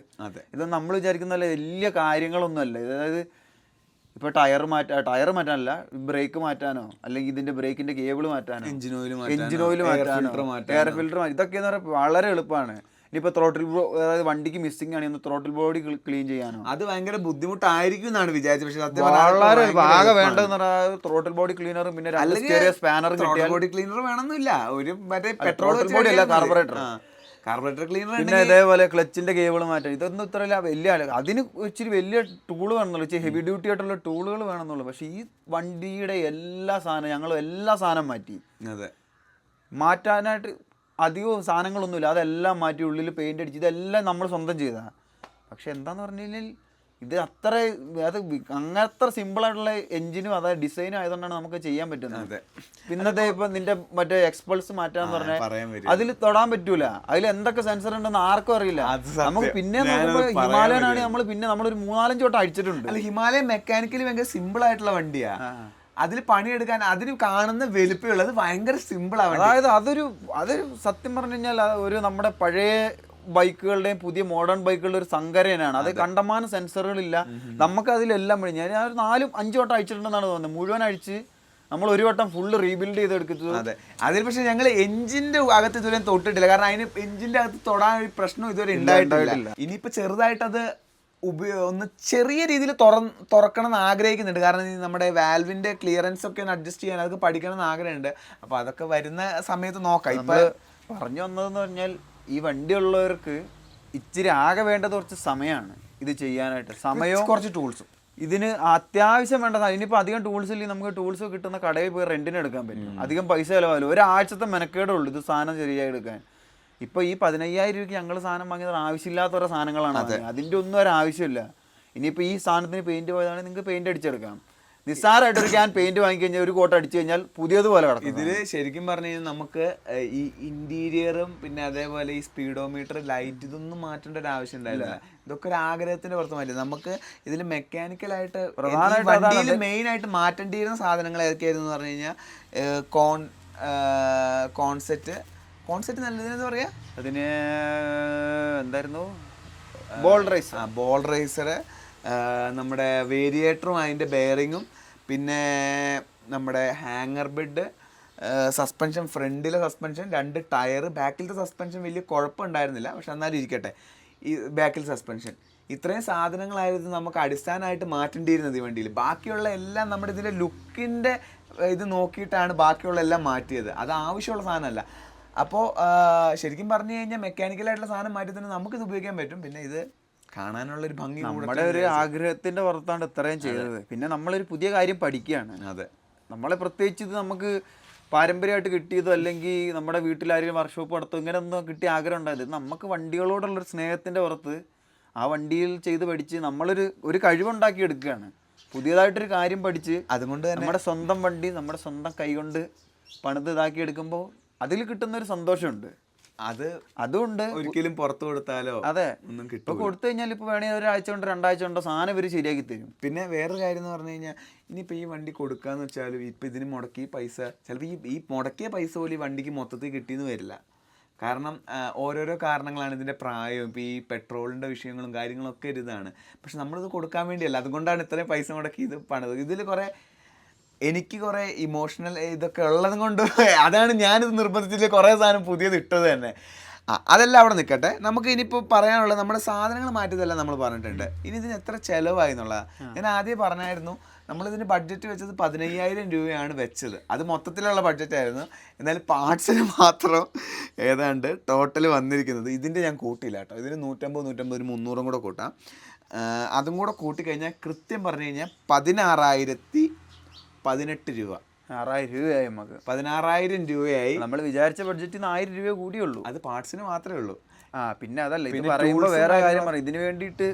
ഇതൊന്നും നമ്മൾ വിചാരിക്കുന്ന പോലെ വലിയ കാര്യങ്ങളൊന്നുമല്ല. അതായത് ഇപ്പോൾ ടയർ മാറ്റാനല്ല, ബ്രേക്ക് മാറ്റാനോ അല്ലെങ്കിൽ ഇതിന്റെ ബ്രേക്കിന്റെ കേബിൾ മാറ്റാനോ എഞ്ചിൻ ഓയിൽ മാറ്റാനോ എയർ ഫിൽറ്റർ മാറ്റാൻ ഇതൊക്കെയെന്ന് പറഞ്ഞാൽ വളരെ എളുപ്പമാണ്. ഇനിയിപ്പോൾ അതായത് വണ്ടിക്ക് മിസ്സിംഗ് ആണ് ത്രോട്ടിൽ ബോഡി ക്ലീൻ ചെയ്യാനോ അത് ഭയങ്കര ബുദ്ധിമുട്ടായിരിക്കും എന്നാണ് വിചാരിച്ചത്. പക്ഷേ വളരെ ആകെ വേണ്ടതെന്ന് പറഞ്ഞാൽ ത്രോട്ടിൽ ബോഡി ക്ലീനറും പിന്നെ സ്പാനറും ബോഡി ക്ലീനർ വേണമെന്നില്ല, ഒരു മറ്റേ പെട്രോൾ ബോഡി അല്ല കാർബറേറ്റർ ക്ലീനർ. പിന്നെ അതേപോലെ ക്ലച്ചിന്റെ കേബിൾ മാറ്റാൻ ഇതൊന്നും ഇത്ര വലിയ അതിന് ഇച്ചിരി വലിയ ടൂള് വേണമെന്നുള്ളൂ, ഇച്ചിരി ഹെവി ഡ്യൂട്ടി ആയിട്ടുള്ള ടൂളുകൾ വേണമെന്നുള്ളൂ. പക്ഷെ ഈ വണ്ടിയുടെ എല്ലാ സാധനം ഞങ്ങൾ എല്ലാ സാധനം മാറ്റി. മാറ്റാനായിട്ട് അധികവും സാധനങ്ങളൊന്നുമില്ല, അതെല്ലാം മാറ്റി ഉള്ളിൽ പെയിന്റ് അടിച്ച് ഇതെല്ലാം നമ്മൾ സ്വന്തം ചെയ്തതാണ്. പക്ഷെ എന്താന്ന് പറഞ്ഞു കഴിഞ്ഞാൽ ഇത് അങ്ങനത്ര സിമ്പിളായിട്ടുള്ള എഞ്ചിനും അതായത് ഡിസൈനും ആയതുകൊണ്ടാണ് നമുക്ക് ചെയ്യാൻ പറ്റുന്നത്. പിന്നത്തെ ഇപ്പൊ നിന്റെ മറ്റേ എക്സ്പൾസ് മാറ്റാന്ന് പറഞ്ഞാൽ അതിൽ തൊടാൻ പറ്റൂല, അതിൽ എന്തൊക്കെ സെൻസർ ഉണ്ടെന്ന് ആർക്കും അറിയില്ല. നമുക്ക് പിന്നെ നോക്കുമ്പോൾ ഹിമാലയൻ ആണ് നമ്മളൊരു 3-4 വട്ടം അടിച്ചിട്ടുണ്ട്. അല്ല, ഹിമാലയൻ മെക്കാനിക്കലി ഭയങ്കര സിമ്പിൾ ആയിട്ടുള്ള വണ്ടിയാ. അതിൽ പണിയെടുക്കാൻ അതിന് കാണുന്ന വലിപ്പമുള്ളത് ഭയങ്കര സിമ്പിൾ ആണ്. അതായത് അതൊരു സത്യം പറഞ്ഞു കഴിഞ്ഞാൽ ഒരു നമ്മുടെ പഴയ ബൈക്കുകളുടെയും പുതിയ മോഡേൺ ബൈക്കുകളുടെ ഒരു സങ്കരനാണ്. അത് കണ്ടമാനം സെൻസറുകളില്ല, നമുക്ക് അതിലെല്ലാം വഴി. ഞാൻ ഒരു 4-5 വട്ടം അഴിച്ചിട്ടുണ്ടെന്നാണ് തോന്നുന്നത്. മുഴുവൻ അഴിച്ച് നമ്മൾ ഒരു വട്ടം ഫുള്ള് റീബിൽഡ് ചെയ്തെടുക്കുന്നത്. അതെ, അതിൽ പക്ഷെ ഞങ്ങൾ എഞ്ചിന്റെ അകത്ത് ഇതുവരെ തൊട്ടിട്ടില്ല, കാരണം അതിന് എഞ്ചിന്റെ അകത്ത് തൊടാൻ ഒരു പ്രശ്നം ഇതുവരെ ഉണ്ടായിട്ടില്ല. ഇനിയിപ്പോ ചെറുതായിട്ടത് ഒന്ന് ചെറിയ രീതിയിൽ തുറക്കണം എന്ന് ആഗ്രഹിക്കുന്നുണ്ട്, കാരണം നമ്മുടെ വാൽവിന്റെ ക്ലിയറൻസ് ഒക്കെ ഒന്ന് അഡ്ജസ്റ്റ് ചെയ്യാൻ അതൊക്കെ പഠിക്കണം എന്ന് ആഗ്രഹമുണ്ട്. അപ്പൊ അതൊക്കെ വരുന്ന സമയത്ത് നോക്കാം. ഇപ്പൊ പറഞ്ഞു വന്നതെന്ന് പറഞ്ഞാൽ ഈ വണ്ടിയുള്ളവർക്ക് ഇച്ചിരി ആകെ വേണ്ടത് കുറച്ച് സമയമാണ് ഇത് ചെയ്യാനായിട്ട്. സമയവും കുറച്ച് ടൂൾസും ഇതിന് അത്യാവശ്യം വേണ്ട ഇനിയിപ്പോൾ അധികം ടൂൾസ് ഇല്ലെങ്കിൽ നമുക്ക് ടൂൾസ് കിട്ടുന്ന കടയിൽ പോയി റെന്റിന് എടുക്കാൻ പറ്റും. അധികം പൈസ ചിലവാലും ഒരാഴ്ചത്തെ മെനക്കേടേ ഉള്ളൂ ഇത് സാധനം ശരിയായി എടുക്കാൻ. ഇപ്പോൾ ഈ 15,000 രൂപയ്ക്ക് ഞങ്ങൾ സാധനം വാങ്ങിയത് ആവശ്യമില്ലാത്ത ഓരോ സാധനങ്ങളാണ്. അതിൻ്റെ ഒന്നും ഒരു ആവശ്യമില്ല. ഇനിയിപ്പോൾ ഈ സാധനത്തിന് പെയിന്റ് പോയതാണെങ്കിൽ നിങ്ങൾക്ക് പെയിന്റ് അടിച്ചെടുക്കാം. നിസ്സാരമായിട്ട് ഒരു ക്യാൻ പെയിന്റ് വാങ്ങിക്കഴിഞ്ഞാൽ ഒരു കോട്ട അടിച്ചു കഴിഞ്ഞാൽ പുതിയതുപോലെ കിടക്കും. ഇതിൽ ശരിക്കും പറഞ്ഞു കഴിഞ്ഞാൽ നമുക്ക് ഈ ഇന്റീരിയറും പിന്നെ അതേപോലെ ഈ സ്പീഡോമീറ്റർ ലൈറ്റ് ഇതൊന്നും മാറ്റേണ്ട ഒരു ആവശ്യം ഉണ്ടായില്ല. ഇതൊക്കെ ഒരു ആഗ്രഹത്തിന്റെ പുറത്ത് മാറ്റി. നമുക്ക് ഇതിൽ മെക്കാനിക്കലായിട്ട് വണ്ടിയിൽ മെയിൻ ആയിട്ട് മാറ്റേണ്ടിയിരുന്ന സാധനങ്ങൾ ഏതൊക്കെയായിരുന്നു പറഞ്ഞു കഴിഞ്ഞാൽ കോൺസെറ്റ് നല്ലതെന്ന് പറയാ അതിന് എന്തായിരുന്നു ബോൾ റേസർ, നമ്മുടെ വേരിയേറ്ററും അതിൻ്റെ ബെയറിങ്ങും, പിന്നെ നമ്മുടെ ഹാങ്ങർ ബെഡ്, സസ്പെൻഷൻ, ഫ്രണ്ടിലെ സസ്പെൻഷൻ, 2 ടയർ, ബാക്കിലത്തെ സസ്പെൻഷൻ വലിയ കുഴപ്പമുണ്ടായിരുന്നില്ല, പക്ഷെ എന്നാലും ഇരിക്കട്ടെ. ഈ ബാക്കിൽ സസ്പെൻഷൻ, ഇത്രയും സാധനങ്ങളായിരുന്നു നമുക്ക് അടിസ്ഥാനമായിട്ട് മാറ്റേണ്ടിയിരുന്നത് ഈ വണ്ടിയിൽ. ബാക്കിയുള്ള എല്ലാം നമ്മുടെ ഇതിൻ്റെ ലുക്കിൻ്റെ ഇത് നോക്കിയിട്ടാണ് ബാക്കിയുള്ള എല്ലാം മാറ്റിയത്. അത് ആവശ്യമുള്ള സാധനമല്ല. അപ്പോൾ ശരിക്കും പറഞ്ഞു കഴിഞ്ഞാൽ മെക്കാനിക്കലായിട്ടുള്ള സാധനം മാറ്റി തന്നെ നമുക്കിത് ഉപയോഗിക്കാൻ പറ്റും. പിന്നെ ഇത് കാണാനുള്ളൊരു ഭംഗി നമ്മുടെ ഒരു ആഗ്രഹത്തിന്റെ പുറത്താണ് ഇത്രയും ചെയ്തത്. പിന്നെ നമ്മളൊരു പുതിയ കാര്യം പഠിക്കുകയാണ്. അതെ, നമ്മളെ പ്രത്യേകിച്ച് ഇത് നമുക്ക് പാരമ്പര്യമായിട്ട് കിട്ടിയതോ അല്ലെങ്കിൽ നമ്മുടെ വീട്ടിലാരെങ്കിലും വർക്ക്ഷോപ്പ് നടത്തും ഇങ്ങനെ ഒന്നും കിട്ടിയ ആഗ്രഹം ഉണ്ടായത്. നമുക്ക് വണ്ടികളോടുള്ളൊരു സ്നേഹത്തിന്റെ പുറത്ത് ആ വണ്ടിയിൽ ചെയ്ത് പഠിച്ച് നമ്മളൊരു കഴിവുണ്ടാക്കി എടുക്കുകയാണ്. പുതിയതായിട്ടൊരു കാര്യം പഠിച്ച് അതുകൊണ്ട് നമ്മുടെ സ്വന്തം വണ്ടി നമ്മുടെ സ്വന്തം കൈകൊണ്ട് പണിത് ഇതാക്കി എടുക്കുമ്പോൾ അതിൽ കിട്ടുന്നൊരു സന്തോഷമുണ്ട്. അതുകൊണ്ട് ഒരിക്കലും പുറത്തു കൊടുത്താലോ അതെ ഒന്നും കിട്ടും. ഇപ്പോൾ കൊടുത്തു കഴിഞ്ഞാൽ ഇപ്പോൾ വേണമെങ്കിൽ ഒരാഴ്ച കൊണ്ട് 2 ആഴ്ച കൊണ്ടോ സാധനം ഇവർ ശരിയാക്കി തരും. പിന്നെ വേറൊരു കാര്യം എന്ന് പറഞ്ഞു കഴിഞ്ഞാൽ ഇനിയിപ്പോൾ ഈ വണ്ടി കൊടുക്കാന്ന് വെച്ചാലും ഇപ്പം ഇതിന് മുടക്കിയ പൈസ ചിലപ്പോൾ ഈ മുടക്കിയ പൈസ പോലും ഈ വണ്ടിക്ക് മൊത്തത്തിൽ കിട്ടിയെന്ന് വരില്ല. കാരണം ഓരോരോ കാരണങ്ങളാണ്. ഇതിൻ്റെ പ്രായവും ഇപ്പോൾ ഈ പെട്രോളിൻ്റെ വിഷയങ്ങളും കാര്യങ്ങളൊക്കെ ഇതാണ്. പക്ഷെ നമ്മളിത് കൊടുക്കാൻ വേണ്ടിയല്ല, അതുകൊണ്ടാണ് ഇത്രയും പൈസ മുടക്കി ഇത് പണിത്. ഇതിൽ എനിക്ക് കുറേ ഇമോഷണൽ ഇതൊക്കെ ഉള്ളത് കൊണ്ട് അതാണ് ഞാനിത് നിർബന്ധിച്ചിട്ട് കുറേ സാധനം പുതിയത് ഇട്ടത് തന്നെ. അതെല്ലാം അവിടെ നിൽക്കട്ടെ. നമുക്ക് ഇനിയിപ്പോൾ പറയാനുള്ളത് നമ്മുടെ സാധനങ്ങൾ മാറ്റിയതെല്ലാം നമ്മൾ പറഞ്ഞിട്ടുണ്ട്. ഇനി ഇതിന് എത്ര ചിലവായി എന്നുള്ളതാണ്. ഞാൻ ആദ്യം പറഞ്ഞായിരുന്നു നമ്മളിതിന് ബഡ്ജറ്റ് വെച്ചത് 15,000 രൂപയാണ് വെച്ചത്. അത് മൊത്തത്തിലുള്ള ബഡ്ജറ്റായിരുന്നു. എന്നാൽ പാർട്സിന് മാത്രം ഏതാണ്ട് ടോട്ടൽ വന്നിരിക്കുന്നത് ഇതിൻ്റെ ഞാൻ കൂട്ടിയില്ല കേട്ടോ. ഇതിന് 150 ഒരു 300 കൂടെ കൂട്ടാം. അതും കൂടെ കൂട്ടിക്കഴിഞ്ഞാൽ കൃത്യം പറഞ്ഞു കഴിഞ്ഞാൽ 16,018 രൂപ. 6,000 രൂപയായി നമുക്ക്. 16,000 രൂപയായി. നമ്മൾ വിചാരിച്ച ബഡ്ജറ്റിന് 1,000 രൂപ കൂടിയുള്ളൂ. അത് പാർട്സിന് മാത്രമേ ഉള്ളൂ. പിന്നെ അതല്ല, ഇത് പറയുമ്പോൾ വേറെ കാര്യം പറയും. ഇതിന് വേണ്ടിയിട്ട്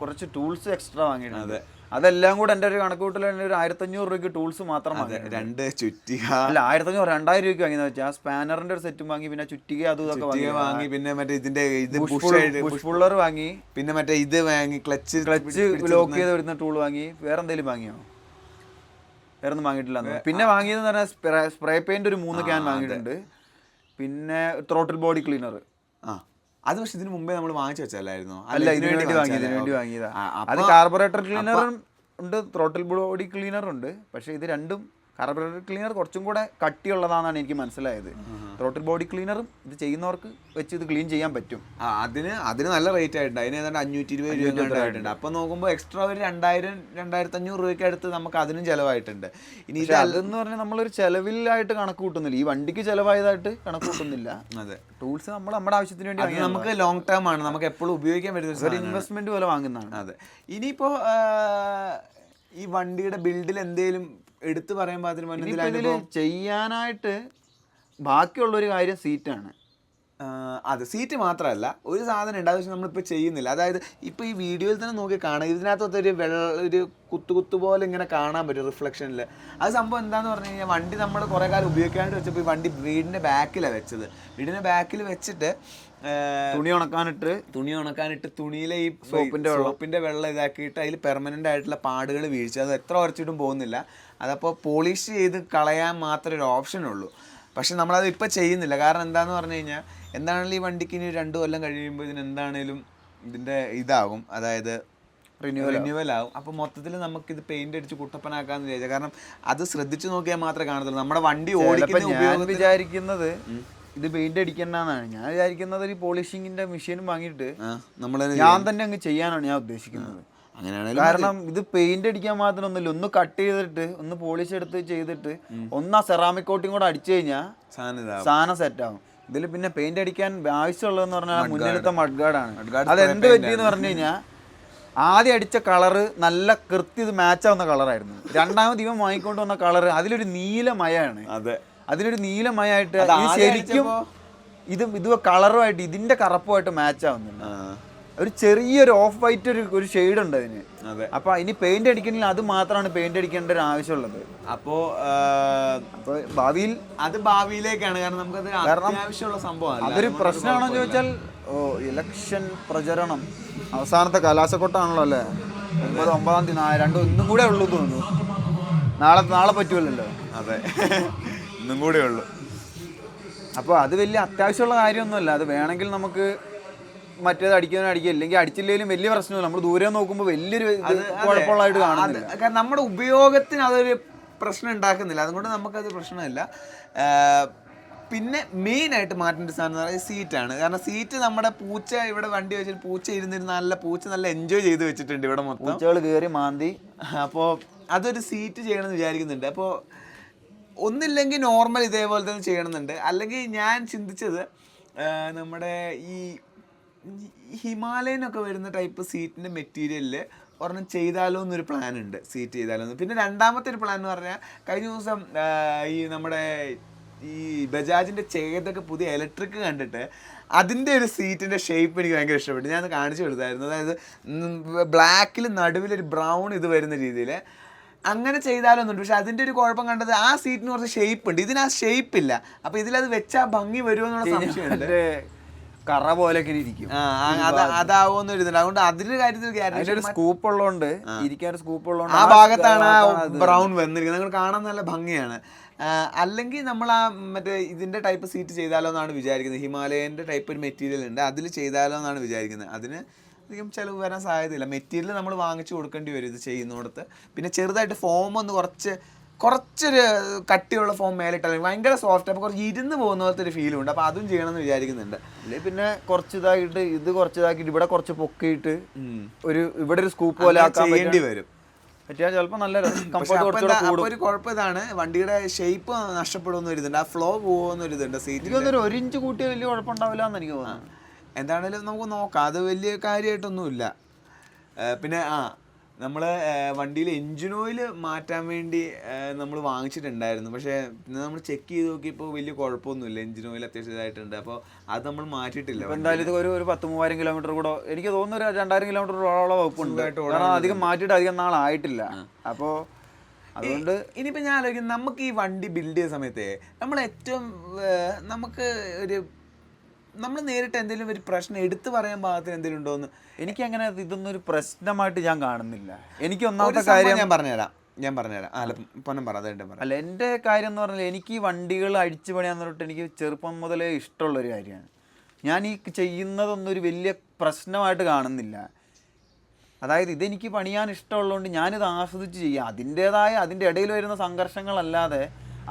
കുറച്ച് ടൂൾസ് എക്സ്ട്രാ വാങ്ങിയിട്ടുണ്ട്. അതെല്ലാം കൂടെ എൻ്റെ ഒരു കണക്കൂട്ടിൽ ഒരു 1,500 രൂപയ്ക്ക് ടൂൾസ് മാത്രം വാങ്ങി. 2 ചുറ്റിക അല്ല 1,500 2,000 രൂപയ്ക്ക് വാങ്ങിയെന്ന് വെച്ചാൽ ആ സ്പാനറിന്റെ ഒരു സെറ്റും വാങ്ങി, പിന്നെ ചുറ്റിക അതും ഇതൊക്കെ വാങ്ങി, പിന്നെ മറ്റേ ഇതിന്റെ ബുഷ് പുള്ളർ വാങ്ങി, പിന്നെ മറ്റേ ഇത് വാങ്ങി, ക്ലച്ച് ലോക്ക് ചെയ്ത് വരുന്ന ടൂൾ വാങ്ങി. വേറെ എന്തെങ്കിലും വാങ്ങിയോ? വേറെ ഒന്നും വാങ്ങിയിട്ടില്ല. പിന്നെ വാങ്ങിയതെന്ന് പറഞ്ഞാൽ സ്പ്രേ പെയിന്റ് ഒരു 3 ക്യാൻ വാങ്ങിയിട്ടുണ്ട്. പിന്നെ ത്രോട്ടിൽ ബോഡി ക്ലീനർ. അത് പക്ഷെ ഇതിന് മുമ്പേ നമ്മൾ വാങ്ങിച്ചു വെച്ചല്ലായിരുന്നോ? അല്ല, ഇതിനു വേണ്ടി വാങ്ങിയതാ. അത് കാർബറേറ്റർ ക്ലീനറും ഉണ്ട്, ത്രോട്ടിൽ ബോഡി ക്ലീനർ ഉണ്ട്. പക്ഷെ ഇത് രണ്ടും കാർബറേറ്റർ ക്ലീനർ കുറച്ചും കൂടെ കട്ടിയുള്ളതാണെന്നാണ് എനിക്ക് മനസ്സിലായത്. ത്രോട്ടിൽ ബോഡി ക്ലീനറും ഇത് ചെയ്യുന്നവർക്ക് വെച്ച് ഇത് ക്ലീൻ ചെയ്യാൻ പറ്റും. അതിന് നല്ല റേറ്റ് ആയിട്ടുണ്ട്. അതിന് ഏതാണ്ട് 520 രൂപ ആയിട്ടുണ്ട്. അപ്പം നോക്കുമ്പോൾ എക്സ്ട്രാ ഒരു 2,000-2,500 രൂപയ്ക്ക് അടുത്ത് നമുക്ക് അതിനും ചിലവായിട്ടുണ്ട്. ഇനി അതെന്ന് പറഞ്ഞാൽ നമ്മളൊരു ചെലവിലായിട്ട് കണക്ക് കൂട്ടുന്നില്ല, ഈ വണ്ടിക്ക് ചിലവായതായിട്ട് കണക്ക് കൂട്ടുന്നില്ല. അതെ, ടൂൾസ് നമ്മുടെ ആവശ്യത്തിന് വേണ്ടി നമുക്ക് ലോങ് ടേം ആണ്, നമുക്ക് എപ്പോഴും ഉപയോഗിക്കാൻ പറ്റുന്ന ഒരു ഇൻവെസ്റ്റ്മെന്റ് പോലെ വാങ്ങുന്നതാണ്. അതെ. ഇനിയിപ്പോൾ ഈ വണ്ടിയുടെ ബിൽഡിൽ എന്തെങ്കിലും എടുത്തു പറയുമ്പോൾ അതിന് ചെയ്യാനായിട്ട് ബാക്കിയുള്ളൊരു കാര്യം സീറ്റാണ്. അതെ, സീറ്റ് മാത്രമല്ല ഒരു സാധനം ഉണ്ട്, അത് പക്ഷെ നമ്മളിപ്പോൾ ചെയ്യുന്നില്ല. അതായത് ഇപ്പോൾ ഈ വീഡിയോയിൽ തന്നെ നോക്കി കാണാം, ഇതിനകത്തൊരു ഒരു കുത്തു പോലെ ഇങ്ങനെ കാണാൻ പറ്റും റിഫ്ലക്ഷനിൽ. അത് സംഭവം എന്താണെന്ന് പറഞ്ഞു കഴിഞ്ഞാൽ വണ്ടി നമ്മൾ കുറേ കാലം ഉപയോഗിക്കാണ്ട് വെച്ചപ്പോൾ ഈ വണ്ടി വീടിൻ്റെ ബാക്കിലാണ് വെച്ചത്. വീടിൻ്റെ ബാക്കിൽ വെച്ചിട്ട് തുണി ഉണക്കാനിട്ട് തുണിയിലെ ഈ സോപ്പിൻ്റെ വെള്ളം ഇതാക്കിയിട്ട് അതിൽ പെർമനൻ്റ് ആയിട്ടുള്ള പാടുകൾ വീഴ്ച. അത് എത്ര ഉറച്ചിട്ടും പോകുന്നില്ല. അതപ്പോൾ പോളിഷ് ചെയ്ത് കളയാൻ മാത്രമേ ഒരു ഓപ്ഷനുള്ളൂ. പക്ഷെ നമ്മളത് ഇപ്പോൾ ചെയ്യുന്നില്ല. കാരണം എന്താണെന്ന് പറഞ്ഞു കഴിഞ്ഞാൽ എന്താണെങ്കിലും ഈ വണ്ടിക്ക് ഇനി 2 കൊല്ലം കഴിയുമ്പോൾ ഇതിനെന്താണേലും ഇതിൻ്റെ ഇതാകും, അതായത് റിന്യൂവൽ ആകും. അപ്പോൾ മൊത്തത്തിൽ നമുക്കിത് പെയിന്റ് അടിച്ച് കുട്ടപ്പനാക്കാന്ന് വിചാരിച്ചാൽ. കാരണം അത് ശ്രദ്ധിച്ചു നോക്കിയാൽ മാത്രമേ കാണത്തുള്ളൂ. നമ്മുടെ വണ്ടി ഓടിക്കുന്ന വിചാരിക്കുന്നത് ഇത് പെയിന്റ് അടിക്കണ്ടെന്നാണ് ഞാൻ വിചാരിക്കുന്നത്. ഒരു പോളിഷിങ്ങിന്റെ മെഷീനും വാങ്ങിയിട്ട് ഞാൻ തന്നെ അങ്ങ് ചെയ്യാനാണ് ഞാൻ ഉദ്ദേശിക്കുന്നത്. അങ്ങനെയാണ്. കാരണം ഇത് പെയിന്റ് അടിക്കാൻ മാത്രം ഒന്നുമില്ല, ഒന്ന് കട്ട് ചെയ്തിട്ട് ഒന്ന് പോളിഷ് എടുത്ത് ചെയ്തിട്ട് ഒന്ന് ആ സെറാമിക് കോട്ടിങ് കൂടെ അടിച്ചു കഴിഞ്ഞാൽ സാധനം സെറ്റ് ആവും. ഇതിൽ പിന്നെ പെയിന്റ് അടിക്കാൻ ആവശ്യമുള്ളതെന്ന് പറഞ്ഞാൽ മുന്നിലത്തെ മഡ്ഗാർഡാണ്. അത് എന്ത് പറ്റിയെന്ന് പറഞ്ഞു കഴിഞ്ഞാൽ ആദ്യം അടിച്ച കളറ് നല്ല കൃത്യം ഇത് മാച്ച് ആവുന്ന കളറായിരുന്നു. രണ്ടാമത് ഇവൻ വാങ്ങിക്കൊണ്ട് വന്ന കളറ് അതിലൊരു നീലമയാണ്. അതെ, അതിലൊരു നീലമയായിട്ട് ശരിക്കും ഇത് കളറുമായിട്ട് ഇതിന്റെ കറുപ്പുമായിട്ട് മാച്ച് ആവുന്നുണ്ട്. ഒരു ചെറിയൊരു ഓഫ് വൈറ്റ് ഒരു ഷെയ്ഡ് ഉണ്ട് അതിന്. അപ്പൊ ഇനി പെയിന്റ് അടിക്കണമെങ്കിൽ അത് മാത്രമാണ് പെയിന്റ് അടിക്കേണ്ട ഒരു ആവശ്യമുള്ളത്. അപ്പോ ഭാവിയിലേക്കാണ്. കാരണം നമുക്കത് ആവശ്യമുള്ള സംഭവം. അതൊരു പ്രശ്നമാണോ ചോദിച്ചാൽ ഇലക്ഷൻ പ്രചരണം അവസാനത്തെ കലാശക്കൊട്ടാണല്ലോ അല്ലേ? 9-ാം തീയതി രണ്ടും ഇന്നും കൂടെ ഉള്ളൂ തോന്നുന്നു. നാളെ പറ്റുമല്ലോ. അതെ, ഇന്നും കൂടെ ഉള്ളു. അപ്പോൾ അത് വലിയ അത്യാവശ്യമുള്ള കാര്യമൊന്നുമല്ല. അത് വേണമെങ്കിൽ നമുക്ക് മറ്റേത് അടിക്കുക, ഇല്ലെങ്കിൽ അടിച്ചില്ലെങ്കിലും വലിയ പ്രശ്നമില്ല. നമ്മൾ ദൂരെ നോക്കുമ്പോൾ വലിയൊരു കുഴപ്പമുള്ളതായിട്ട് കാണുന്നില്ല. കാരണം നമ്മുടെ ഉപയോഗത്തിന് അതൊരു പ്രശ്നം ഉണ്ടാക്കുന്നില്ല, അതുകൊണ്ട് നമുക്കത് പ്രശ്നമില്ല. പിന്നെ മെയിനായിട്ട് മാറ്റേണ്ട സാധനം എന്ന് പറയുന്നത് സീറ്റാണ്. കാരണം സീറ്റ് നമ്മുടെ പൂച്ച ഇവിടെ വണ്ടി വെച്ചിട്ട് പൂച്ച ഇരുന്നിരുന്ന പൂച്ച നല്ല എൻജോയ് ചെയ്ത് വെച്ചിട്ടുണ്ട് ഇവിടെ മൊത്തം. പൂച്ചകൾ കയറി മാന്തി. അപ്പോൾ അതൊരു സീറ്റ് ചെയ്യണമെന്ന് വിചാരിക്കുന്നുണ്ട്. അപ്പോൾ ഒന്നില്ലെങ്കിൽ നോർമൽ ഇതേപോലെ തന്നെ ചെയ്യണമെന്നുണ്ട്. അല്ലെങ്കിൽ ഞാൻ ചിന്തിച്ചത് നമ്മുടെ ഈ ഹിമാലയനൊക്കെ വരുന്ന ടൈപ്പ് സീറ്റിൻ്റെ മെറ്റീരിയലിൽ ഒരെണ്ണം ചെയ്താലോ എന്നൊരു പ്ലാൻ ഉണ്ട്, സീറ്റ് ചെയ്താലോ എന്ന്. പിന്നെ രണ്ടാമത്തെ ഒരു പ്ലാൻ എന്ന് പറഞ്ഞാൽ കഴിഞ്ഞ ദിവസം ഈ നമ്മുടെ ഈ ബജാജിൻ്റെ ചേതൊക്കെ പുതിയ ഇലക്ട്രിക് കണ്ടിട്ട് അതിൻ്റെ ഒരു സീറ്റിൻ്റെ ഷേപ്പ് എനിക്ക് ഭയങ്കര ഇഷ്ടപ്പെട്ടു. ഞാൻ കാണിച്ചു കൊടുത്തായിരുന്നു. അതായത് ബ്ലാക്കിൽ നടുവിലൊരു ബ്രൗൺ ഇത് വരുന്ന രീതിയിൽ അങ്ങനെ ചെയ്താലൊന്നുണ്ട്. പക്ഷെ അതിൻ്റെ ഒരു കുഴപ്പം കണ്ടത് ആ സീറ്റിന് കുറച്ച് ഷേപ്പ് ഉണ്ട്, ഇതിന് ആ ഷേപ്പ് ഇല്ല. അപ്പോൾ ഇതിലത് വെച്ചാൽ ഭംഗി വരുമോ എന്നുള്ള സംശയമുണ്ട്. കറ പോലെയൊക്കെ ഇരിക്കും. അതാവുമെന്ന് വരുന്നുണ്ട്. അതുകൊണ്ട് അതിന്റെ കാര്യത്തിൽ സ്കൂപ്പ് ഉള്ളതുകൊണ്ട് ഇരിക്കാൻ സ്കൂപ്പ് ഉള്ളതുകൊണ്ട് ആ ഭാഗത്താണ് ആ ബ്രൗൺ വന്നിരിക്കുന്നത്. നിങ്ങൾ കാണാൻ നല്ല ഭംഗിയാണ്. അല്ലെങ്കിൽ നമ്മൾ ആ മറ്റേ ഇതിന്റെ ടൈപ്പ് സീറ്റ് ചെയ്താലോ എന്നാണ് വിചാരിക്കുന്നത്. ഹിമാലയന്റെ ടൈപ്പ് ഒരു മെറ്റീരിയൽ ഉണ്ട്, അതിൽ ചെയ്താലോ എന്നാണ് വിചാരിക്കുന്നത്. അതിന് അധികം ചിലവ് വരാൻ സാധ്യതയില്ല. മെറ്റീരിയൽ നമ്മൾ വാങ്ങിച്ചു കൊടുക്കേണ്ടി വരും ഇത് ചെയ്യുന്നിടത്ത്. പിന്നെ ചെറുതായിട്ട് ഫോം ഒന്ന് കുറച്ചൊരു കട്ടിയുള്ള ഫോം മേലിട്ടാൽ ഭയങ്കര സോഫ്റ്റ്, അപ്പോൾ കുറച്ച് ഇരുന്ന് പോകുന്ന പോലത്തെ ഒരു ഫീലും ഉണ്ട്. അപ്പോൾ അതും ചെയ്യണമെന്ന് വിചാരിക്കുന്നുണ്ട്. അല്ലെങ്കിൽ പിന്നെ കുറച്ചിതാക്കിയിട്ട് ഇവിടെ കുറച്ച് പൊക്കിയിട്ട് ഇവിടെ ഒരു സ്കൂപ്പ് പോലെ ചെയ്യേണ്ടി വരും. പറ്റിയാൽ ചിലപ്പോൾ നല്ല ഒരു കുഴപ്പം ഇതാണ്, വണ്ടിയുടെ ഷേപ്പ് നഷ്ടപ്പെടുമെന്ന് വരുന്നുണ്ട്, ആ ഫ്ലോ പോകുമെന്ന് വരുന്നുണ്ട്. സീറ്റിൽ 1 ഇഞ്ച് കൂട്ടിയ വലിയ കുഴപ്പമുണ്ടാവില്ല എന്ന് എനിക്ക് തോന്നുന്നു. എന്താണേലും നമുക്ക് നോക്കാം, അത് വലിയ കാര്യമായിട്ടൊന്നുമില്ല. പിന്നെ നമ്മൾ വണ്ടിയിൽ എൻജിൻ ഓയിൽ മാറ്റാൻ വേണ്ടി നമ്മൾ വാങ്ങിച്ചിട്ടുണ്ടായിരുന്നു. പക്ഷേ പിന്നെ നമ്മൾ ചെക്ക് ചെയ്ത് നോക്കിയപ്പോൾ വലിയ കുഴപ്പമൊന്നുമില്ല, എൻജിൻ ഓയിൽ അത്യാവശ്യം ഇതായിട്ടുണ്ട്. അപ്പോൾ അത് നമ്മൾ മാറ്റിയിട്ടില്ല. എന്തായാലും ഇത് ഒരു 10-3000 കിലോമീറ്റർ കൂടെ എനിക്ക് തോന്നുന്നു, ഒരു 2000 കിലോമീറ്ററോളം വകുപ്പുണ്ട്. കാരണം അധികം മാറ്റിയിട്ട് അധികം നാളായിട്ടില്ല. അപ്പോൾ അതുകൊണ്ട് ഇനിയിപ്പോൾ ഞാൻ ആലോചിക്കുന്നത്, നമുക്ക് ഈ വണ്ടി ബിൽഡ് ചെയ്യുന്ന സമയത്ത് നമ്മൾ നേരിട്ട് എന്തെങ്കിലും ഒരു പ്രശ്നം എടുത്തു പറയാൻ പാകത്തിന് എന്തെങ്കിലും ഉണ്ടോയെന്ന് എനിക്കങ്ങനെ ഇതൊന്നും ഒരു പ്രശ്നമായിട്ട് ഞാൻ കാണുന്നില്ല. എനിക്ക് ഒന്നാമത്തെ കാര്യം ഞാൻ പറഞ്ഞുതരാം. അല്ല, എൻ്റെ കാര്യം എന്ന് പറഞ്ഞാൽ എനിക്ക് ഈ വണ്ടികൾ അടിച്ചു പണിയാന്ന് പറഞ്ഞിട്ട് എനിക്ക് ചെറുപ്പം മുതലേ ഇഷ്ടമുള്ളൊരു കാര്യമാണ്. ഞാൻ ഈ ചെയ്യുന്നതൊന്നും ഒരു വലിയ പ്രശ്നമായിട്ട് കാണുന്നില്ല. അതായത് ഇതെനിക്ക് പണിയാൻ ഇഷ്ടമുള്ളതുകൊണ്ട് ഞാനിത് ആസ്വദിച്ച് ചെയ്യാം. അതിൻ്റെ ഇടയിൽ വരുന്ന സംഘർഷങ്ങളല്ലാതെ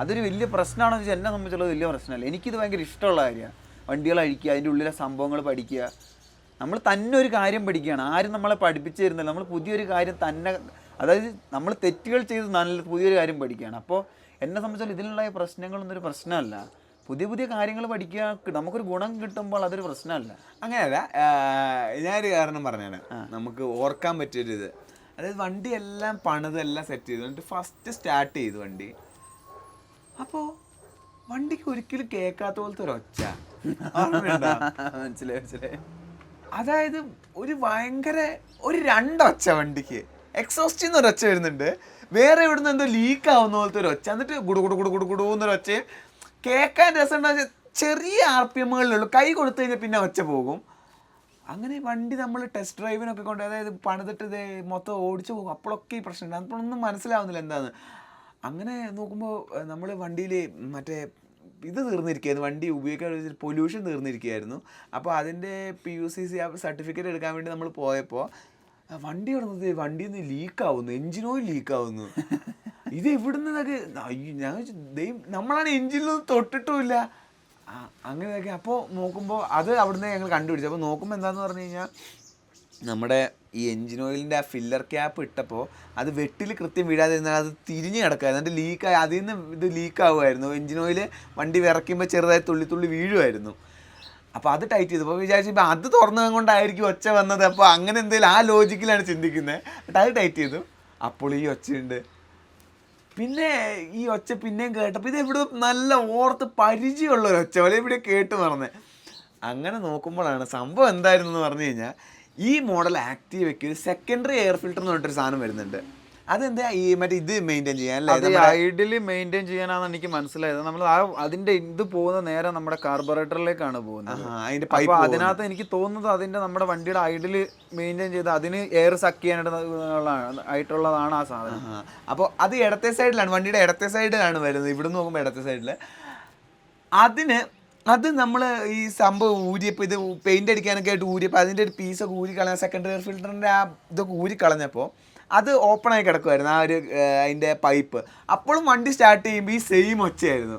അതൊരു വലിയ പ്രശ്നമാണെന്ന് വെച്ചാൽ എന്നെ സംബന്ധിച്ചുള്ളത് വലിയ പ്രശ്നമല്ല. എനിക്കിത് ഭയങ്കര ഇഷ്ടമുള്ള കാര്യമാണ്. വണ്ടികൾ അഴിക്കുക, അതിൻ്റെ ഉള്ളിലെ സംഭവങ്ങൾ പഠിക്കുക. നമ്മൾ തന്നെ ഒരു കാര്യം പഠിക്കുകയാണ്, ആരും നമ്മളെ പഠിപ്പിച്ചു തരുന്നില്ല. നമ്മൾ പുതിയൊരു കാര്യം തന്നെ, അതായത് നമ്മൾ തെറ്റുകൾ ചെയ്ത് നല്ല പുതിയൊരു കാര്യം പഠിക്കുകയാണ്. അപ്പോൾ എന്നെ സംബന്ധിച്ചാൽ ഇതിലുള്ള പ്രശ്നങ്ങളൊന്നും ഒരു പ്രശ്നമല്ല. പുതിയ കാര്യങ്ങൾ പഠിക്കുക, നമുക്കൊരു ഗുണം കിട്ടുമ്പോൾ അതൊരു പ്രശ്നമല്ല. അങ്ങനെയല്ല, ഞാനൊരു കാരണം പറഞ്ഞുതരാം, നമുക്ക് ഓർക്കാൻ പറ്റിയൊരിത്. അതായത് വണ്ടി എല്ലാം പണിതെല്ലാം സെറ്റ് ചെയ്തു, എന്നിട്ട് ഫസ്റ്റ് സ്റ്റാർട്ട് ചെയ്തു വണ്ടി. അപ്പോൾ വണ്ടിക്ക് ഒരിക്കലും കേൾക്കാത്ത പോലത്തെ ഒരൊച്ച മനസ്സിലായി. അതായത് ഒരു ഭയങ്കര ഒരു 2 ഒച്ച വണ്ടിക്ക്, എക്സോസ്റ്റിൽ നിന്ന് ഒരൊച്ച വരുന്നുണ്ട്, വേറെ ഇവിടുന്ന് എന്തോ ലീക്ക് ആവുന്ന പോലത്തെ ഒരു ഒച്ച, എന്നിട്ട് ഗുടുന്നൊരൊച്ചയും കേൾക്കാൻ രസമുണ്ടാകുന്ന ചെറിയ RPMകളിലുള്ളൂ. കൈ കൊടുത്തു കഴിഞ്ഞാൽ പിന്നെ ഒച്ച പോകും. അങ്ങനെ വണ്ടി നമ്മൾ ടെസ്റ്റ് ഡ്രൈവിനൊക്കെ കൊണ്ട്, അതായത് പണിതിട്ട് ഇത് മൊത്തം ഓടിച്ചു പോകും. അപ്പോഴൊക്കെ ഈ പ്രശ്നമുണ്ട്. അപ്പോഴൊന്നും മനസ്സിലാവുന്നില്ല എന്താന്ന്. അങ്ങനെ നോക്കുമ്പോൾ നമ്മൾ വണ്ടിയിൽ മറ്റേ ഇത് തീർന്നിരിക്കുകയായിരുന്നു, വണ്ടി ഉപയോഗിക്കാൻ പൊല്യൂഷൻ തീർന്നിരിക്കുകയായിരുന്നു. അപ്പോൾ അതിൻ്റെ PUCC സർട്ടിഫിക്കറ്റ് എടുക്കാൻ വേണ്ടി നമ്മൾ പോയപ്പോൾ വണ്ടി കിടന്നത് വണ്ടിയിൽ നിന്ന് ലീക്കാവുന്നു, എൻജിൻ ഓയിൽ ലീക്കാവുന്നു. ഇത് എവിടുന്നതൊക്കെ നമ്മളാണ് എൻജിനിലൊന്നും തൊട്ടിട്ടുമില്ല. അങ്ങനെയൊക്കെ. അപ്പോൾ നോക്കുമ്പോൾ അത് അവിടുന്ന് ഞങ്ങൾ കണ്ടുപിടിച്ചു. അപ്പോൾ നോക്കുമ്പോൾ എന്താണെന്ന് പറഞ്ഞു കഴിഞ്ഞാൽ, നമ്മുടെ ഈ എൻജിൻ ഓയിലിൻ്റെ ആ ഫില്ലർ ക്യാപ്പ് ഇട്ടപ്പോൾ അത് വെട്ടിൽ കൃത്യം വീഴാതെ ഇരുന്നാൽ അത് തിരിഞ്ഞ് കിടക്കുമായിരുന്നു. എന്നിട്ട് ലീക്കായി അതിൽ നിന്ന് ഇത് ലീക്കാവുമായിരുന്നു. എൻജിൻ ഓയിൽ വണ്ടി വിറയ്ക്കുമ്പോൾ ചെറുതായി തുള്ളി വീഴുമായിരുന്നു. അപ്പോൾ അത് ടൈറ്റ് ചെയ്തു. അപ്പോൾ വിചാരിച്ചപ്പോൾ അത് തുറന്നത് കൊണ്ടായിരിക്കും ഒച്ച വന്നത്. അപ്പോൾ അങ്ങനെ എന്തെങ്കിലും ആ ലോജിക്കിലാണ് ചിന്തിക്കുന്നത്. എന്നിട്ട് അത് ടൈറ്റ് ചെയ്തു. അപ്പോൾ ഈ ഒച്ചയുണ്ട്. പിന്നെ ഈ ഒച്ച പിന്നെയും കേട്ടപ്പോൾ ഇത് എവിടെ നല്ല ഓർത്ത് പരിചയമുള്ള ഒരു ഒച്ച പോലെ ഇവിടെ കേട്ട് മറന്നേ. അങ്ങനെ നോക്കുമ്പോഴാണ് സംഭവം എന്തായിരുന്നു എന്ന് പറഞ്ഞു കഴിഞ്ഞാൽ, ഈ മോഡൽ ആക്റ്റീവയ്ക്ക് ഒരു സെക്കൻഡറി എയർ ഫിൽറ്റർ എന്ന് പറഞ്ഞിട്ടൊരു സാധനം വരുന്നുണ്ട്. അതെന്താ ഈ മറ്റേ ഇത് മെയിൻറ്റെയിൻ ചെയ്യാൻ അല്ലേ, ഐഡിയലി മെയിൻറ്റെയിൻ ചെയ്യാനാണ് എനിക്ക് മനസ്സിലായത്. നമ്മൾ അതിന്റെ ഇത് പോകുന്ന നേരെ നമ്മുടെ കാർബറേറ്ററിലേക്കാണ് പോകുന്നത്. അപ്പൊ അതിനകത്ത് എനിക്ക് തോന്നുന്നത് അതിന്റെ നമ്മുടെ വണ്ടിയുടെ ഐഡിയല് മെയിൻറ്റെയിൻ ചെയ്ത് അതിന് എയർ സക്ക് ചെയ്യാനായിട്ടുള്ളതാണ് ആ സാധനം. അപ്പോൾ അത് ഇടത്തെ സൈഡിലാണ്, വണ്ടിയുടെ ഇടത്തെ സൈഡിലാണ് വരുന്നത്. ഇവിടെ നോക്കുമ്പോൾ ഇടത്തെ സൈഡിൽ അത് നമ്മൾ ഈ സംഭവം ഊരിയപ്പോൾ, ഇത് പെയിന്റ് അടിക്കാനൊക്കെ ആയിട്ട് ഊരിയപ്പോൾ അതിൻ്റെ ഒരു പീസൊക്കെ ഊരിക്കളഞ്ഞ സെക്കൻഡറി എയർ ഫിൽറ്ററിൻ്റെ ആ ഇതൊക്കെ ഊരിക്കളഞ്ഞപ്പോൾ അത് ഓപ്പണായി കിടക്കുമായിരുന്നു ആ ഒരു അതിൻ്റെ പൈപ്പ്. അപ്പോഴും വണ്ടി സ്റ്റാർട്ട് ചെയ്യുമ്പോൾ ഈ സെയിം ഒച്ചയായിരുന്നു.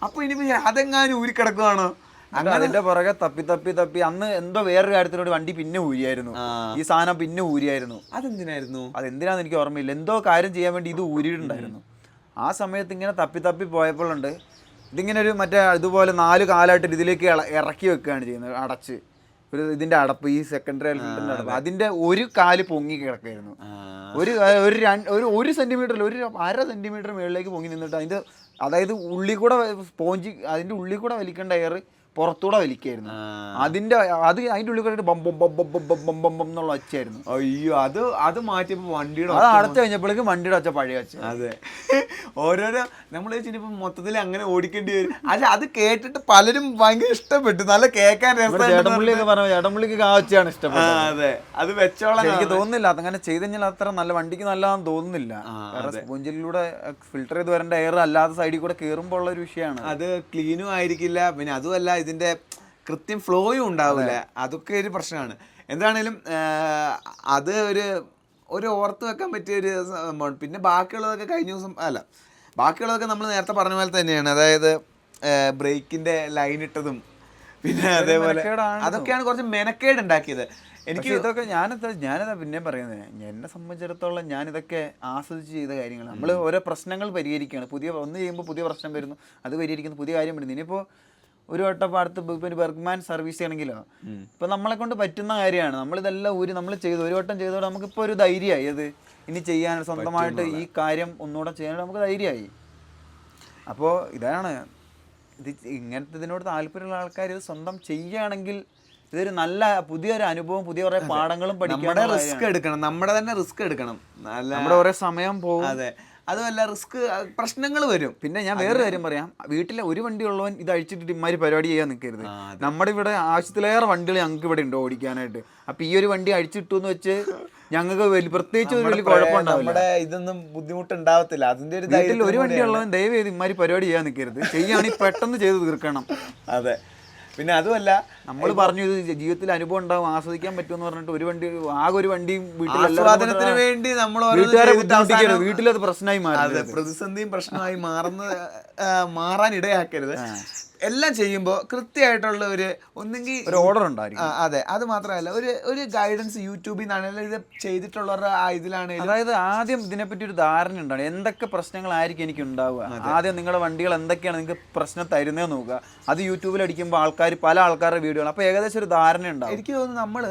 അപ്പോൾ ഇനിയിപ്പോൾ അതെങ്ങാനും ഊരിക്കിടക്കുവാണോ? അങ്ങനെ അതിന്റെ പുറകെ തപ്പി അന്ന് എന്തോ വേറൊരു കാര്യത്തിനോട് വണ്ടി പിന്നെ ഊരിയായിരുന്നു, ഈ സാധനം പിന്നെ ഊരിയായിരുന്നു. അതെന്തിനാന്ന് എനിക്ക് ഓർമ്മയില്ല. എന്തോ കാര്യം ചെയ്യാൻ വേണ്ടി ഇത് ഊരിയിട്ടുണ്ടായിരുന്നു. ആ സമയത്ത് ഇങ്ങനെ തപ്പി പോയപ്പോഴുണ്ട് ഇതിങ്ങനെ ഒരു മറ്റേ ഇതുപോലെ 4 കാലായിട്ട് ഇതിലേക്ക് ഇറക്കി വെക്കുകയാണ് ചെയ്യുന്നത്, അടച്ച് ഒരു ഇതിന്റെ അടപ്പ്, ഈ സെക്കൻഡറി ഫിൽറ്ററിന്റെ അടപ്പ്. അതിന്റെ ഒരു കാല് പൊങ്ങി കിടക്കായിരുന്നു. ഒരു സെന്റിമീറ്ററിൽ ഒരു 1/2 സെന്റിമീറ്റർ മുകളിലേക്ക് പൊങ്ങി നിന്നിട്ട് അതിന്റെ, അതായത് ഉള്ളിൽ കൂടെ സ്പോഞ്ച്, അതിന്റെ ഉള്ളിൽ കൂടെ വലിക്കേണ്ട എയർ പുറത്തൂടെ വലിക്കായിരുന്നു. അതിന്റെ ഉള്ളിൽ കൂടെ ബം എന്നുള്ള ഒച്ചയായിരുന്നു. അയ്യോ, അത് മാറ്റിയപ്പോൾ വണ്ടിയുടെ അത് അടച്ചു കഴിഞ്ഞപ്പോഴേക്കും വണ്ടിയുടെ ഒച്ച പഴയ ഒച്ച. അതെ, ഓരോരോ നമ്മൾ വെച്ചിട്ട് മൊത്തത്തിൽ അങ്ങനെ ഓടിക്കേണ്ടി വരും. അത് കേട്ടിട്ട് പലരും ഭയങ്കര ഇഷ്ടപ്പെട്ടു, നല്ല കേൾക്കാൻ ചേട്ടൻപുള്ളിക്ക് ആ ഒച്ചയാണ് ഇഷ്ടപ്പെട്ടത്. അതെ, അത് വെച്ചോളാം. എനിക്ക് തോന്നുന്നില്ല അതങ്ങനെ ചെയ്ത് കഴിഞ്ഞാൽ അത്ര നല്ല വണ്ടിക്ക് നല്ലതാണെന്ന് തോന്നുന്നില്ല. സ്പോഞ്ചിലൂടെ ഫിൽറ്റർ ചെയ്ത് വരേണ്ട എയർ അല്ലാതെ സൈഡിൽ കൂടെ കയറുമ്പോൾ ഉള്ള ഒരു വിഷയമാണ്. അത് ക്ലീനും ആയിരിക്കില്ല, പിന്നെ അതുമല്ല ഇതിന്റെ കൃത്യം ഫ്ലോയും ഉണ്ടാവില്ല. അതൊക്കെ ഒരു പ്രശ്നമാണ്. എന്താണേലും അത് ഒരു ഓർത്ത് വെക്കാൻ പറ്റിയൊരു സംഭവം. പിന്നെ ബാക്കിയുള്ളതൊക്കെ കഴിഞ്ഞ ദിവസം ബാക്കിയുള്ളതൊക്കെ നമ്മൾ നേരത്തെ പറഞ്ഞ പോലെ തന്നെയാണ്. അതായത് ബ്രേക്കിന്റെ ലൈൻ ഇട്ടതും പിന്നെ അതേപോലെ അതൊക്കെയാണ് കുറച്ച് മെനക്കേട് ഉണ്ടാക്കിയത്. എനിക്ക് ഇതൊക്കെ ഞാനതാ പിന്നെയും പറയുന്നത്, എന്നെ സംബന്ധിച്ചിടത്തോളം ഞാനിതൊക്കെ ആസ്വദിച്ച് ചെയ്ത കാര്യങ്ങൾ. നമ്മൾ ഓരോ പ്രശ്നങ്ങൾ പരിഹരിക്കുകയാണ്. ഒന്ന് ചെയ്യുമ്പോൾ പുതിയ പ്രശ്നം വരുന്നു, അത് പരിഹരിക്കുന്നു, പുതിയ കാര്യം വരുന്നു. ഇനിയിപ്പോൾ ഒരു വട്ടം അടുത്ത് ഇപ്പം ബർഗ്മാൻ സർവീസ് ചെയ്യണമെങ്കിലോ ഇപ്പം നമ്മളെ കൊണ്ട് പറ്റുന്ന കാര്യമാണ്. നമ്മളിതെല്ലാം നമ്മൾ ചെയ്തു, ഒരു വട്ടം ചെയ്തോടെ നമുക്കിപ്പോൾ ഒരു ധൈര്യമായി അത് ഇനി ചെയ്യാൻ, സ്വന്തമായിട്ട് ഈ കാര്യം ഒന്നുകൂടെ ചെയ്യാൻ നമുക്ക് ധൈര്യമായി. അപ്പോൾ ഇതാണ് ഇങ്ങനത്തെ ഇതിനോട് താല്പര്യമുള്ള ആൾക്കാർ ഇത് സ്വന്തം ചെയ്യുകയാണെങ്കിൽ ഇതൊരു നല്ല പുതിയൊരു അനുഭവം, പുതിയ കുറേ പാഠങ്ങളും പഠിക്കണം. നമ്മുടെ തന്നെ റിസ്ക് എടുക്കണം. നമ്മുടെ കുറേ സമയം പോകും. അതെ, അതുമല്ല പ്രശ്നങ്ങൾ വരും. പിന്നെ ഞാൻ വേറൊരു കാര്യം പറയാം, വീട്ടിലെ ഒരു വണ്ടി ഉള്ളവൻ ഇത് അഴിച്ചിട്ട് ഇമാതിരി പരിപാടി ചെയ്യാൻ നിൽക്കരുത്. നമ്മുടെ ഇവിടെ ആവശ്യത്തിലേറെ വണ്ടികൾ ഞങ്ങൾക്ക് ഇവിടെ ഉണ്ട് ഓടിക്കാനായിട്ട്. അപ്പൊ ഈ ഒരു വണ്ടി അഴിച്ചിട്ടു എന്ന് വെച്ച് ഞങ്ങൾക്ക് പ്രത്യേകിച്ച് ഒരു വലിയ കുഴപ്പമുണ്ടാവില്ല, ഇതൊന്നും ബുദ്ധിമുട്ടുണ്ടാവത്തില്ല. അതിന്റെ വീട്ടിൽ ഒരു വണ്ടി ഉള്ളവൻ ദയവ് ചെയ്ത് ഇമാതിരി പരിപാടി ചെയ്യാൻ നിൽക്കരുത്. ചെയ്യുകയാണെങ്കിൽ പെട്ടെന്ന് ചെയ്ത് തീർക്കണം. അതെ, പിന്നെ അതുമല്ല നമ്മൾ പറഞ്ഞു ഇത് ജീവിതത്തിൽ അനുഭവം ഉണ്ടാവും, ആസ്വദിക്കാൻ പറ്റുമെന്ന് പറഞ്ഞിട്ട് ആകെ ഒരു വണ്ടിയും ആസ്വാദനത്തിന് വേണ്ടി നമ്മൾ വീട്ടിലത് പ്രശ്നമായി മാറി, പ്രതിസന്ധിയും പ്രശ്നമായി മാറാൻ ഇടയാക്കരുത്. എല്ലാം ചെയ്യുമ്പോൾ കൃത്യമായിട്ടുള്ള ഒന്നെങ്കിൽ ഒരു ഓർഡർ ഉണ്ടായിരിക്കും. അതെ, അത് മാത്രമല്ല ഒരു ഗൈഡൻസ് യൂട്യൂബിൽ നിന്നാണ് ഇത് ചെയ്തിട്ടുള്ളവരുടെ ഇതിലാണ്. അതായത് ആദ്യം ഇതിനെപ്പറ്റി ഒരു ധാരണ ഉണ്ടാവും, എന്തൊക്കെ പ്രശ്നങ്ങളായിരിക്കും എനിക്ക് ഉണ്ടാവുക. ആദ്യം നിങ്ങളുടെ വണ്ടികൾ എന്തൊക്കെയാണ് നിങ്ങൾക്ക് പ്രശ്നം തരുന്നതെന്ന് നോക്കുക. അത് യൂട്യൂബിൽ അടിക്കുമ്പോൾ പല ആൾക്കാരുടെ വീഡിയോ ആണ്. അപ്പോൾ ഏകദേശം ഒരു ധാരണ ഉണ്ടാവും. എനിക്ക് തോന്നുന്നു നമ്മൾ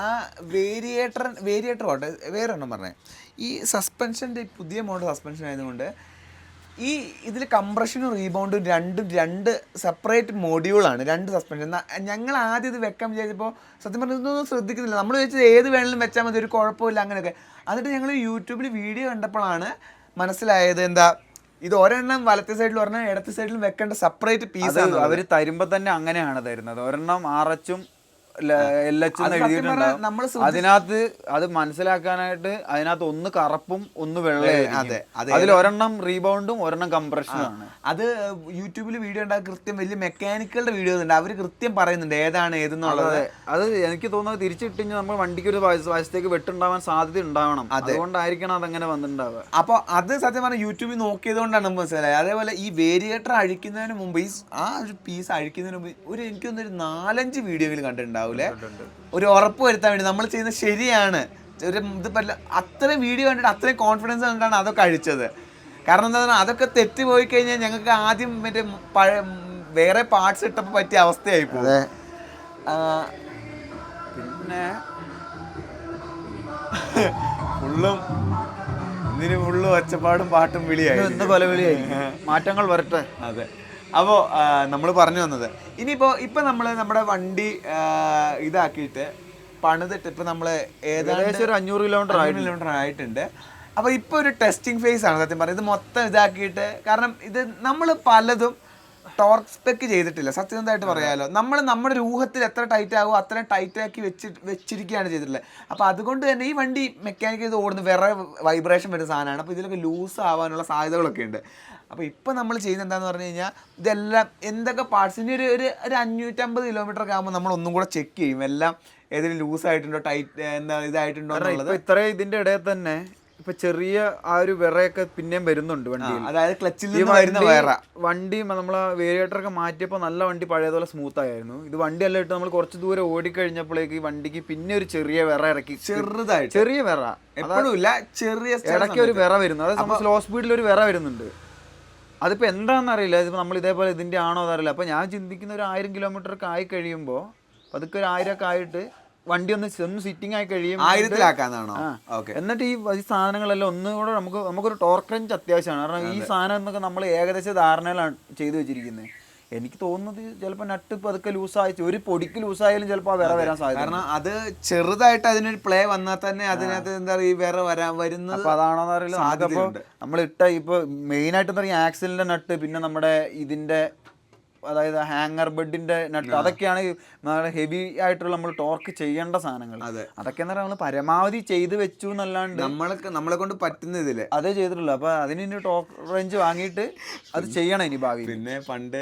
ആ വേരിയേറ്റർ പോട്ടെ, വേറെ ഒന്നും പറഞ്ഞേ, ഈ സസ്പെൻഷൻ്റെ പുതിയ മോഡൽ സസ്പെൻഷൻ ആയതുകൊണ്ട് ഈ ഇതിൽ കംപ്രഷനും റീബൗണ്ടും രണ്ട് സെപ്പറേറ്റ് മൊഡ്യൂളാണ്, 2 സസ്പെൻഷൻ. ഞങ്ങൾ ആദ്യം ഇത് വെക്കാൻ വിചാരിച്ചപ്പോൾ സത്യം പറഞ്ഞാൽ ഇതൊന്നും ശ്രദ്ധിക്കുന്നില്ല. നമ്മൾ വെച്ചത് ഏത് വേണമെങ്കിലും വെച്ചാൽ മതി, ഒരു കുഴപ്പമില്ല അങ്ങനെയൊക്കെ. എന്നിട്ട് ഞങ്ങൾ യൂട്യൂബിൽ വീഡിയോ കണ്ടപ്പോഴാണ് മനസ്സിലായത് ഇത് ഒരെണ്ണം വലത്തെ സൈഡിൽ ഒരെണ്ണം ഇടത്തെ സൈഡിലും വെക്കേണ്ട സെപ്പറേറ്റ് പീസ്. അവർ തരുമ്പോൾ തന്നെ അങ്ങനെയാണ് തരുന്നത്. ഒരെണ്ണം RH-ഉം LH എഴുതിയിട്ടുണ്ടാവും. അതിനകത്ത് അത് മനസ്സിലാക്കാനായിട്ട് അതിനകത്ത് ഒന്ന് കറുപ്പും ഒന്ന് വെള്ളയും, അതിൽ ഒരെണ്ണം റീബൗണ്ടും ഒരെണ്ണം കംപ്രഷനും ആണ്. അത് യൂട്യൂബിൽ വീഡിയോ ഉണ്ടാകും, കൃത്യം വലിയ മെക്കാനിക്കലുടെ വീഡിയോസ് ഉണ്ട്, അവർ കൃത്യം പറയുന്നുണ്ട് ഏതാണ് ഏതെന്നുള്ളത്. അത് എനിക്ക് തോന്നുന്നത് തിരിച്ചിട്ട് നമ്മൾ വണ്ടിക്ക് ഒരു വശത്തേക്ക് വെട്ടുണ്ടാവാൻ സാധ്യത ഉണ്ടാവണം, അതുകൊണ്ടായിരിക്കണം അതങ്ങനെ വന്നിട്ടുണ്ടാവുക. അപ്പോൾ അത് സത്യം പറഞ്ഞാൽ യൂട്യൂബിൽ നോക്കിയത് കൊണ്ടാണ് നമുക്ക് മനസ്സിലായത്. അതേപോലെ ഈ വേരിയേറ്റർ അഴിക്കുന്നതിന് മുമ്പ് ആ ഒരു പീസ് അഴിക്കുന്നതിന് മുമ്പ് എനിക്കൊന്നൊരു 4-5 വീഡിയോയിൽ കണ്ടിട്ടുണ്ടാവും. ഒരു ഉറപ്പ് വരുത്താൻ വേണ്ടി നമ്മൾ ചെയ്യുന്നത് ശരിയാണ്. അത്രയും വീഡിയോ കണ്ടിട്ട് അത്രയും കോൺഫിഡൻസ് കണ്ടാണ് അതൊക്കെ അഴിച്ചത്. കാരണം എന്താ പറഞ്ഞാൽ അതൊക്കെ തെറ്റുപോയി കഴിഞ്ഞാൽ ഞങ്ങൾക്ക് ആദ്യം വേറെ പാർട്സ് ഇട്ടപ്പോൾ പറ്റിയ അവസ്ഥയായിപ്പോയി. പിന്നെ ഫുള്ളും ഒച്ചപ്പാടും പാട്ടും വിളിയായി, ഇന്ന് കൊലവിളിയായി. മാറ്റങ്ങൾ വരട്ടെ. അതെ. അപ്പോൾ നമ്മൾ പറഞ്ഞു വന്നത് ഇപ്പൊ നമ്മൾ നമ്മുടെ വണ്ടി ഇതാക്കിയിട്ട് പണിതിട്ട് ഇപ്പൊ നമ്മൾ ഏകദേശം ഒരു 500 കിലോമീറ്റർ ആയിട്ടുണ്ട്. അപ്പോൾ ഇപ്പോൾ ഒരു ടെസ്റ്റിംഗ് ഫേസ് ആണ് സത്യം പറഞ്ഞത്. ഇത് മൊത്തം ഇതാക്കിയിട്ട്, കാരണം ഇത് നമ്മൾ പലതും ടോർക്ക് സ്പെക്ക് ചെയ്തിട്ടില്ല സത്യസന്ധമായിട്ട് പറയാമല്ലോ. നമ്മൾ നമ്മുടെ രൂഹത്തിൽ എത്ര ടൈറ്റ് ആകുമോ അത്രയും ടൈറ്റ് ആക്കി വെച്ചിരിക്കുകയാണ് ചെയ്തിട്ടുള്ളത്. അപ്പോൾ അതുകൊണ്ട് തന്നെ ഈ വണ്ടി മെക്കാനിക്കൽ ഇത് ഓടുന്ന വേറെ വൈബ്രേഷൻ വരുന്ന സാധനമാണ്. അപ്പോൾ ഇതിലൊക്കെ ലൂസ് ആവാനുള്ള സാധ്യതകളൊക്കെ ഉണ്ട്. അപ്പോൾ ഇപ്പോൾ നമ്മൾ ചെയ്യുന്നത് എന്താണെന്ന് പറഞ്ഞു കഴിഞ്ഞാൽ ഇതെല്ലാം എന്തൊക്കെ പാർട്സിന് ഒരു 550 കിലോമീറ്റർ ഒക്കെ ആകുമ്പോൾ നമ്മൾ ഒന്നും കൂടെ ചെക്ക് ചെയ്യും എല്ലാം ഏതെങ്കിലും ലൂസ് ആയിട്ടുണ്ടോ ടൈറ്റ് എന്താ ഇതായിട്ടുണ്ടോ എന്നുള്ളത്. ഇത്രയും ഇതിൻ്റെ ഇടയിൽ തന്നെ ഇപ്പൊ ചെറിയ ആ ഒരു വിറയൊക്കെ പിന്നെയും വരുന്നുണ്ട് വണ്ടി, അതായത് ക്ലച്ചിൽ നിന്ന് വരുന്ന വേറെ വണ്ടി നമ്മൾ വേരിയേറ്ററൊക്കെ മാറ്റിയപ്പോൾ നല്ല വണ്ടി പഴയതുപോലെ സ്മൂത്ത് ആയിരുന്നു. ഇത് വണ്ടി എല്ലാം ഇട്ട് നമ്മൾ കുറച്ച് ദൂരം ഓടിക്കഴിഞ്ഞപ്പോഴേക്ക് ഈ വണ്ടിക്ക് പിന്നെ ഒരു ചെറിയ വിറ ഇറക്കി, ചെറിയ വിറ, എപ്പോഴും ഇല്ല, ചെറിയ ഇടയ്ക്ക് ഒരു വിറ വരുന്നു. അതായത് നമ്മൾ സ്ലോ സ്പീഡിൽ ഒരു വിറ വരുന്നുണ്ട്. അതിപ്പോൾ എന്താണെന്ന് അറിയില്ല, ഇതിപ്പോൾ നമ്മൾ ഇതേപോലെ ഇതിൻ്റെ ആണോ എന്നറിയില്ല. അപ്പോൾ ഞാൻ ചിന്തിക്കുന്ന ഒരു 1000 കിലോമീറ്ററൊക്കെ ആയി കഴിയുമ്പോൾ അതൊക്കെ ഒരു 1000 ഒക്കെ ആയിട്ട് വണ്ടി ഒന്ന് സിറ്റിംഗ് ആയി കഴിയുമ്പോൾ 1000-ലാക്കാന്നാണോ? എന്നിട്ട് ഈ സാധനങ്ങളെല്ലാം ഒന്നുകൂടെ നമുക്കൊരു ടോർക്ക് റേഞ്ച് അത്യാവശ്യമാണ്. കാരണം ഈ സാധനം എന്നൊക്കെ നമ്മൾ ഏകദേശം ധാരണയിലാണ് ചെയ്തു വെച്ചിരിക്കുന്നത്. എനിക്ക് തോന്നുന്നത് ചിലപ്പോൾ നട്ട് പതുക്കെ ലൂസായി, ഒരു പൊടിക്ക് ലൂസായാലും ചിലപ്പോൾ ആ വിറ വരാൻ സാധ്യത. കാരണം അത് ചെറുതായിട്ട് അതിനൊരു പ്ലേ വന്നാൽ തന്നെ അതിനകത്ത് എന്താ പറയുക ഈ വിറ വരുന്നത്. അപ്പോൾ അതാണോന്ന് അറിയില്ല. അപ്പോൾ നമ്മളിട്ട ഇപ്പോൾ മെയിനായിട്ട് എന്താ പറയുക ആക്സിലിൻ്റെ നട്ട്, പിന്നെ നമ്മുടെ ഇതിൻ്റെ അതായത് ഹാങ്ങർ ബെഡിന്റെ നട്ട്, അതൊക്കെയാണ് ഹെവി ആയിട്ടുള്ള നമ്മൾ ടോർക്ക് ചെയ്യേണ്ട സാധനങ്ങൾ. അതൊക്കെ എന്താ പറയുക നമ്മൾ പരമാവധി ചെയ്ത് വെച്ചു എന്നല്ലാണ്ട് നമ്മളെ കൊണ്ട് പറ്റുന്ന ഇതില് അതേ ചെയ്തിട്ടുള്ളൂ. അപ്പൊ അതിന് ടോർക്ക് റേഞ്ച് വാങ്ങിയിട്ട് അത് ചെയ്യണം ഇനി ഭാവി. പിന്നെ പണ്ട്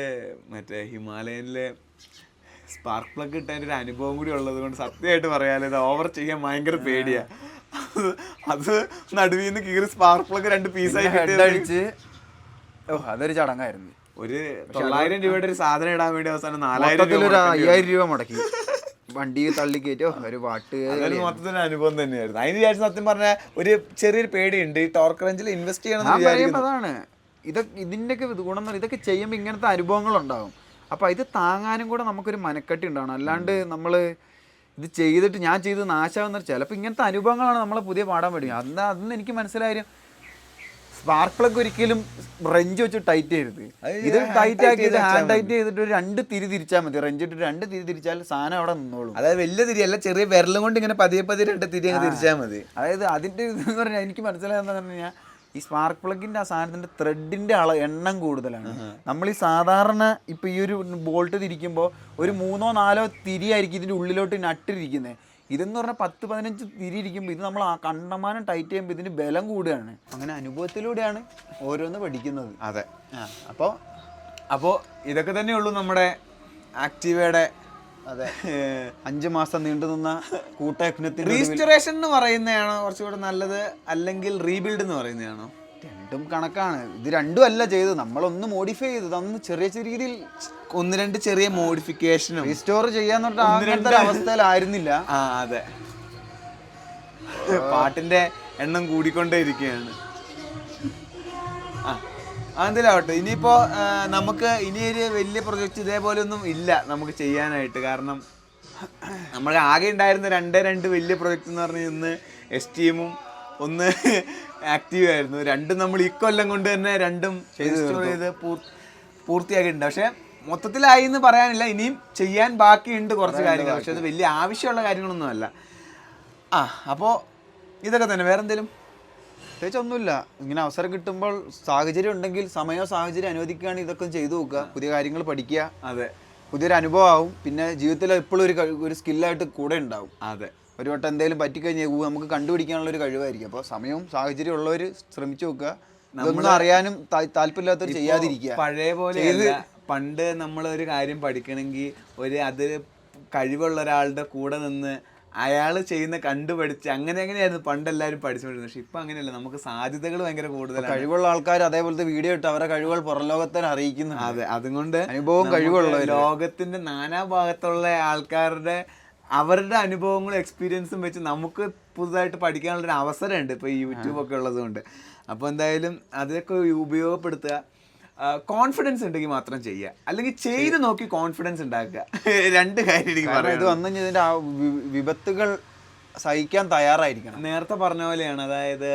മറ്റേ ഹിമാലയനിലെ സ്പാർക്ക് പ്ലഗ് ഇട്ടതിന്റെ ഒരു അനുഭവം കൂടി ഉള്ളത് കൊണ്ട് സത്യമായിട്ട് പറയാലോ ഇത് ഓവർ ചെയ്യാൻ ഭയങ്കര പേടിയാ. അത് നടുവിന്ന് കീറി സ്പാർക്ക് പ്ലഗ് 2 പീസായി അടിച്ച് അതൊരു ചടങ്ങായിരുന്നു. ഒരു 900 രൂപയുടെ ഒരു സാധനം ഇടാൻ വേണ്ടി അവസാനം 5000 രൂപ മുടക്കി വണ്ടി തള്ളി കയറ്റോ ഒരു പാട്ട്. മൊത്തത്തിന് അനുഭവം തന്നെയായിരുന്നു. അതിന് വിചാരിച്ച സത്യം പറഞ്ഞാൽ ഒരു ചെറിയൊരു പേടിയുണ്ട് ഈ ടോർക്ക് റേഞ്ചിൽ ഇൻവെസ്റ്റ് ചെയ്യണം. അതാണ് ഇതിൻ്റെയൊക്കെ ഗുണം എന്ന് പറയുന്നത്, ഇതൊക്കെ ചെയ്യുമ്പോൾ ഇങ്ങനത്തെ അനുഭവങ്ങളുണ്ടാകും. അപ്പോൾ ഇത് താങ്ങാനും കൂടെ നമുക്കൊരു മനക്കെട്ടി ഉണ്ടാവണം. അല്ലാണ്ട് നമ്മൾ ഇത് ചെയ്തിട്ട് ഞാൻ ചെയ്ത് നാശമാകുന്ന ചിലപ്പോൾ ഇങ്ങനത്തെ അനുഭവങ്ങളാണ് നമ്മളെ പുതിയ പാടാൻ പഠിക്കുക. അതൊന്നും എനിക്ക് മനസ്സിലായാലും സ്പാർക്ക് പ്ലഗ് ഒരിക്കലും റെഞ്ച് വെച്ച് ടൈറ്റ് ചെയ്യരുത്. ഇത് ടൈറ്റ് ആക്കിയിട്ട് ഹാൻഡ് ടൈറ്റ് ചെയ്തിട്ട് ഒരു 2 തിരി തിരിച്ചാൽ മതി. റെഞ്ച് ഇട്ടിട്ട് 2 തിരി തിരിച്ചാൽ സാധനം അവിടെ നിന്നോളും. അതായത് വലിയ തിരിയല്ല, ചെറിയ വിരലും കൊണ്ട് ഇങ്ങനെ പതിയെ 2 തിരി തിരിച്ചാൽ മതി. അതായത് അതിൻ്റെ ഇതെന്ന് പറഞ്ഞാൽ എനിക്ക് മനസ്സിലായെന്ന് പറഞ്ഞു കഴിഞ്ഞാൽ ഈ സ്പാർക്ക് പ്ലഗിൻ്റെ ആ സാധനത്തിൻ്റെ ത്രെഡിൻ്റെ എണ്ണം കൂടുതലാണ്. നമ്മൾ ഈ സാധാരണ ഇപ്പോൾ ഈ ഒരു ബോൾട്ട് തിരിക്കുമ്പോൾ ഒരു 3-4 തിരിയായിരിക്കും ഇതിൻ്റെ ഉള്ളിലോട്ട് നട്ടിരിക്കുന്നത്. ഇതെന്ന് പറഞ്ഞാൽ 10-15 തിരി ഇരിക്കുമ്പോൾ ഇത് നമ്മൾ ആ കണ്ടമാനം ടൈറ്റ് ചെയ്യുമ്പോൾ ഇതിന് ബലം കൂടുകയാണ്. അങ്ങനെ അനുഭവത്തിലൂടെയാണ് ഓരോന്ന് പഠിക്കുന്നത്. അതെ. അപ്പോൾ ഇതൊക്കെ തന്നെയുള്ളൂ നമ്മുടെ ആക്റ്റീവയുടെ 5 മാസം നീണ്ടു നിന്ന കൂട്ടയജ്ഞത്തിന്. റീസ്റ്റോറേഷൻ എന്ന് പറയുന്നതാണോ കുറച്ചുകൂടെ നല്ലത്, അല്ലെങ്കിൽ റീബിൽഡ് എന്ന് പറയുന്നതാണോ? രണ്ടും കണക്കാണ്. ഇത് രണ്ടും അല്ല ചെയ്തത്, നമ്മളൊന്ന് മോഡിഫൈ ചെയ്തത്. അന്ന് ചെറിയ രീതിയിൽ 1-2 ചെറിയ മോഡിഫിക്കേഷനും റീസ്റ്റോർ ചെയ്യാന്നുള്ള അവസ്ഥയിലായിരുന്നില്ല. അതെ, പാട്ടിന്റെ എണ്ണം കൂടിക്കൊണ്ടേ ഇരിക്കുകയാണ്. എന്തിലാവട്ടെ, ഇനിയിപ്പോ നമുക്ക് ഇനിയൊരു വലിയ പ്രൊജക്റ്റ് ഇതേപോലെ ഒന്നും ഇല്ല നമുക്ക് ചെയ്യാനായിട്ട്. കാരണം നമ്മൾ ആകെ ഉണ്ടായിരുന്ന 2 വലിയ പ്രൊജക്റ്റ് എന്ന് പറഞ്ഞാൽ ഒന്ന് എസ്റ്റീമും ഒന്ന് ആക്റ്റീവ് ആയിരുന്നു. രണ്ടും നമ്മൾ ഈ കൊല്ലം കൊണ്ട് തന്നെ രണ്ടും ചെയ്ത് പൂർത്തിയാക്കിയിട്ടുണ്ട്. പക്ഷെ മൊത്തത്തിലായി എന്ന് പറയാനില്ല, ഇനിയും ചെയ്യാൻ ബാക്കിയുണ്ട് കുറച്ച് കാര്യങ്ങൾ. പക്ഷെ അത് വലിയ ആവശ്യമുള്ള കാര്യങ്ങളൊന്നും അല്ല. അപ്പോൾ ഇതൊക്കെ തന്നെ. വേറെ എന്തെങ്കിലും പ്രത്യേകിച്ചൊന്നുമില്ല. ഇങ്ങനെ അവസരം കിട്ടുമ്പോൾ സാഹചര്യം ഉണ്ടെങ്കിൽ സാഹചര്യം അനുവദിക്കുകയാണെങ്കിൽ ഇതൊക്കെ ചെയ്തു നോക്കുക. പുതിയ കാര്യങ്ങൾ പഠിക്കുക. അതെ, പുതിയൊരു അനുഭവമാവും. പിന്നെ ജീവിതത്തിൽ എപ്പോഴും ഒരു സ്കില്ലായിട്ട് കൂടെ ഉണ്ടാവും. അതെ, ഒരു വട്ടം എന്തെങ്കിലും പറ്റിക്കഴിഞ്ഞാൽ നമുക്ക് കണ്ടുപിടിക്കാനുള്ള ഒരു കഴിവായിരിക്കും. അപ്പോൾ സമയവും സാഹചര്യം ഉള്ളവർ ശ്രമിച്ചു നോക്കുക. ഇതൊന്നും അറിയാനും താല്പര്യമില്ലാത്തവർ ചെയ്യാതിരിക്കുക. പഴയ പോലെ പണ്ട് നമ്മൾ ഒരു കാര്യം പഠിക്കണമെങ്കിൽ അതിൽ കഴിവുള്ള ഒരാളുടെ കൂടെ നിന്ന് അയാൾ ചെയ്യുന്ന കണ്ടുപഠിച്ച് അങ്ങനെയായിരുന്നു പണ്ട് എല്ലാവരും പഠിച്ചുകൊണ്ടിരുന്നത്. പക്ഷെ ഇപ്പം അങ്ങനെയല്ല, നമുക്ക് സാധ്യതകൾ ഭയങ്കര കൂടുതലാണ്. കഴിവുള്ള ആൾക്കാർ അതേപോലത്തെ വീഡിയോ ഇട്ട് അവരുടെ കഴിവുകൾ പുറം ലോകത്തിന് അറിയിക്കുന്നു. അതെ, അതുകൊണ്ട് അനുഭവം കഴിവുള്ള ലോകത്തിന്റെ നാനാഭാഗത്തുള്ള ആൾക്കാരുടെ അവരുടെ അനുഭവങ്ങളും എക്സ്പീരിയൻസും വെച്ച് നമുക്ക് പുതുതായിട്ട് പഠിക്കാനുള്ളൊരു അവസരമുണ്ട് ഇപ്പോൾ ഈ യൂട്യൂബൊക്കെ ഉള്ളത് കൊണ്ട്. അപ്പോൾ എന്തായാലും അതൊക്കെ ഉപയോഗപ്പെടുത്തുക. കോൺഫിഡൻസ് ഉണ്ടെങ്കിൽ മാത്രം ചെയ്യുക, അല്ലെങ്കിൽ ചെയ്ത് നോക്കി കോൺഫിഡൻസ് ഉണ്ടാക്കുക. രണ്ട് കാര്യം എനിക്ക് ഇത് പറയാം. വന്നു ഇതിന്റെ വിപത്തുകൾ സഹിക്കാൻ തയ്യാറായിരിക്കണം. നേരത്തെ പറഞ്ഞ പോലെയാണ്, അതായത്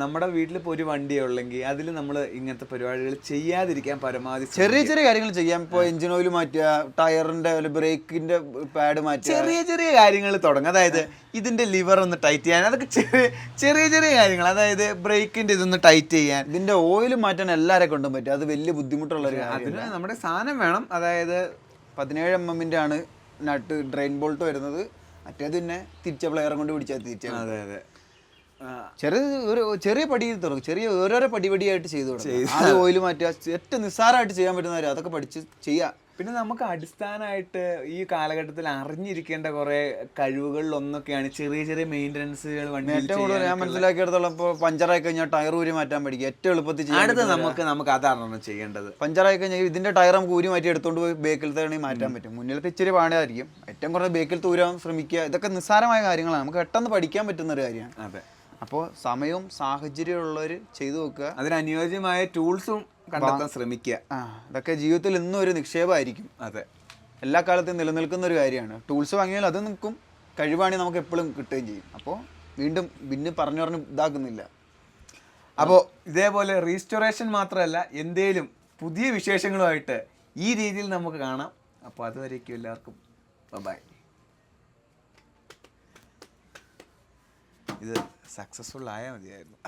നമ്മുടെ വീട്ടിൽ ഇപ്പോൾ ഒരു വണ്ടിയേ ഉള്ളെങ്കിൽ അതിൽ നമ്മൾ ഇങ്ങനത്തെ പരിപാടികൾ ചെയ്യാതിരിക്കാൻ പരമാവധി ചെറിയ ചെറിയ കാര്യങ്ങൾ ചെയ്യാം. ഇപ്പോൾ എഞ്ചിൻ ഓയിൽ മാറ്റുക, ടയറിന്റെ ബ്രേക്കിന്റെ പാഡ് മാറ്റുക, ചെറിയ ചെറിയ കാര്യങ്ങൾ തുടങ്ങും. അതായത് ഇതിന്റെ ലിവർ ഒന്ന് ടൈറ്റ് ചെയ്യാൻ, അതൊക്കെ ചെറിയ ചെറിയ കാര്യങ്ങൾ. അതായത് ബ്രേക്കിന്റെ ഇതൊന്ന് ടൈറ്റ് ചെയ്യാൻ, ഇതിന്റെ ഓയിൽ മാറ്റാൻ എല്ലാവരെ കൊണ്ടും പറ്റും. അത് വലിയ ബുദ്ധിമുട്ടുള്ള ഒരു കാര്യം. അതിന് നമ്മുടെ സാധനം വേണം. അതായത് 17 mm ആണ് നട്ട് ഡ്രെയിൻ ബോൾട്ട് വരുന്നത്. മറ്റേത് പിന്നെ തിരിച്ച പ്ലെയറും കൊണ്ട് പിടിച്ചാൽ തിരിച്ചാൽ. അതെ അതെ, ചെറിയ പടിയിൽ തുടങ്ങും. ചെറിയ ഓരോരോ പടിപടിയായിട്ട് ചെയ്തു തുടങ്ങും. അത് ഓയിൽ മാറ്റുക, ഏറ്റവും നിസ്സാരമായിട്ട് ചെയ്യാൻ പറ്റുന്ന കാര്യം അതൊക്കെ പഠിച്ച് ചെയ്യാം. പിന്നെ നമുക്ക് അടിസ്ഥാനമായിട്ട് ഈ കാലഘട്ടത്തിൽ അറിഞ്ഞിരിക്കേണ്ട കുറെ കഴിവുകളിൽ ഒന്നൊക്കെയാണ് ചെറിയ ചെറിയ മെയിൻ്റനൻസുകൾ. ഏറ്റവും കൂടുതൽ ഞാൻ മനസ്സിലാക്കിയെടുത്തോളം ഇപ്പോൾ പഞ്ചറായി കഴിഞ്ഞാൽ ടയർ ഊരി മാറ്റാൻ പഠിക്കുക, ഏറ്റവും എളുപ്പത്തിൽ ചെയ്യാൻ. അടുത്ത് നമുക്ക് അതാണ് ചെയ്യേണ്ടത്. പഞ്ചറായി കഴിഞ്ഞാൽ ഇതിന്റെ ടയർ നമുക്ക് ഊരി മാറ്റി എടുത്തോണ്ട് പോയി ബേക്കിലത്തെ ആണെങ്കിൽ മാറ്റാൻ പറ്റും. മുന്നിലത്തെ ഇച്ചിരി പാടായിരിക്കും, ഏറ്റവും കുറഞ്ഞ ബേക്കിൽ ഊരാൻ ശ്രമിക്കുക. ഇതൊക്കെ നിസ്സാരമായ കാര്യങ്ങളാണ്, നമുക്ക് പെട്ടെന്ന് പഠിക്കാൻ പറ്റുന്ന ഒരു കാര്യമാണ്. അതെ, അപ്പോൾ സമയവും സാഹചര്യവും ഉള്ളവർ ചെയ്തു നോക്കുക. അതിനനുയോജ്യമായ ടൂൾസും കണ്ടെത്താൻ ശ്രമിക്കുക. ഇതൊക്കെ ജീവിതത്തിൽ ഇന്നും ഒരു നിക്ഷേപമായിരിക്കും. അതെ, എല്ലാ കാലത്തും നിലനിൽക്കുന്ന ഒരു കാര്യമാണ്. ടൂൾസ് വാങ്ങിയാൽ അത് നിൽക്കും, കഴിവാണെങ്കിൽ നമുക്ക് എപ്പോഴും കിട്ടുകയും ചെയ്യും. അപ്പോൾ വീണ്ടും പിന്നെ പറഞ്ഞു ഇതാക്കുന്നില്ല. അപ്പോൾ ഇതേപോലെ റീസ്റ്റോറേഷൻ മാത്രമല്ല, എന്തേലും പുതിയ വിശേഷങ്ങളുമായിട്ട് ഈ രീതിയിൽ നമുക്ക് കാണാം. അപ്പോൾ അതുവരേക്കും എല്ലാവർക്കും ബൈ. ഇത് സക്സസ്ഫുൾ ആയാൽ മതിയായിരുന്നു.